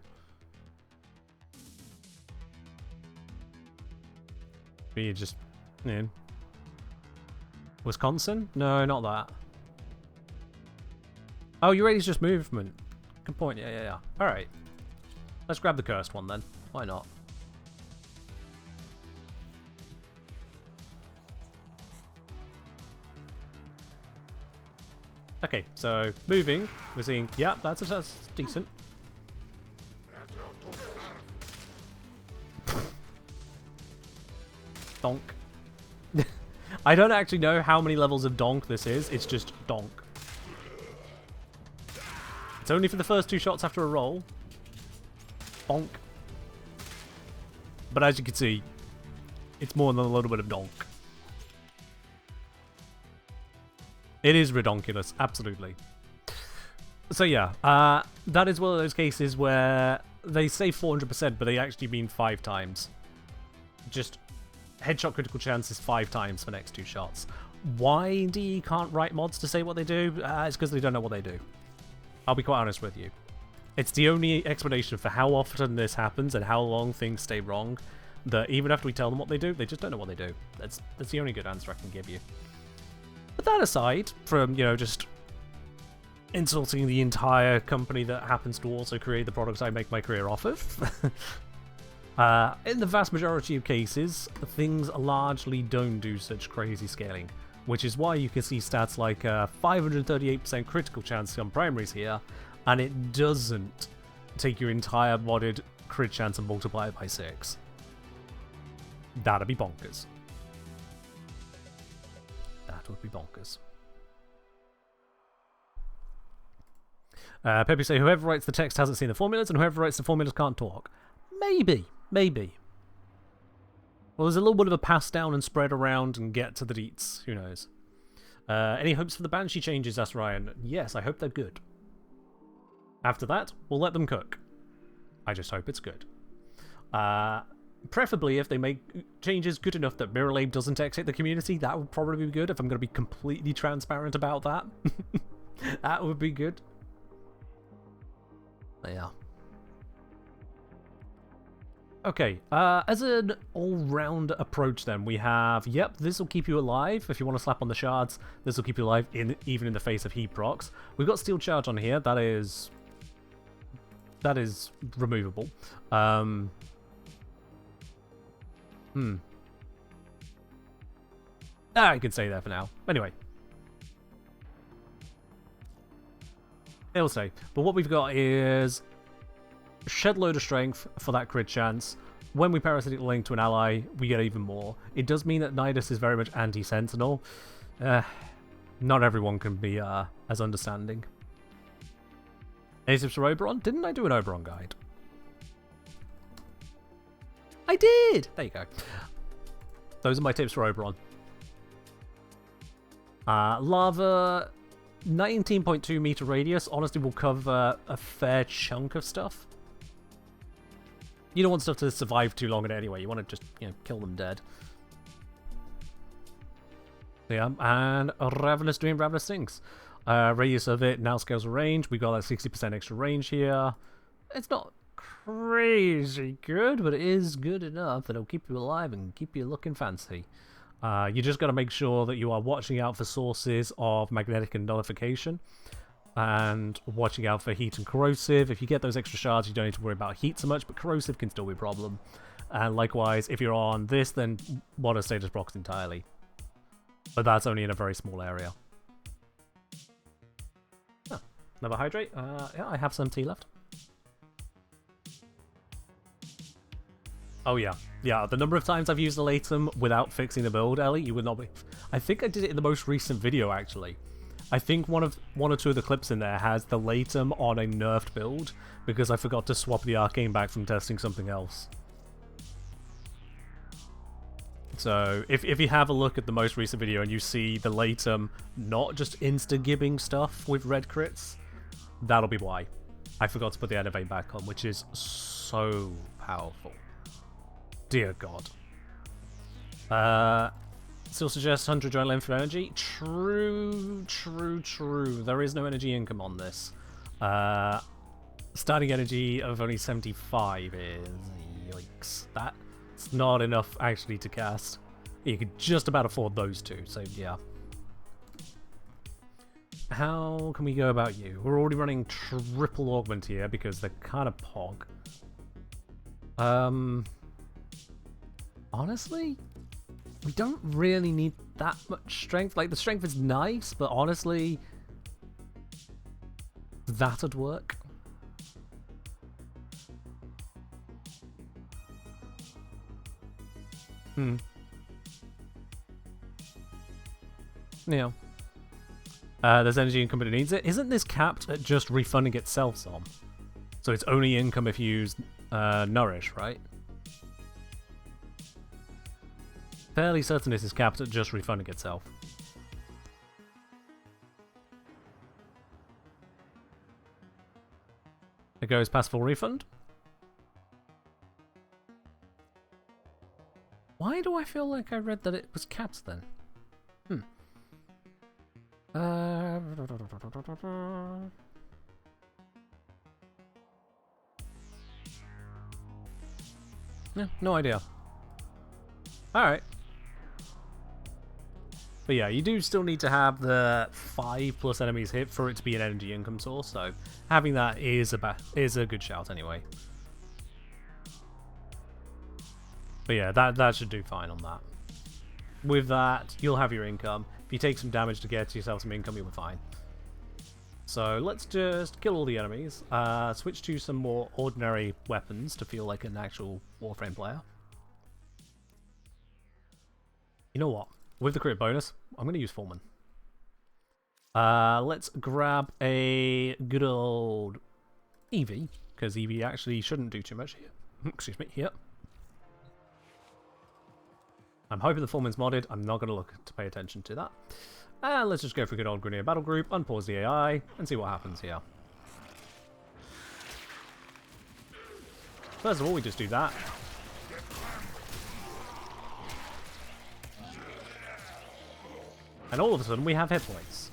You just... Yeah. Wisconsin? No, not that. Oh, you ready is just movement. Good point, yeah. Alright. Let's grab the cursed one then. Why not? Okay, so moving, we're seeing, yeah, that's decent. Donk. I don't actually know how many levels of donk this is, it's just donk. It's only for the first 2 shots after a roll. Bonk. But as you can see, it's more than a little bit of donk. It is redonkulous, absolutely. So yeah, that is one of those cases where they say 400%, but they actually mean 5 times. Just headshot critical chance is 5 times for next 2 shots. Why DE can't write mods to say what they do? It's because they don't know what they do. I'll be quite honest with you. It's the only explanation for how often this happens and how long things stay wrong, that even after we tell them what they do, they just don't know what they do. That's the only good answer I can give you. But that aside, from, you know, just insulting the entire company that happens to also create the products I make my career off of. In the vast majority of cases, things largely don't do such crazy scaling, which is why you can see stats like 538% critical chance on primaries here, and it doesn't take your entire modded crit chance and multiply it by 6. That'd be bonkers. That would be bonkers. Pepe say, whoever writes the text hasn't seen the formulas, and whoever writes the formulas can't talk. Maybe. Maybe. Well, there's a little bit of a pass down and spread around and get to the deets. Who knows? Any hopes for the Banshee changes, asked Ryan. Yes, I hope they're good. After that, we'll let them cook. I just hope it's good. Preferably if they make changes good enough that Mirrorlame doesn't exit the community, that would probably be good if I'm going to be completely transparent about that. That would be good. Yeah. Okay, as an all-round approach then, we have, yep, this will keep you alive if you want to slap on the shards. This will keep you alive even in the face of heat procs. We've got steel charge on here, that is removable. I can say that for now. Anyway. It'll say. But what we've got is shed load of strength for that crit chance. When we parasitic link to an ally, we get even more. It does mean that Nidus is very much anti-sentinel. Not everyone can be as understanding. Any tips for Oberon? Didn't I do an Oberon guide? I did! There you go. Those are my tips for Oberon. Lava, 19.2 meter radius. Honestly, will cover a fair chunk of stuff. You don't want stuff to survive too long in it anyway. You want to just, kill them dead. Yeah, and Ravenous doing Ravenous things. Radius of it now scales with range. We got that 60% extra range here. It's not crazy good, but it is good enough that it'll keep you alive and keep you looking fancy. You just got to make sure that you are watching out for sources of magnetic and nullification, and watching out for heat and corrosive. If you get those extra shards, you don't need to worry about heat so much, but corrosive can still be a problem. And likewise, if you're on this, then water status blocks entirely. But that's only in a very small area. Oh, another hydrate. Yeah, I have some tea left. Oh yeah. Yeah, the number of times I've used the Latum without fixing the build, Ellie, you would not be... I think I did it in the most recent video, actually. I think one or two of the clips in there has the Latum on a nerfed build, because I forgot to swap the Arcane back from testing something else. So, if you have a look at the most recent video and you see the Latum not just insta-gibbing stuff with red crits, that'll be why. I forgot to put the Elevate back on, which is so powerful. Dear God. Still suggests 100 giant length for energy. True. There is no energy income on this. Starting energy of only 75 is... Yikes. That's not enough actually to cast. You could just about afford those two, so yeah. How can we go about you? We're already running triple augment here because they're kind of pog. Honestly, we don't really need that much strength. Like, the strength is nice, but honestly, that'd work. Yeah. There's energy income, but it needs it. Isn't this capped at just refunding itself some? So it's only income if you use Nourish, right? Fairly certain this is capped at just refunding itself. It goes past full refund. Why do I feel like I read that it was capped then? Yeah, no idea. Alright. But yeah, you do still need to have the 5+ enemies hit for it to be an energy income source, so having that is a good shout anyway. But yeah, that should do fine on that. With that, you'll have your income. If you take some damage to get yourself some income, you'll be fine. So let's just kill all the enemies, switch to some more ordinary weapons to feel like an actual Warframe player. You know what? With the crit bonus, I'm going to use Foreman. Let's grab a good old Eevee, because Eevee actually shouldn't do too much here. Excuse me, here. I'm hoping the Foreman's modded. I'm not going to look to pay attention to that. And let's just go for a good old Grenadier Battle Group, unpause the AI, and see what happens here. First of all, we just do that. And all of a sudden, we have hit points.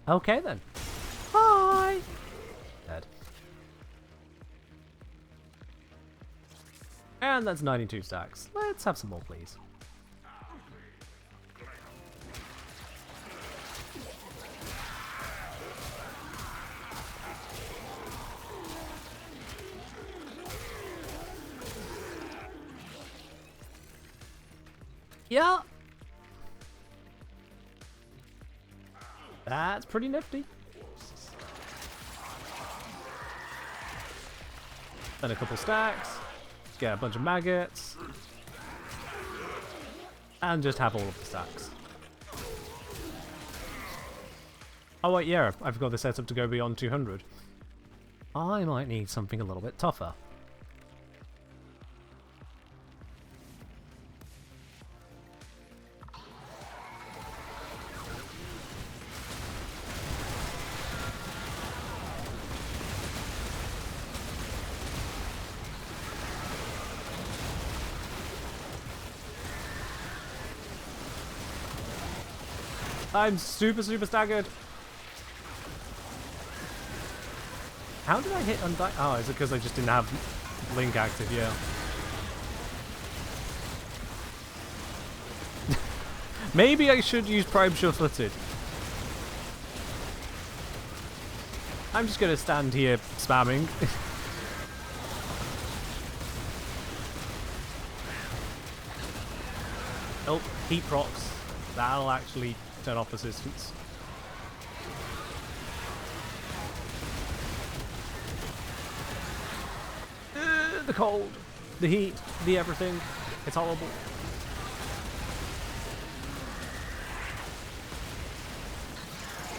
Okay then. Hi! Dead. And that's 92 stacks. Let's have some more, please. Yeah. That's pretty nifty. Then a couple stacks. Get a bunch of maggots. And just have all of the stacks. Oh wait, yeah, I've got the setup to go beyond 200. I might need something a little bit tougher. I'm super staggered. How did I hit undying? Oh, is it because I just didn't have Link active? Yeah. Maybe I should use Prime Sure-Footed. I'm just going to stand here spamming. Oh, heat procs. That'll actually turn off resistance. The cold, the heat, the everything. It's horrible.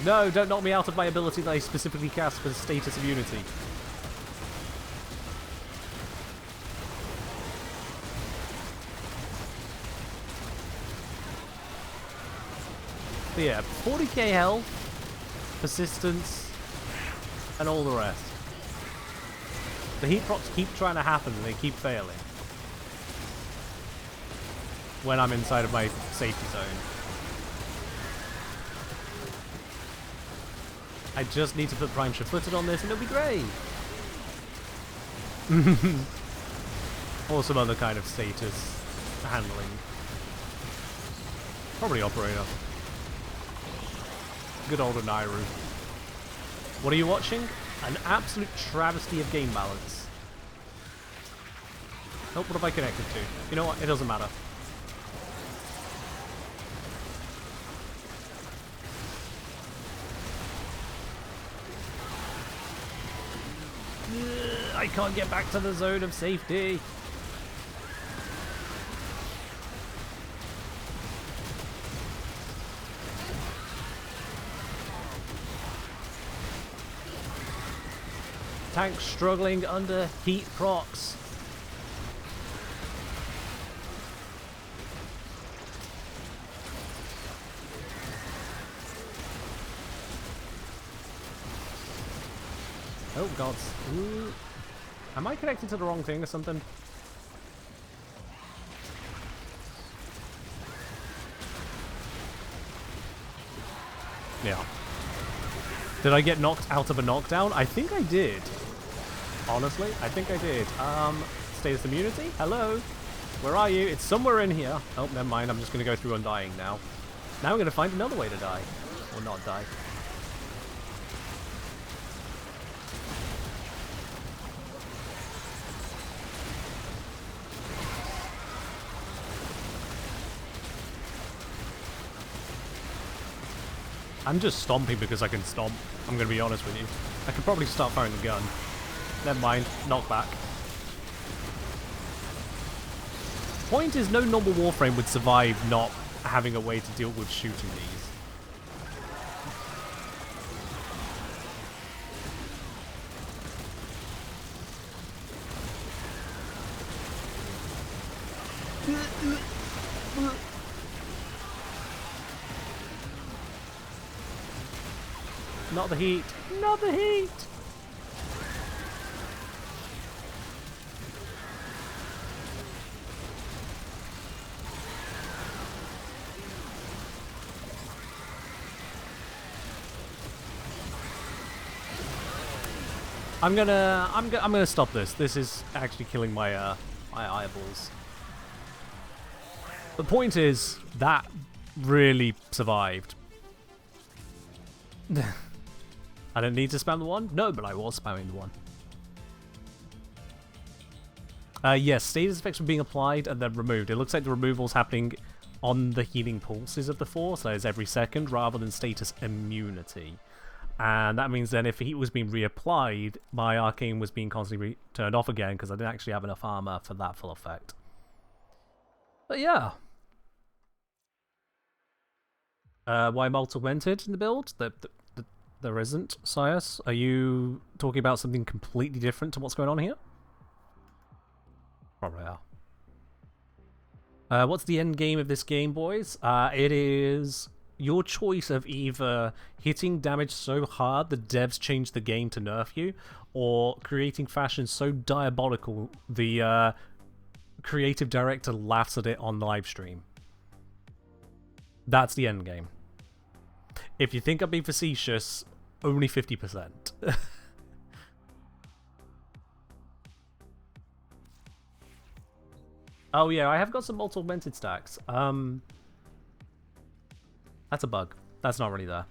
No, don't knock me out of my ability that I specifically cast for the status of Unity. But yeah, 40k health, persistence, and all the rest. The heat procs keep trying to happen and they keep failing. When I'm inside of my safety zone. I just need to put Prime Sure-Footed on this and it'll be great! Or some other kind of status handling. Probably Operator. Good old Nairu. What are you watching? An absolute travesty of game balance. Oh, what have I connected to? You know what? It doesn't matter. I can't get back to the zone of safety. Tank struggling under heat procs. Oh god. Ooh. Am I connected to the wrong thing or something? Yeah. Did I get knocked out of a knockdown? I think I did. Honestly, I think I did. Status immunity? Hello? Where are you? It's somewhere in here. Oh, never mind. I'm just going to go through undying now. Now I'm going to find another way to die. Or not die. I'm just stomping because I can stomp. I'm going to be honest with you. I could probably start firing the gun. Never mind. Knockback. Point is, no normal Warframe would survive not having a way to deal with shooting these. Not the heat. Not the heat! I'm gonna stop this. This is actually killing my my eyeballs. The point is that really survived. I don't need to spam the one? No, but I was spamming the one. Yes, status effects were being applied and then removed. It looks like the removal's happening on the healing pulses of the Force, so it's every second, rather than status immunity. And that means then if heat was being reapplied, my arcane was being constantly turned off again because I didn't actually have enough armor for that full effect. But yeah. Why multi-wented in the build? There isn't, Sias. Are you talking about something completely different to what's going on here? Probably are. What's the end game of this game, boys? It is your choice of either hitting damage so hard the devs change the game to nerf you, or creating fashion so diabolical the creative director laughs at it on live stream. That's the end game. If you think I'm being facetious, only 50%. Oh yeah, I have got some multiple augmented stacks. That's a bug. That's not really there.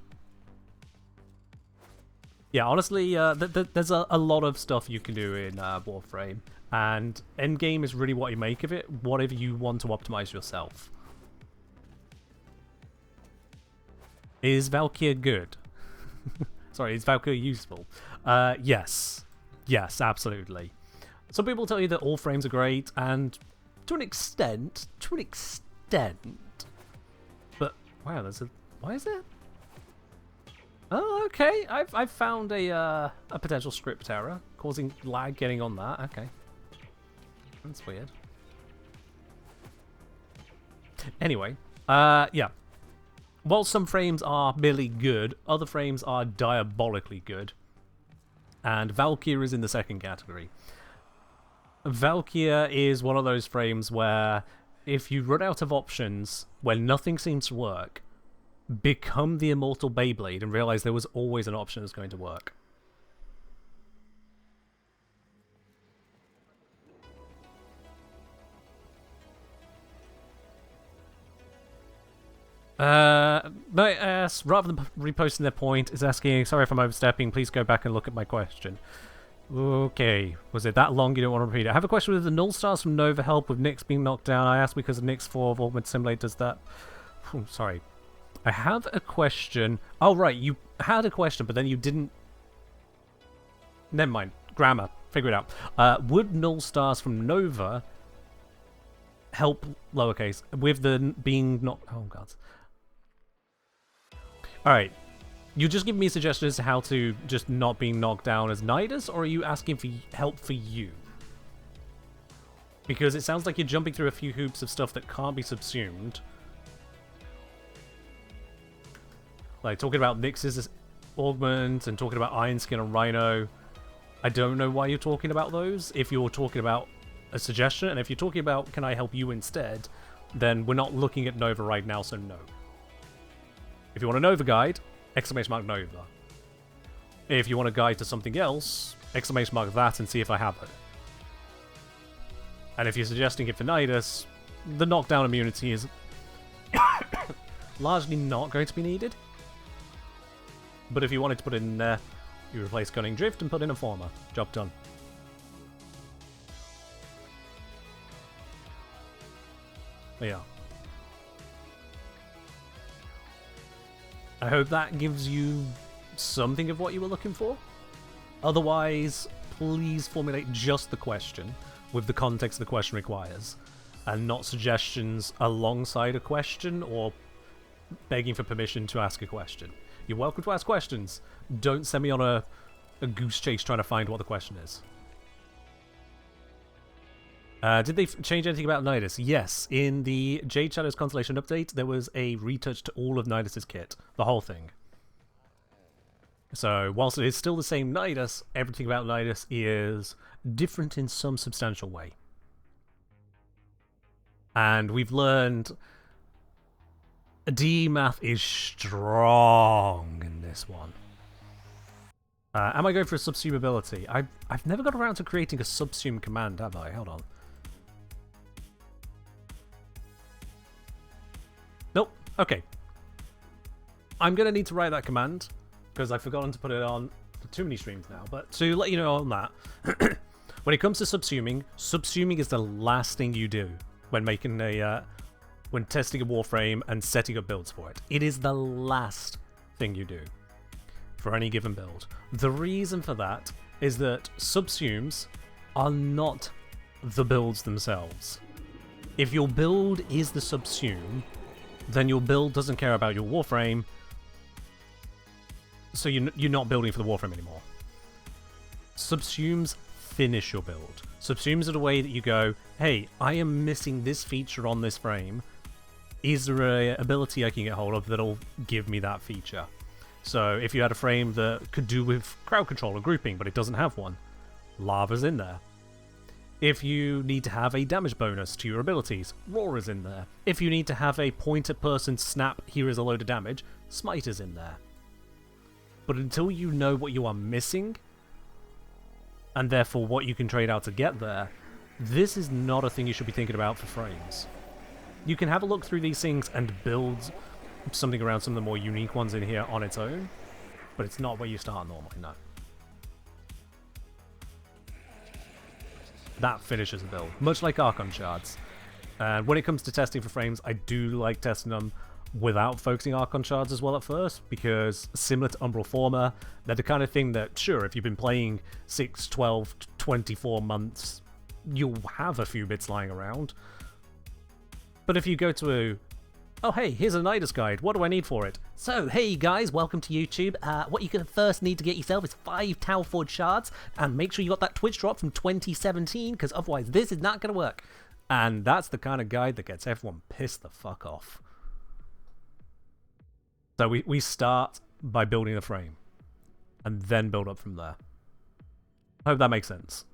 Yeah, honestly, there's a lot of stuff you can do in Warframe, and endgame is really what you make of it, whatever you want to optimize yourself. Is Valkyrie good? Sorry, is Valkyrie useful? Yes. Yes, absolutely. Some people tell you that all frames are great, and to an extent. But, wow, there's a... Why is there? Oh, okay. I've found a potential script error, causing lag getting on that. Okay. That's weird. Anyway, yeah. While some frames are merely good, other frames are diabolically good. And Valkyrie is in the second category. Valkyrie is one of those frames where if you run out of options, when nothing seems to work, become the Immortal Beyblade and realize there was always an option that's going to work. Rather than reposting their point, is asking, sorry if I'm overstepping, please go back and look at my question. Okay, was it that long you don't want to repeat it? I have a question with the null stars from Nova help with Nyx being knocked down. I asked because Nyx 4 of Augment Simulate does that. Sorry. I have a question. Oh, right, you had a question, but then you didn't... Never mind. Grammar. Figure it out. Would null stars from Nova help, lowercase, with the being knocked... Oh, God. Alright. You just give me suggestions as to how to just not being knocked down as Nidus, or are you asking for help for you? Because it sounds like you're jumping through a few hoops of stuff that can't be subsumed. Like, talking about Nyx's augment and talking about Iron Skin and Rhino. I don't know why you're talking about those, if you're talking about a suggestion. And if you're talking about, can I help you instead, then we're not looking at Nova right now, so no. If you want a Nova guide, exclamation mark Nova. If you want a guide to something else, exclamation mark that and see if I have it. And if you're suggesting it for Nidus, the knockdown immunity is largely not going to be needed. But if you wanted to put it in there, you replace Cunning Drift and put in a Former. Job done. There you are. I hope that gives you something of what you were looking for. Otherwise, please formulate just the question with the context the question requires, and not suggestions alongside a question or begging for permission to ask a question. You're welcome to ask questions. Don't send me on a goose chase trying to find what the question is. Did they change anything about Nidus? Yes, in the Jade Shadows Constellation update, there was a retouch to all of Nidus's kit. The whole thing. So, whilst it is still the same Nidus, everything about Nidus is different in some substantial way. And we've learned D math is strong in this one. Am I going for a subsume ability? I've never got around to creating a subsume command, have I? Hold on. Nope. Okay. I'm going to need to write that command, because I've forgotten to put it on for too many streams now. But to let you know on that, when it comes to subsuming, subsuming is the last thing you do when making a... when testing a Warframe and setting up builds for it. It is the last thing you do for any given build. The reason for that is that subsumes are not the builds themselves. If your build is the subsume, then your build doesn't care about your Warframe, so you're not building for the Warframe anymore. Subsumes finish your build. Subsumes are the way that you go, hey, I am missing this feature on this frame. Is there an ability I can get hold of that'll give me that feature? So if you had a frame that could do with crowd control or grouping, but it doesn't have one, Lava's in there. If you need to have a damage bonus to your abilities, Roar is in there. If you need to have a point-at-person snap, here is a load of damage, Smite is in there. But until you know what you are missing, and therefore what you can trade out to get there, this is not a thing you should be thinking about for frames. You can have a look through these things and build something around some of the more unique ones in here on its own, but it's not where you start normally, no. That finishes the build, much like Archon Shards. And when it comes to testing for frames, I do like testing them without focusing Archon Shards as well at first, because similar to Umbral Former, they're the kind of thing that, sure, if you've been playing 6, 12, 24 months, you'll have a few bits lying around. But if you go to oh hey, here's a Nidus guide, what do I need for it? So, hey guys, welcome to YouTube. What you first need to get yourself is 5 Tower Forge shards, and make sure you got that Twitch drop from 2017, because otherwise this is not going to work. And that's the kind of guide that gets everyone pissed the fuck off. So we start by building the frame, and then build up from there. I hope that makes sense.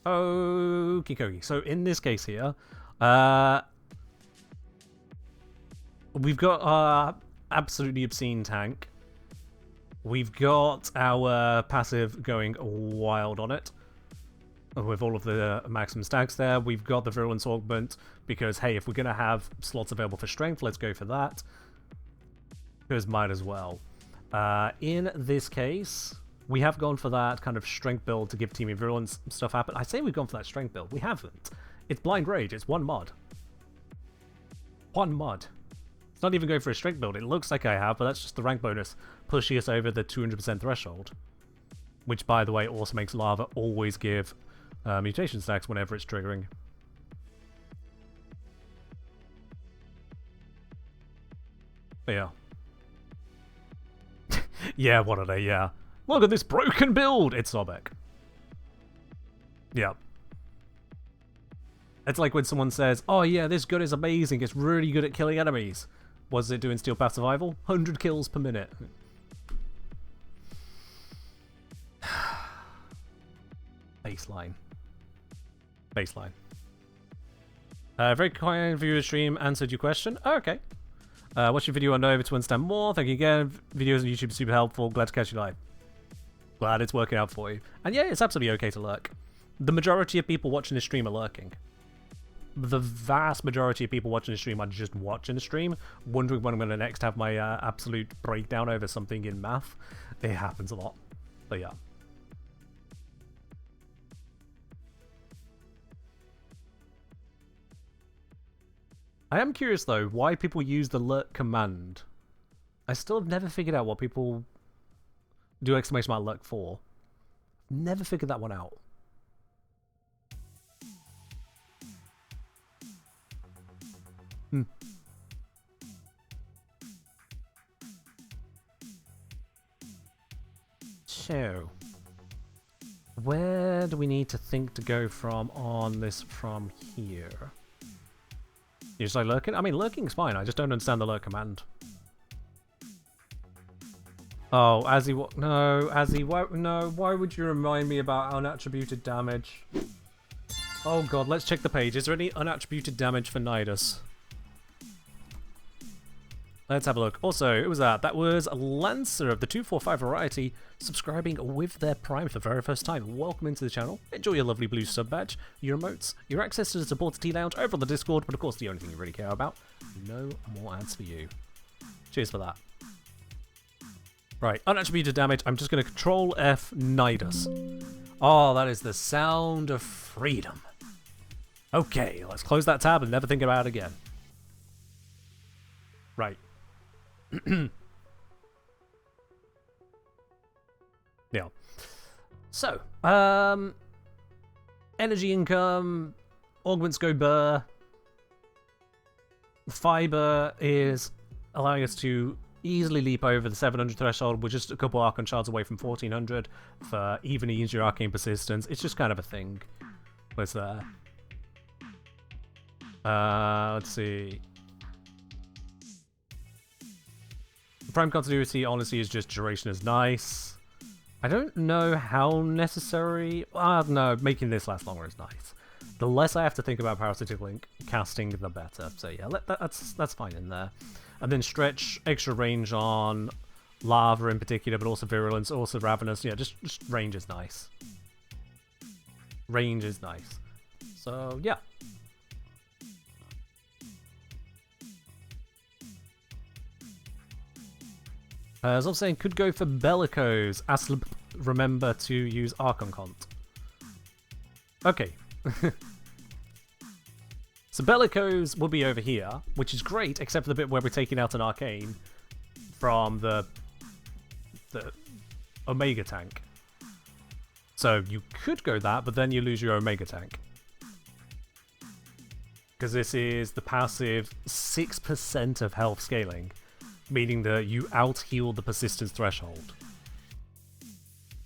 Okie dokie. So in this case here, we've got our absolutely obscene tank. We've got our passive going wild on it, with all of the maximum stacks there. We've got the Virulence Augment, because hey, if we're going to have slots available for strength, let's go for that. Because might as well. In this case, we have gone for that kind of strength build to give teaming virulence stuff happen. I say we've gone for that strength build. We haven't. It's Blind Rage. It's one mod. One mod. It's not even going for a strength build. It looks like I have, but that's just the rank bonus, pushing us over the 200% threshold. Which, by the way, also makes Lava always give mutation stacks whenever it's triggering. But yeah. Yeah, what are they? Yeah. Look at this broken build! It's Sobek. Yeah. It's like when someone says, oh yeah, this gun is amazing, it's really good at killing enemies. What does it do in Steel Path Survival? 100 kills per minute. Baseline. Baseline. Very kind viewer stream answered your question. Oh, okay. Watch your video on Nova to understand more. Thank you again. Videos on YouTube are super helpful. Glad to catch you live. Glad it's working out for you. And yeah, it's absolutely okay to lurk. The majority of people watching this stream are lurking. The vast majority of people watching the stream are just watching the stream, wondering when I'm going to next have my absolute breakdown over something in math. It happens a lot. But yeah. I am curious though, why people use the lurk command. I still have never figured out what people do exclamation mark lurk for. Never figured that one out. So, where do we need to think to go from on this from here? You just like lurking? I mean, lurking's fine. I just don't understand the lurk command. Oh, Azzy, what? No, Azzy, why? No, why would you remind me about unattributed damage? Oh god, let's check the page. Is there any unattributed damage for Nidus? Let's have a look. Also, who was that? That was Lancer of the 245 variety, subscribing with their Prime for the very first time. Welcome into the channel. Enjoy your lovely blue sub badge, your emotes, your access to the supporter T-Lounge over on the Discord, but of course the only thing you really care about, no more ads for you. Cheers for that. Right, unattributed damage. I'm just going to Control F Nidus. Oh, that is the sound of freedom. Okay, let's close that tab and never think about it again. Right. Yeah. So, energy income, augments go burr. Fiber is allowing us to easily leap over the 700 threshold. We're just a couple Archon shards away from 1400 for even easier arcane persistence. It's just kind of a thing. What's there? Let's see. Prime continuity, honestly, is just duration is nice. I don't know how necessary. No, making this last longer is nice. The less I have to think about parasitic link casting, the better. So yeah, that's fine in there. And then stretch, extra range on lava in particular, but also virulence, also ravenous. Yeah, just range is nice. Range is nice. So yeah. As I'm saying, could go for Bellicose. Aslab, remember to use Archon Cont. Okay. So Bellicose will be over here, which is great, except for the bit where we're taking out an Arcane from the Omega tank. So you could go that, but then you lose your Omega tank. Because this is the passive 6% of health scaling. Meaning that you out-heal the persistence threshold.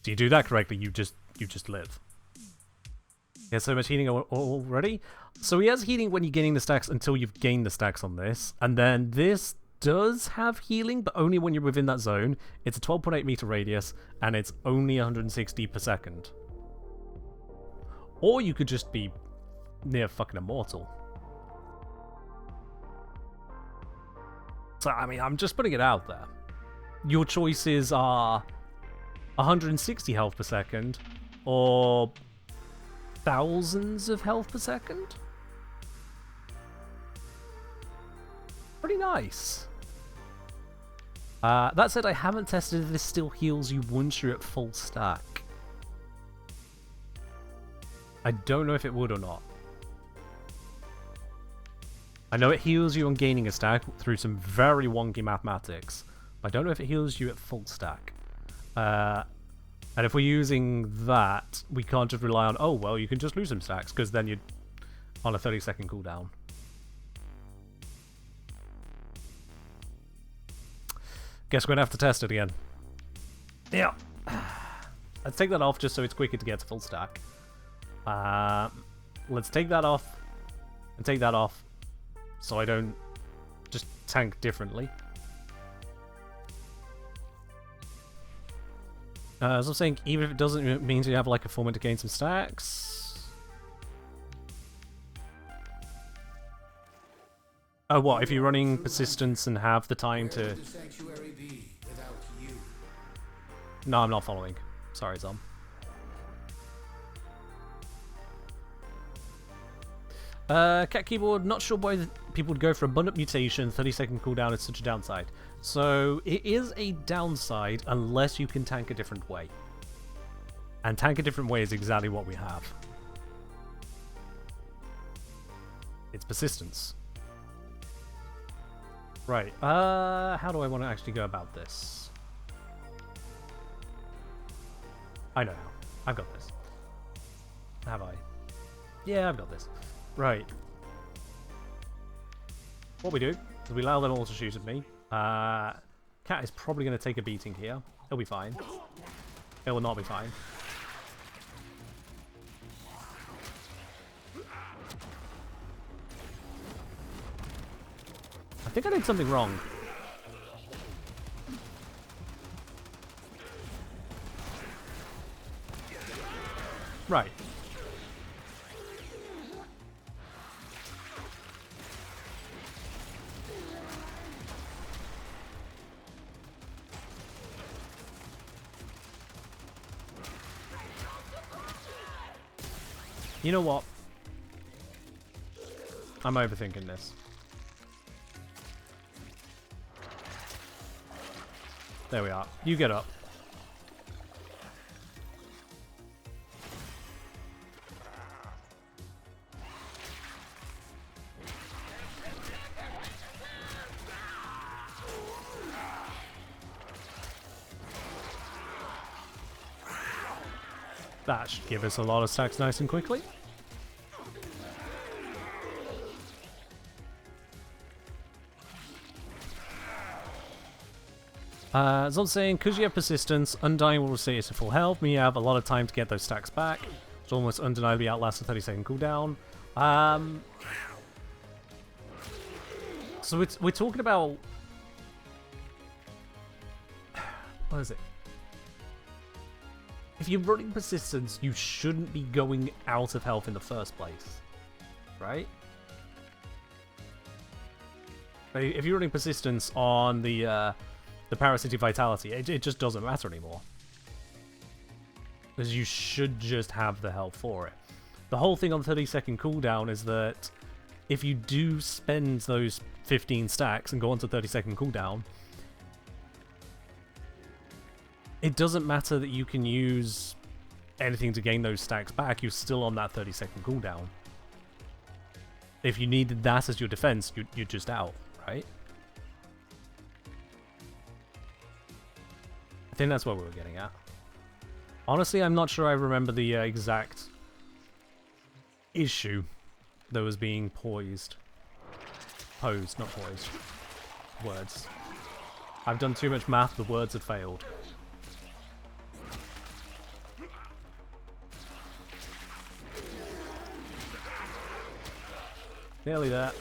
So you do that correctly, you just live. He has so much healing already. So he has healing when you're gaining the stacks until you've gained the stacks on this. And then this does have healing, but only when you're within that zone. It's a 12.8 meter radius, and it's only 160 per second. Or you could just be near fucking immortal. So, I mean, I'm just putting it out there. Your choices are 160 health per second, or thousands of health per second? Pretty nice. That said, I haven't tested if this still heals you once you're at full stack. I don't know if it would or not. I know it heals you on gaining a stack through some very wonky mathematics, but I don't know if it heals you at full stack. And if we're using that, we can't just rely on, oh, well, you can just lose some stacks, because then you're on a 30-second cooldown. Guess we're going to have to test it again. Yeah. Let's take that off just so it's quicker to get to full stack. Let's take that off and take that off. So I don't just tank differently. As I'm saying, even if it doesn't, it means you have like a 4 minute to gain some stacks. Oh, what? If you're running persistence and have the time Where to... would the sanctuary be without you? No, I'm not following. Sorry, Zom. Cat keyboard, not sure why people would go for abundant mutation, 30-second cooldown is such a downside. So, it is a downside unless you can tank a different way. And tank a different way is exactly what we have. It's persistence. Right, how do I want to actually go about this? I know now. I've got this. Have I? Yeah, I've got this. Right. What we do is we allow them all to shoot at me. Cat is probably going to take a beating here. He'll be fine. It will not be fine. I think I did something wrong. Right. You know what? I'm overthinking this. There we are. You get up. That should give us a lot of stacks nice and quickly. As I'm saying, because you have persistence, Undying will restore you to full health, meaning you have a lot of time to get those stacks back. It's almost undeniably outlast a 30-second cooldown. So we're talking about... What is it? If you're running persistence, you shouldn't be going out of health in the first place, right? If you're running persistence on the Parasitic Vitality, it just doesn't matter anymore. Because you should just have the health for it. The whole thing on 30-second cooldown is that if you do spend those 15 stacks and go on to 30-second cooldown, it doesn't matter that you can use anything to gain those stacks back, you're still on that 30-second cooldown. If you needed that as your defense, you're just out, right? I think that's what we were getting at. Honestly, I'm not sure I remember the exact issue that was being posed, not poised. Words. I've done too much math, the words have failed. Nearly there.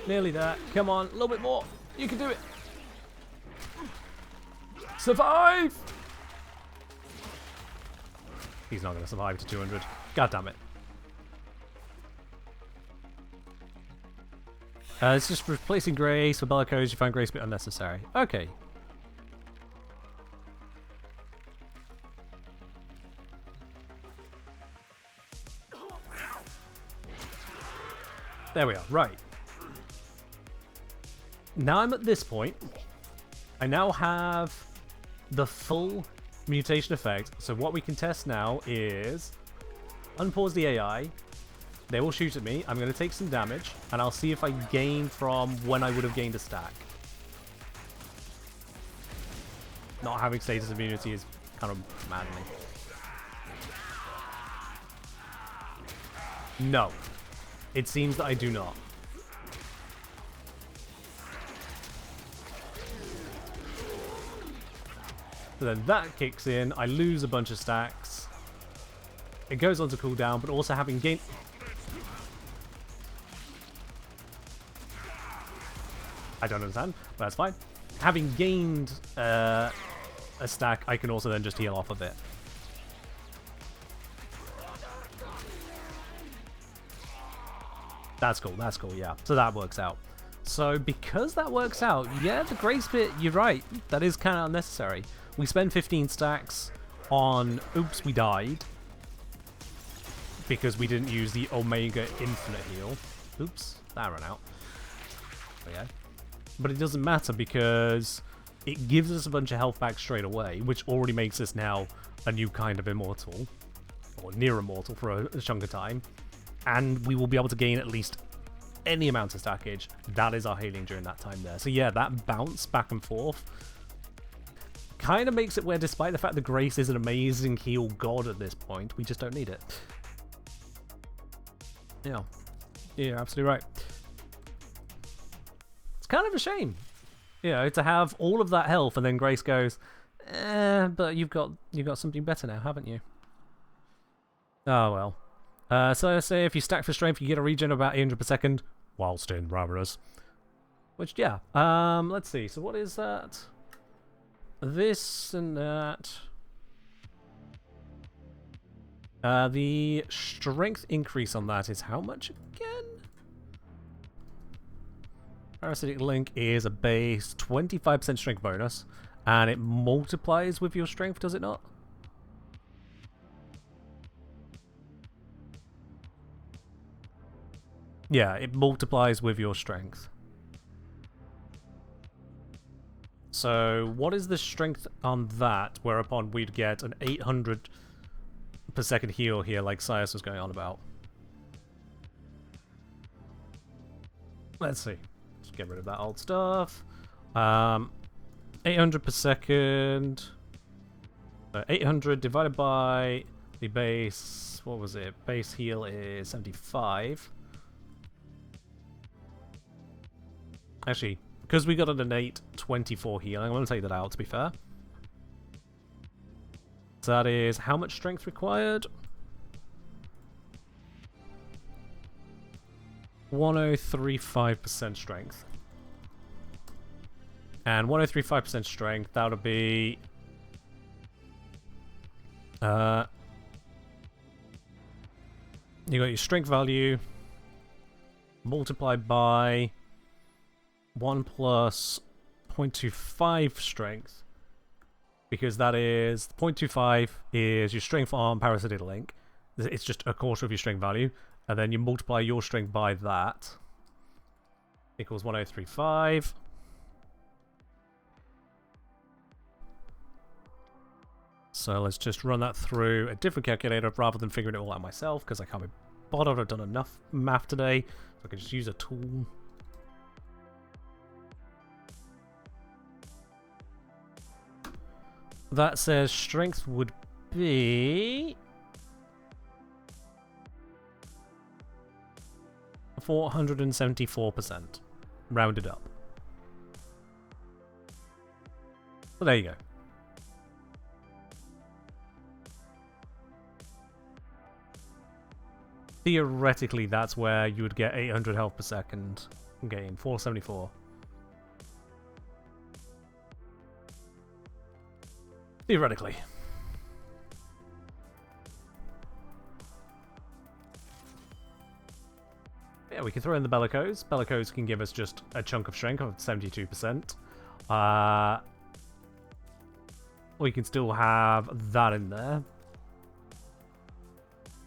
Nearly there. Come on, a little bit more. You can do it. Survive! He's not going to survive to 200. God damn it. It's just replacing Grace with Bellicose. You find Grace a bit unnecessary. Okay. There we are. Right. Now I'm at this point. I now have the full mutation effect. So what we can test now is unpause the AI. They will shoot at me. I'm going to take some damage, and I'll see if I gain from when I would have gained a stack. Not having status immunity is kind of maddening. No. It seems that I do not. So then that kicks in, I lose a bunch of stacks. It goes on to cooldown, but also having gained... I don't understand, but that's fine. Having gained a stack, I can also then just heal off of it. That's cool, yeah. So that works out. So because that works out, yeah, the grace bit, you're right, that is kind of unnecessary. We spend 15 stacks on oops, we died. Because we didn't use the Omega Infinite heal. Oops, that ran out. Okay. But it doesn't matter because it gives us a bunch of health back straight away, which already makes us now a new kind of immortal. Or near immortal for a chunk of time. And we will be able to gain at least any amount of stackage. That is our healing during that time there. So yeah, that bounce back and forth kind of makes it where, despite the fact that Grace is an amazing heal god at this point, we just don't need it. Yeah. Yeah, you're absolutely right. It's kind of a shame, you know, to have all of that health and then Grace goes, but you've got something better now, haven't you? Oh well. So I say if you stack for strength, you get a regen of about 800 per second whilst in Ravenous. Which, yeah. Let's see. So what is that? This and that. The strength increase on that is how much again? Parasitic Link is a base 25% strength bonus, and it multiplies with your strength, does it not? Yeah, it multiplies with your strength. So, what is the strength on that, whereupon we'd get an 800 per second heal here, like Sias was going on about? Let's see. Let's get rid of that old stuff. 800 per second. 800 divided by the base. What was it? Base heal is 75. Actually, because we got an innate 24 healing, I'm going to take that out, to be fair. So that is how much strength required? 1035% strength. And 1035% strength, that would be... you got your strength value multiplied by 1 plus 0.25 strength, because that is 0.25 is your strength on Parasitic Link. It's just a quarter of your strength value, and then you multiply your strength by that equals 1035. So let's just run that through a different calculator rather than figuring it all out myself, because I can't be bothered. I've done enough math today, so I can just use a tool. That says strength would be 474%, rounded up. So there you go. Theoretically, that's where you would get 800 health per second gain, 474. Theoretically. Yeah, we can throw in the Bellicose. Bellicose can give us just a chunk of strength of 72%. We can still have that in there.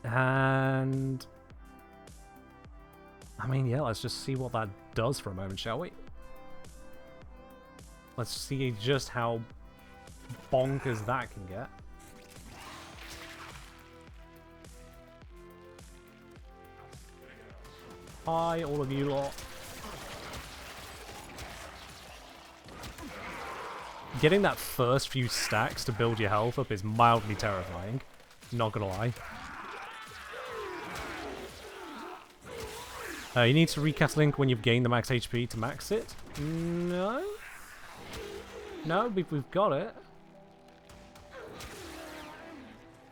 And... I mean, yeah, let's just see what that does for a moment, shall we? Let's see just how bonkers that can get. Hi, all of you lot. Getting that first few stacks to build your health up is mildly terrifying. Not gonna lie. You need to recast Link when you've gained the max HP to max it? No? No, we've got it.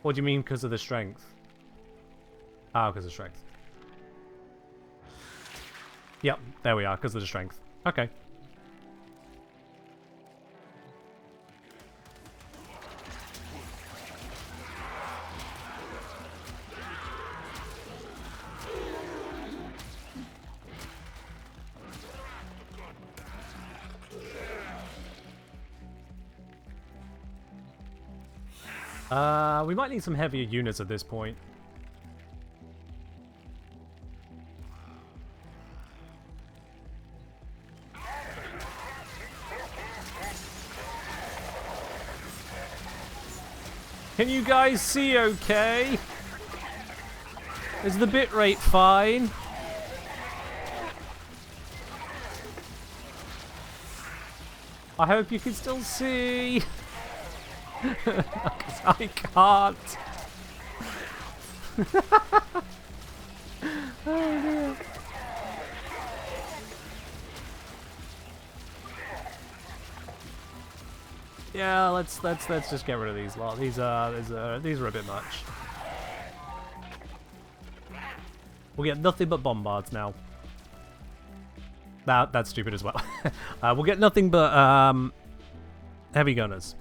What do you mean because of the strength? Ah, because of strength. Yep, there we are, because of the strength. Okay. We might need some heavier units at this point. Can you guys see okay? Is the bitrate fine? I hope you can still see. 'Cause I can't. Oh dear. Yeah, let's just get rid of these lot. These are a bit much. We'll get nothing but bombards now. That's stupid as well. We'll get nothing but heavy gunners.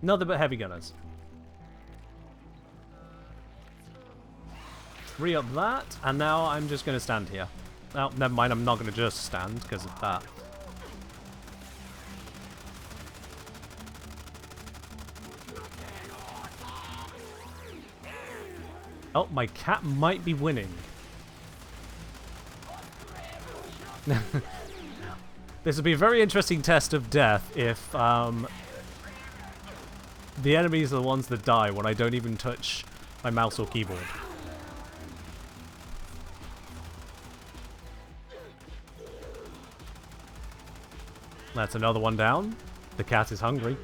Nothing but heavy gunners. Re-up that, and now I'm just going to stand here. Oh, never mind, I'm not going to just stand because of that. Oh, my cat might be winning. This will be a very interesting test of death if the enemies are the ones that die when I don't even touch my mouse or keyboard. That's another one down. The cat is hungry.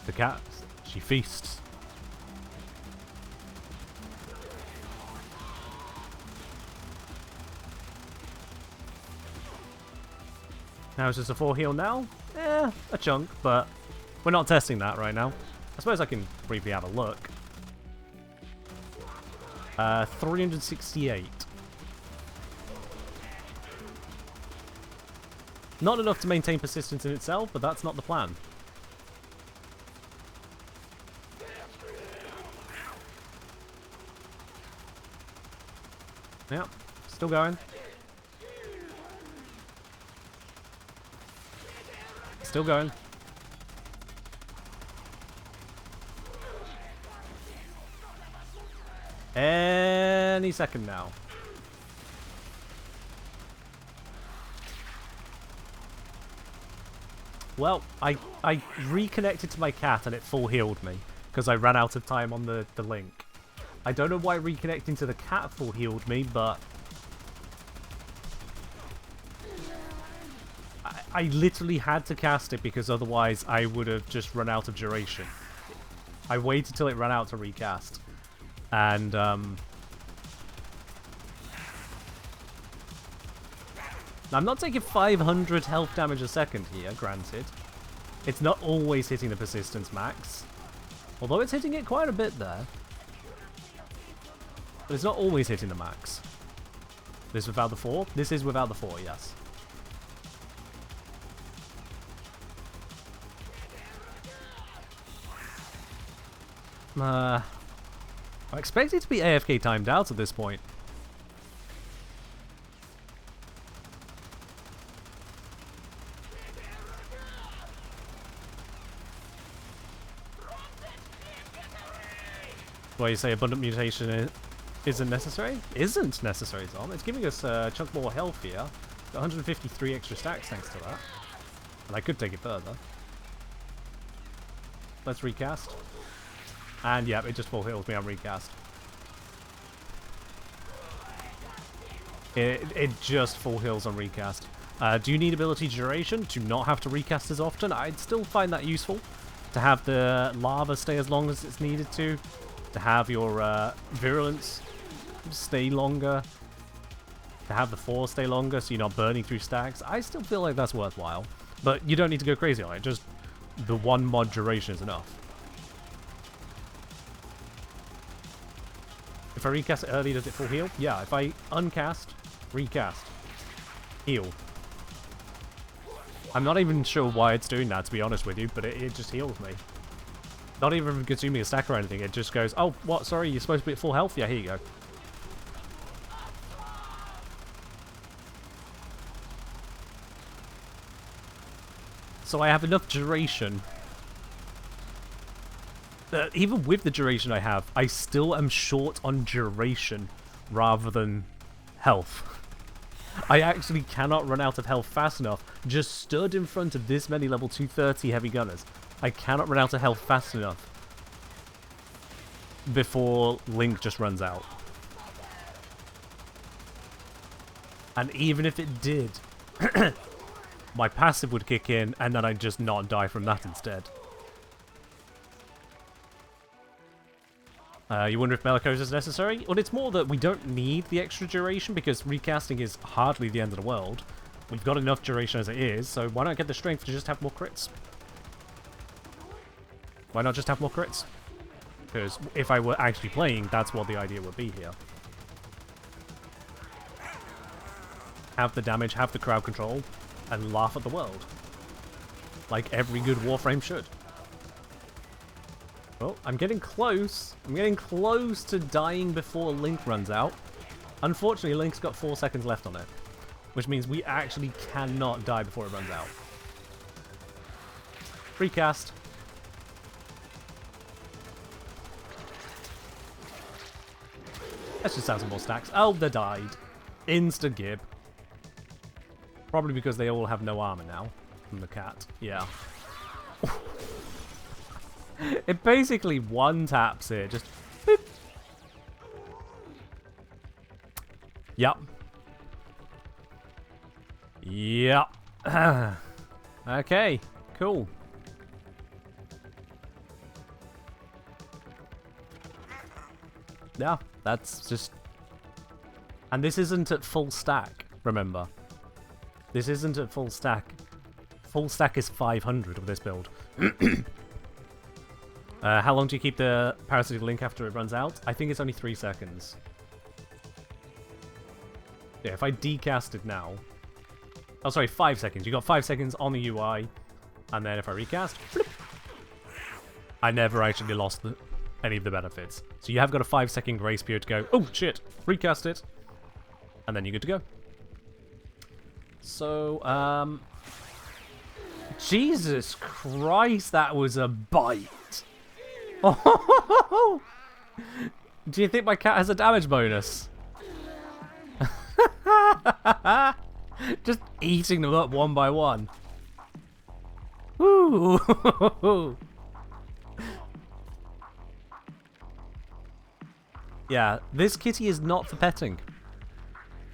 The cat, she feasts. Now it's just a 4 heal now? Eh, a chunk, but we're not testing that right now. I suppose I can briefly have a look. 368. Not enough to maintain persistence in itself, but that's not the plan. Yep, still going. Still going. Any second now. Well, I reconnected to my cat and it full healed me because I ran out of time on the link. I don't know why reconnecting to the cat full healed me, but I literally had to cast it because otherwise I would have just run out of duration. I waited till it ran out to recast. And, I'm not taking 500 health damage a second here, granted. It's not always hitting the persistence max. Although it's hitting it quite a bit there. But it's not always hitting the max. This without the 4? This is without the 4, yes. I expect it to be AFK timed out at this point. Why you say abundant mutation isn't necessary? Isn't necessary, Tom. It's giving us a chunk more health here. Got 153 extra stacks thanks to that. And I could take it further. Let's recast. And yeah, it just full heals me on recast. It just full heals on recast. Do you need ability duration to not have to recast as often? I'd still find that useful. To have the lava stay as long as it's needed to. To have your virulence stay longer. To have the 4 stay longer so you're not burning through stacks. I still feel like that's worthwhile. But you don't need to go crazy on it. Just the 1 mod duration is enough. If I recast it early, does it full heal? Yeah, if I uncast, recast, heal. I'm not even sure why it's doing that, to be honest with you, but it just heals me. Not even consuming a stack or anything, it just goes, oh, what, sorry, you're supposed to be at full health? Yeah, here you go. So I have enough duration even with the duration I have, I still am short on duration rather than health. I actually cannot run out of health fast enough. Just stood in front of this many level 230 heavy gunners. I cannot run out of health fast enough before Link just runs out. And even if it did, my passive would kick in and then I'd just not die from that instead. You wonder if Bellicose is necessary? Well, it's more that we don't need the extra duration because recasting is hardly the end of the world. We've got enough duration as it is, so why not get the strength to just have more crits? Why not just have more crits? Because if I were actually playing, that's what the idea would be here. Have the damage, have the crowd control, and laugh at the world. Like every good Warframe should. Well, I'm getting close. I'm getting close to dying before Link runs out. Unfortunately, Link's got 4 seconds left on it, which means we actually cannot die before it runs out. Recast. Let's just have some more stacks. Oh, they died. Insta-gib. Probably because they all have no armor now from the cat. Yeah. It basically one-taps it. Just... boop. Yep. Yep. Okay. Cool. Yeah, that's just... And this isn't at full stack, remember. This isn't at full stack. Full stack is 500 with this build. How long do you keep the parasitic link after it runs out? I think it's only 3 seconds. Yeah, if I decast it now... Oh, sorry, 5 seconds. You got 5 seconds on the UI. And then if I recast... Flip, I never actually lost any of the benefits. So you have got a 5-second grace period to go, oh, shit, recast it. And then you're good to go. So, Jesus Christ, that was a bite. Oh, do you think my cat has a damage bonus? Just eating them up one by one. Woo! Yeah, this kitty is not for petting.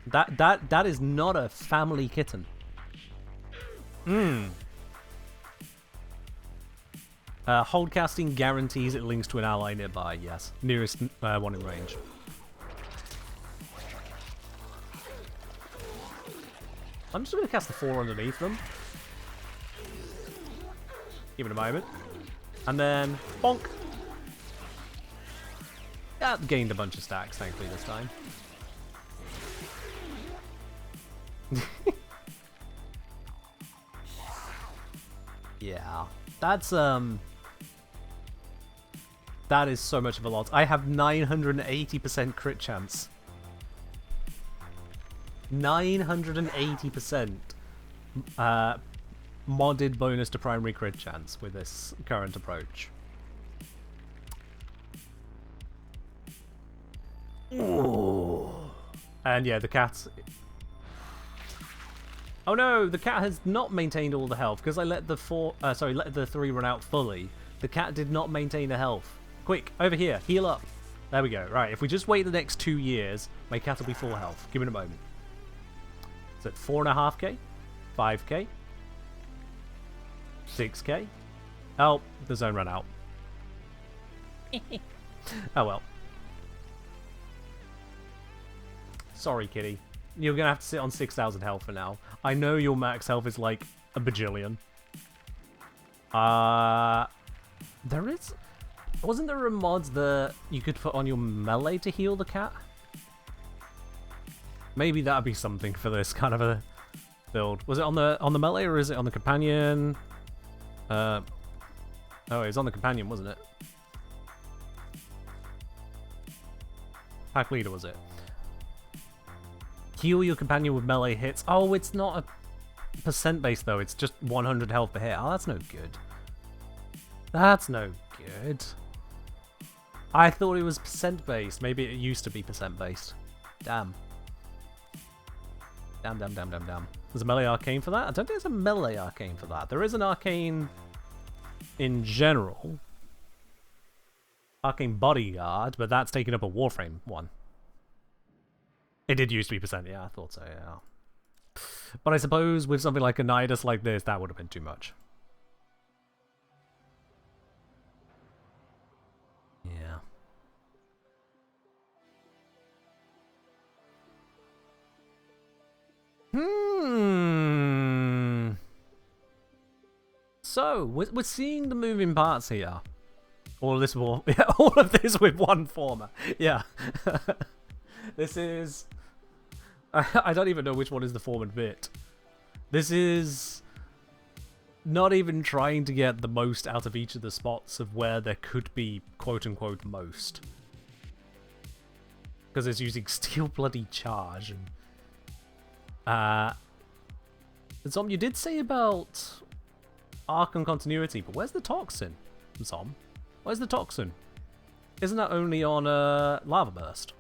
That is not a family kitten. Hold casting guarantees it links to an ally nearby, yes. Nearest one in range. I'm just going to cast the 4 underneath them. Give it a moment. And then, bonk. Yeah, gained a bunch of stacks, thankfully, this time. Yeah, that's that is so much of a lot. I have 980% crit chance. 980% modded bonus to primary crit chance with this current approach. Ooh. And yeah, the cat's... Oh no, the cat has not maintained all the health because I let the 3 run out fully. The cat did not maintain the health. Quick, over here, heal up. There we go. Right, if we just wait the next 2 years, my cat will be full health. Give it a moment. So 4.5k, 5k, 6k. Oh, the zone ran out. Oh well. Sorry, kitty. You're gonna have to sit on 6,000 health for now. I know your max health is like a bajillion. There is... Wasn't there a mod that you could put on your melee to heal the cat? Maybe that'd be something for this kind of a build. Was it on the melee or is it on the companion? Oh, it was on the companion, wasn't it? Pack leader, was it? Heal your companion with melee hits. Oh, it's not a percent base though. It's just 100 health per hit. Oh, that's no good. That's no good. I thought it was percent-based. Maybe it used to be percent-based. Damn. Damn. There's a melee arcane for that? I don't think there's a melee arcane for that. There is an arcane in general. Arcane Bodyguard, but that's taking up a Warframe one. It did used to be percent, yeah, I thought so, yeah. But I suppose with something like a Nidus like this, that would have been too much. Yeah. So, we're seeing the moving parts here. All of this all of this with one former. Yeah. This is... I don't even know which one is the forward bit. This is not even trying to get the most out of each of the spots of where there could be quote-unquote most. Because it's using steel bloody charge. And Zom, you did say about Arc and continuity, but where's the toxin, Zom? Where's the toxin? Isn't that only on Lava Burst?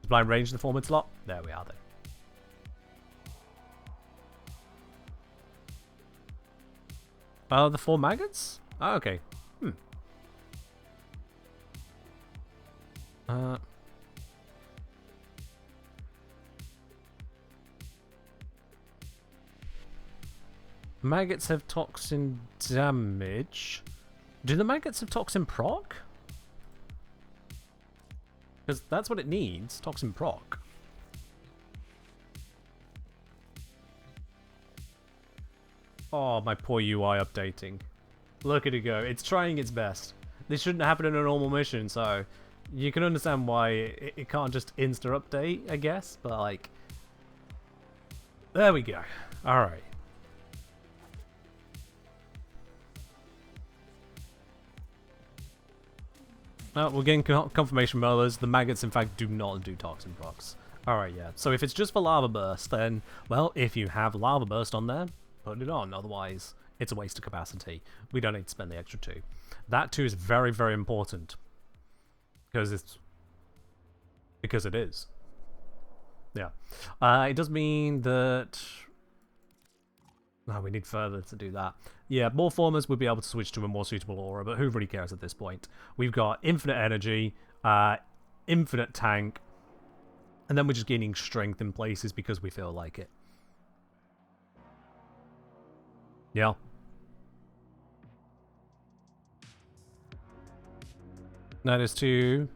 Blind range the forward slot? There we are then. Oh, the 4 maggots? Oh, okay. Maggots have toxin damage. Do the maggots have toxin proc? Because that's what it needs, toxin proc. Oh, my poor UI updating. Look at it go. It's trying its best. This shouldn't happen in a normal mission, so you can understand why it can't just insta-update, I guess. But, like... There we go. Alright. We're getting confirmation murders. The maggots, in fact, do not do toxin procs. Alright, yeah. So if it's just for Lava Burst, then, well, if you have Lava Burst on there, put it on. Otherwise, it's a waste of capacity. We don't need to spend the extra 2. That 2 is very, very important. Because it is. Yeah. It does mean that... No, we need further to do that. Yeah, more formers would be able to switch to a more suitable aura, but who really cares at this point? We've got infinite energy, infinite tank, and then we're just gaining strength in places because we feel like it. Yeah. That is 2.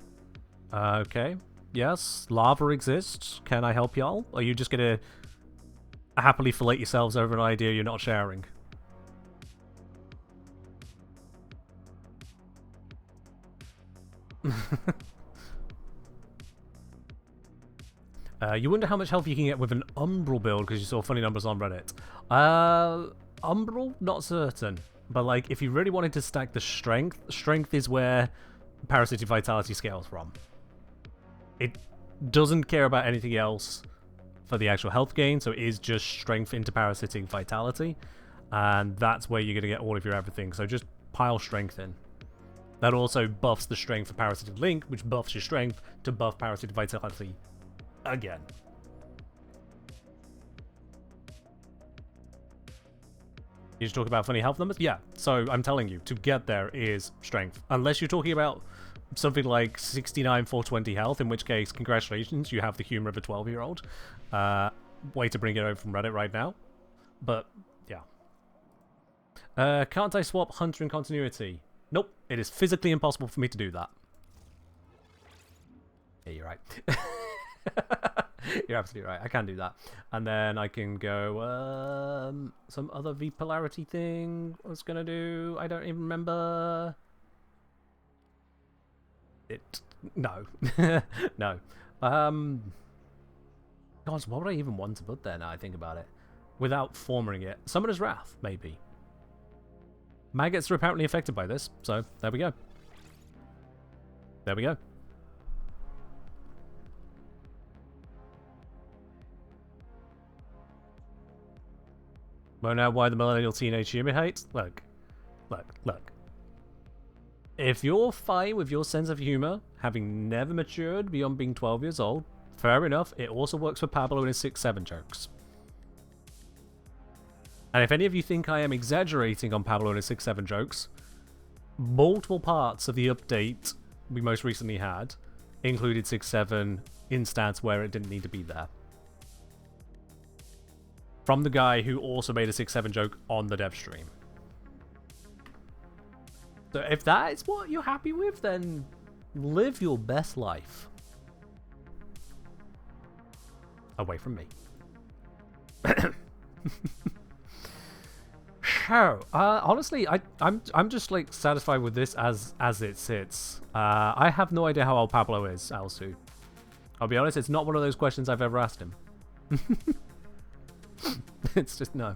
Okay. Yes, lava exists. Can I help y'all? Or are you just gonna happily fillet yourselves over an idea you're not sharing? You wonder how much health you can get with an Umbral build because you saw funny numbers on Reddit. Umbral? Not certain. But like, if you really wanted to stack the strength is where Parasitic Vitality scales from. It doesn't care about anything else for the actual health gain, so it is just strength into Parasitic Vitality. And that's where you're going to get all of your everything, so just pile strength in. That also buffs the strength for Parasitic Link, which buffs your strength to buff Parasitic Vitality again. You just talk about funny health numbers? Yeah, so I'm telling you, to get there is strength. Unless you're talking about something like 69 420 health, in which case, congratulations, you have the humor of a 12-year-old. Way to bring it over from Reddit right now. But, yeah. Can't I swap Hunter and Continuity? Nope, it is physically impossible for me to do that. Yeah, you're right. You're absolutely right. I can do that. And then I can go some other V polarity thing I was gonna do. I don't even remember it. No. No. God, what would I even want to put there now I think about it? Without forming it. Summoner's Wrath, maybe. Maggots are apparently affected by this, so there we go. There we go. Well, now why the millennial teenage humor hate? Look. Look. Look. If you're fine with your sense of humor, having never matured beyond being 12 years old, fair enough. It also works for Pablo and his 6-7 jokes. And if any of you think I am exaggerating on Pablo and his 6-7 jokes, multiple parts of the update we most recently had included 6-7 in stats where it didn't need to be there. From the guy who also made a 6-7 joke on the dev stream. So if that is what you're happy with, then live your best life. Away from me. So, honestly, I'm just like satisfied with this as it sits. I have no idea how old Pablo is, Alsu. I'll be honest, it's not one of those questions I've ever asked him. It's just no.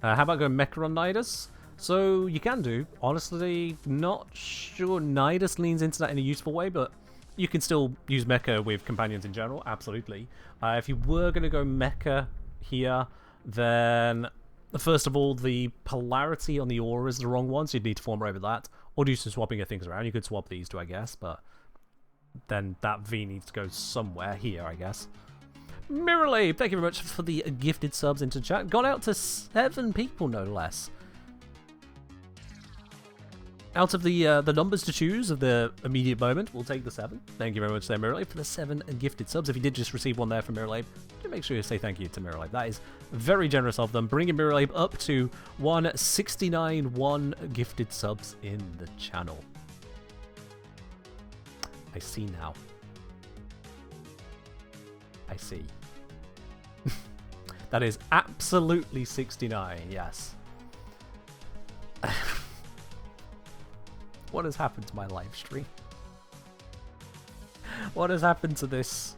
How about going Mecha on Nidus? So you can do. Honestly, not sure Nidus leans into that in a useful way, but you can still use Mecha with companions in general, absolutely. If you were going to go Mecha here, then first of all, the polarity on the aura is the wrong one, so you'd need to form over that. Or do some swapping of things around. You could swap these two, I guess, but then that V needs to go somewhere here, I guess. Mirrorlade, thank you very much for the gifted subs into chat. Gone out to 7 people, no less. Out of the numbers to choose of the immediate moment, we'll take the 7. Thank you very much there, Mirrorlade, for the 7 gifted subs. If you did just receive one there from Mirrorlade, do make sure you say thank you to Mirrorlade. That is very generous of them, bringing Mirrorlade up to 169 gifted subs in the channel. I see now. I see. That is absolutely 69, yes. What has happened to my live stream? What has happened to this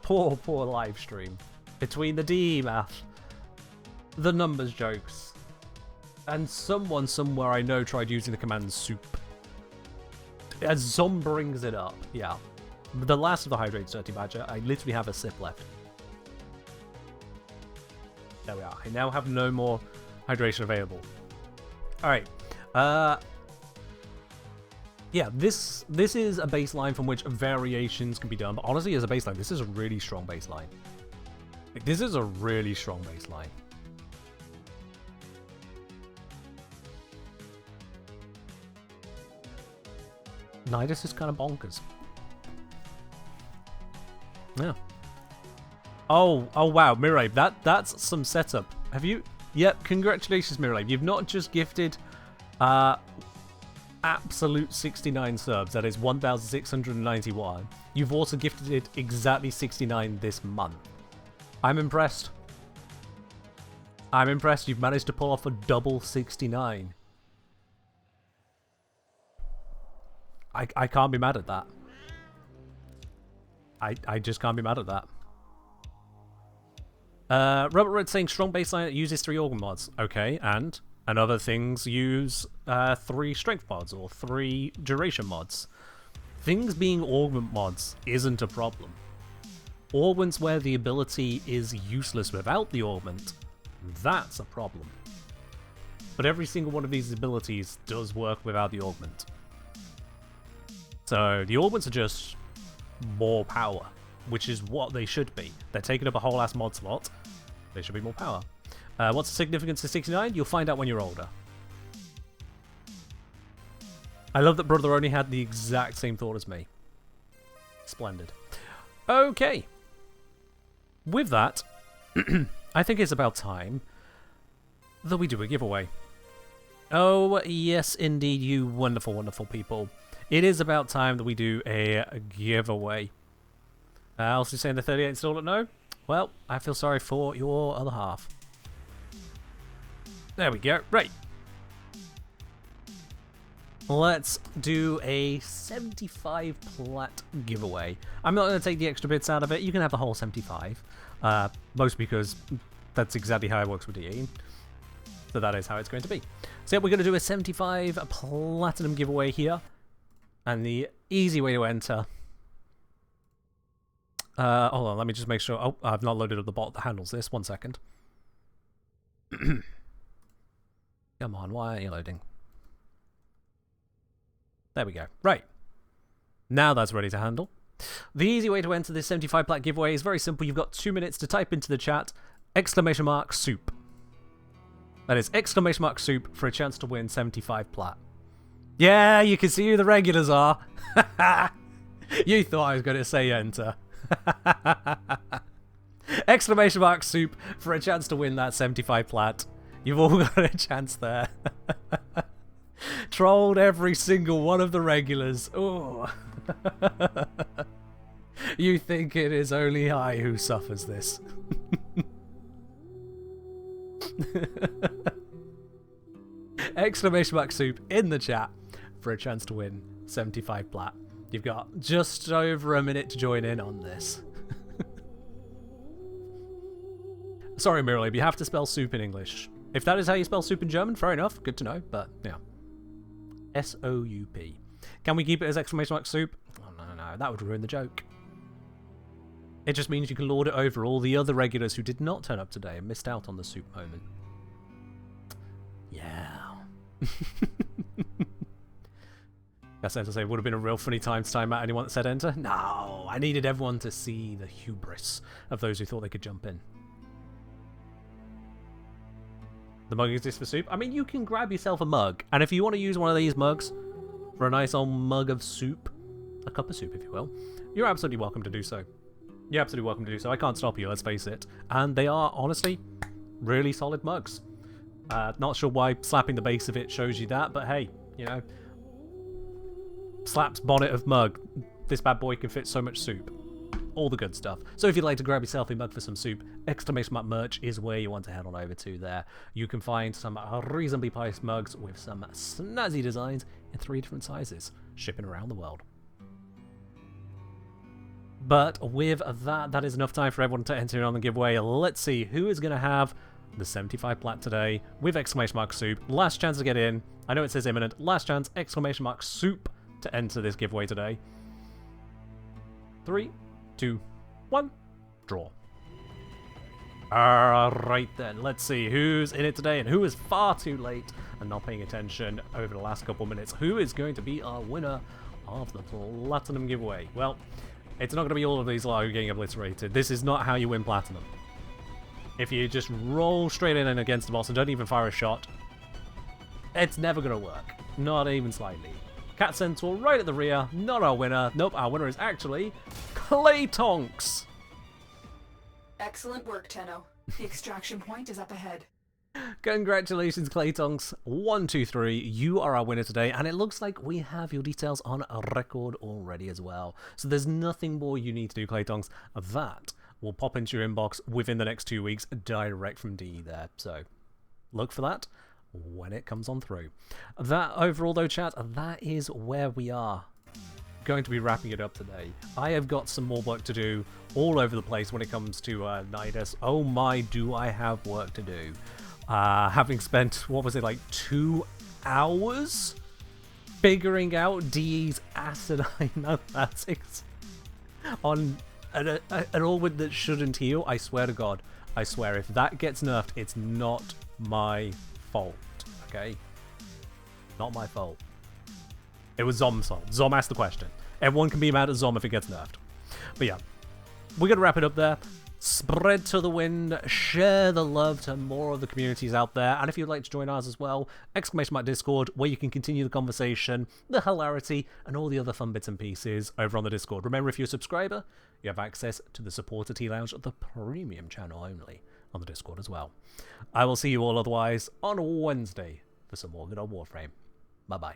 poor live stream? Between the DE math, the numbers jokes, and someone somewhere I know tried using the command soup. As Zom brings it up, yeah. The last of the Hydrated Dirty Badger, I literally have a sip left. There we are. I now have no more hydration available. Alright. Yeah, this is a baseline from which variations can be done, but honestly, as a baseline, this is a really strong baseline. Like, this is a really strong baseline. Nidus is kind of bonkers. Yeah. Oh wow, Mirabe, that's some setup. Have you? Yep, congratulations, Mirabe. You've not just gifted absolute 69 subs, that is 1,691. You've also gifted it exactly 69 this month. I'm impressed. I'm impressed you've managed to pull off a double 69. I can't be mad at that. I just can't be mad at that. Robert Red saying strong baseline that uses 3 organ mods. Okay, and other things use 3 strength mods or 3 duration mods. Things being augment mods isn't a problem. Augments where the ability is useless without the augment, that's a problem. But every single one of these abilities does work without the augment. So the augments are just more power, which is what they should be. They're taking up a whole ass mod slot. They should be more power. What's the significance of 69? You'll find out when you're older. I love that Brother only had the exact same thought as me. Splendid. Okay. With that, I think it's about time that we do a giveaway. Oh, yes, indeed, you wonderful, wonderful people. It is about time that we do a giveaway. Also saying the 38 still don't know? Well, I feel sorry for your other half. There we go. Right. Let's do a 75 plat giveaway. I'm not going to take the extra bits out of it. You can have the whole 75. Mostly because that's exactly how it works with DE. So that is how it's going to be. So yeah, we're going to do a 75 platinum giveaway here. And the easy way to enter... hold on, let me just make sure... Oh, I've not loaded up the bot that handles this. 1 second. Come on, why aren't you loading? There we go. Right. Now that's ready to handle. The easy way to enter this 75 plat giveaway is very simple. You've got 2 minutes to type into the chat !soup. That is !soup for a chance to win 75 plat. Yeah, you can see who the regulars are. You thought I was going to say enter. !soup for a chance to win that 75 plat. You've all got a chance there. Trolled every single one of the regulars. Oh. You think it is only I who suffers this. !soup in the chat for a chance to win 75 plat. You've got just over a minute to join in on this. Sorry, Mirrorlib, you have to spell soup in English. If that is how you spell soup in German, fair enough. Good to know, but yeah. S-O-U-P. Can we keep it as !soup? Oh, no, that would ruin the joke. It just means you can lord it over all the other regulars who did not turn up today and missed out on the soup moment. Yeah. That's to say, it would have been a real funny time to time out anyone that said enter. No, I needed everyone to see the hubris of those who thought they could jump in. The mug exists for soup. I mean, you can grab yourself a mug, and if you want to use one of these mugs for a nice old mug of soup, a cup of soup, if you will, you're absolutely welcome to do so. You're absolutely welcome to do so. I can't stop you, let's face it. And they are, honestly, really solid mugs. Not sure why slapping the base of it shows you that, but hey, you know, slaps bonnet of mug. This bad boy can fit so much soup. All the good stuff. So if you'd like to grab yourself a mug for some soup, !merch is where you want to head on over to there. You can find some reasonably priced mugs with some snazzy designs in 3 different sizes, shipping around the world. But with that is enough time for everyone to enter in on the giveaway. Let's see who is going to have the 75 plat today with !soup. Last chance to get in. I know it says imminent. Last chance, !soup to enter this giveaway today. 3, 2, 1, draw. Alright then, let's see who's in it today and who is far too late and not paying attention over the last couple minutes. Who is going to be our winner of the Platinum giveaway? Well, it's not going to be all of these lot who are getting obliterated. This is not how you win Platinum. If you just roll straight in and against the boss and don't even fire a shot, it's never going to work. Not even slightly. Cat Centaur right at the rear, not our winner. Nope, our winner is actually Claytonks. Excellent work, Tenno. The extraction point is up ahead. Congratulations, Claytonks. 1, 2, 3. You are our winner today, and it looks like we have your details on a record already as well. So there's nothing more you need to do, Claytonks. That will pop into your inbox within the next 2 weeks, direct from DE there. So look for that when it comes on through. That overall, though, chat, that is where we are going to be wrapping it up today. I have got some more work to do all over the place when it comes to Nidus. Oh my, do I have work to do. Having spent, what was it, like 2 hours figuring out DE's acidine mathematics on an Orwid that shouldn't heal. I swear to God, I swear, if that gets nerfed, it's not my fault, okay? Not my fault. It was Zom's fault. Zom asked the question. Everyone can be mad at Zom if it gets nerfed. But yeah, we're going to wrap it up there. Spread to the wind, share the love to more of the communities out there, and if you'd like to join ours as well, !Discord, where you can continue the conversation, the hilarity, and all the other fun bits and pieces over on the Discord. Remember, if you're a subscriber, you have access to the Supporter Tea Lounge, the premium channel only, on the Discord as well. I will see you all otherwise on Wednesday for some more good old Warframe. Bye-bye.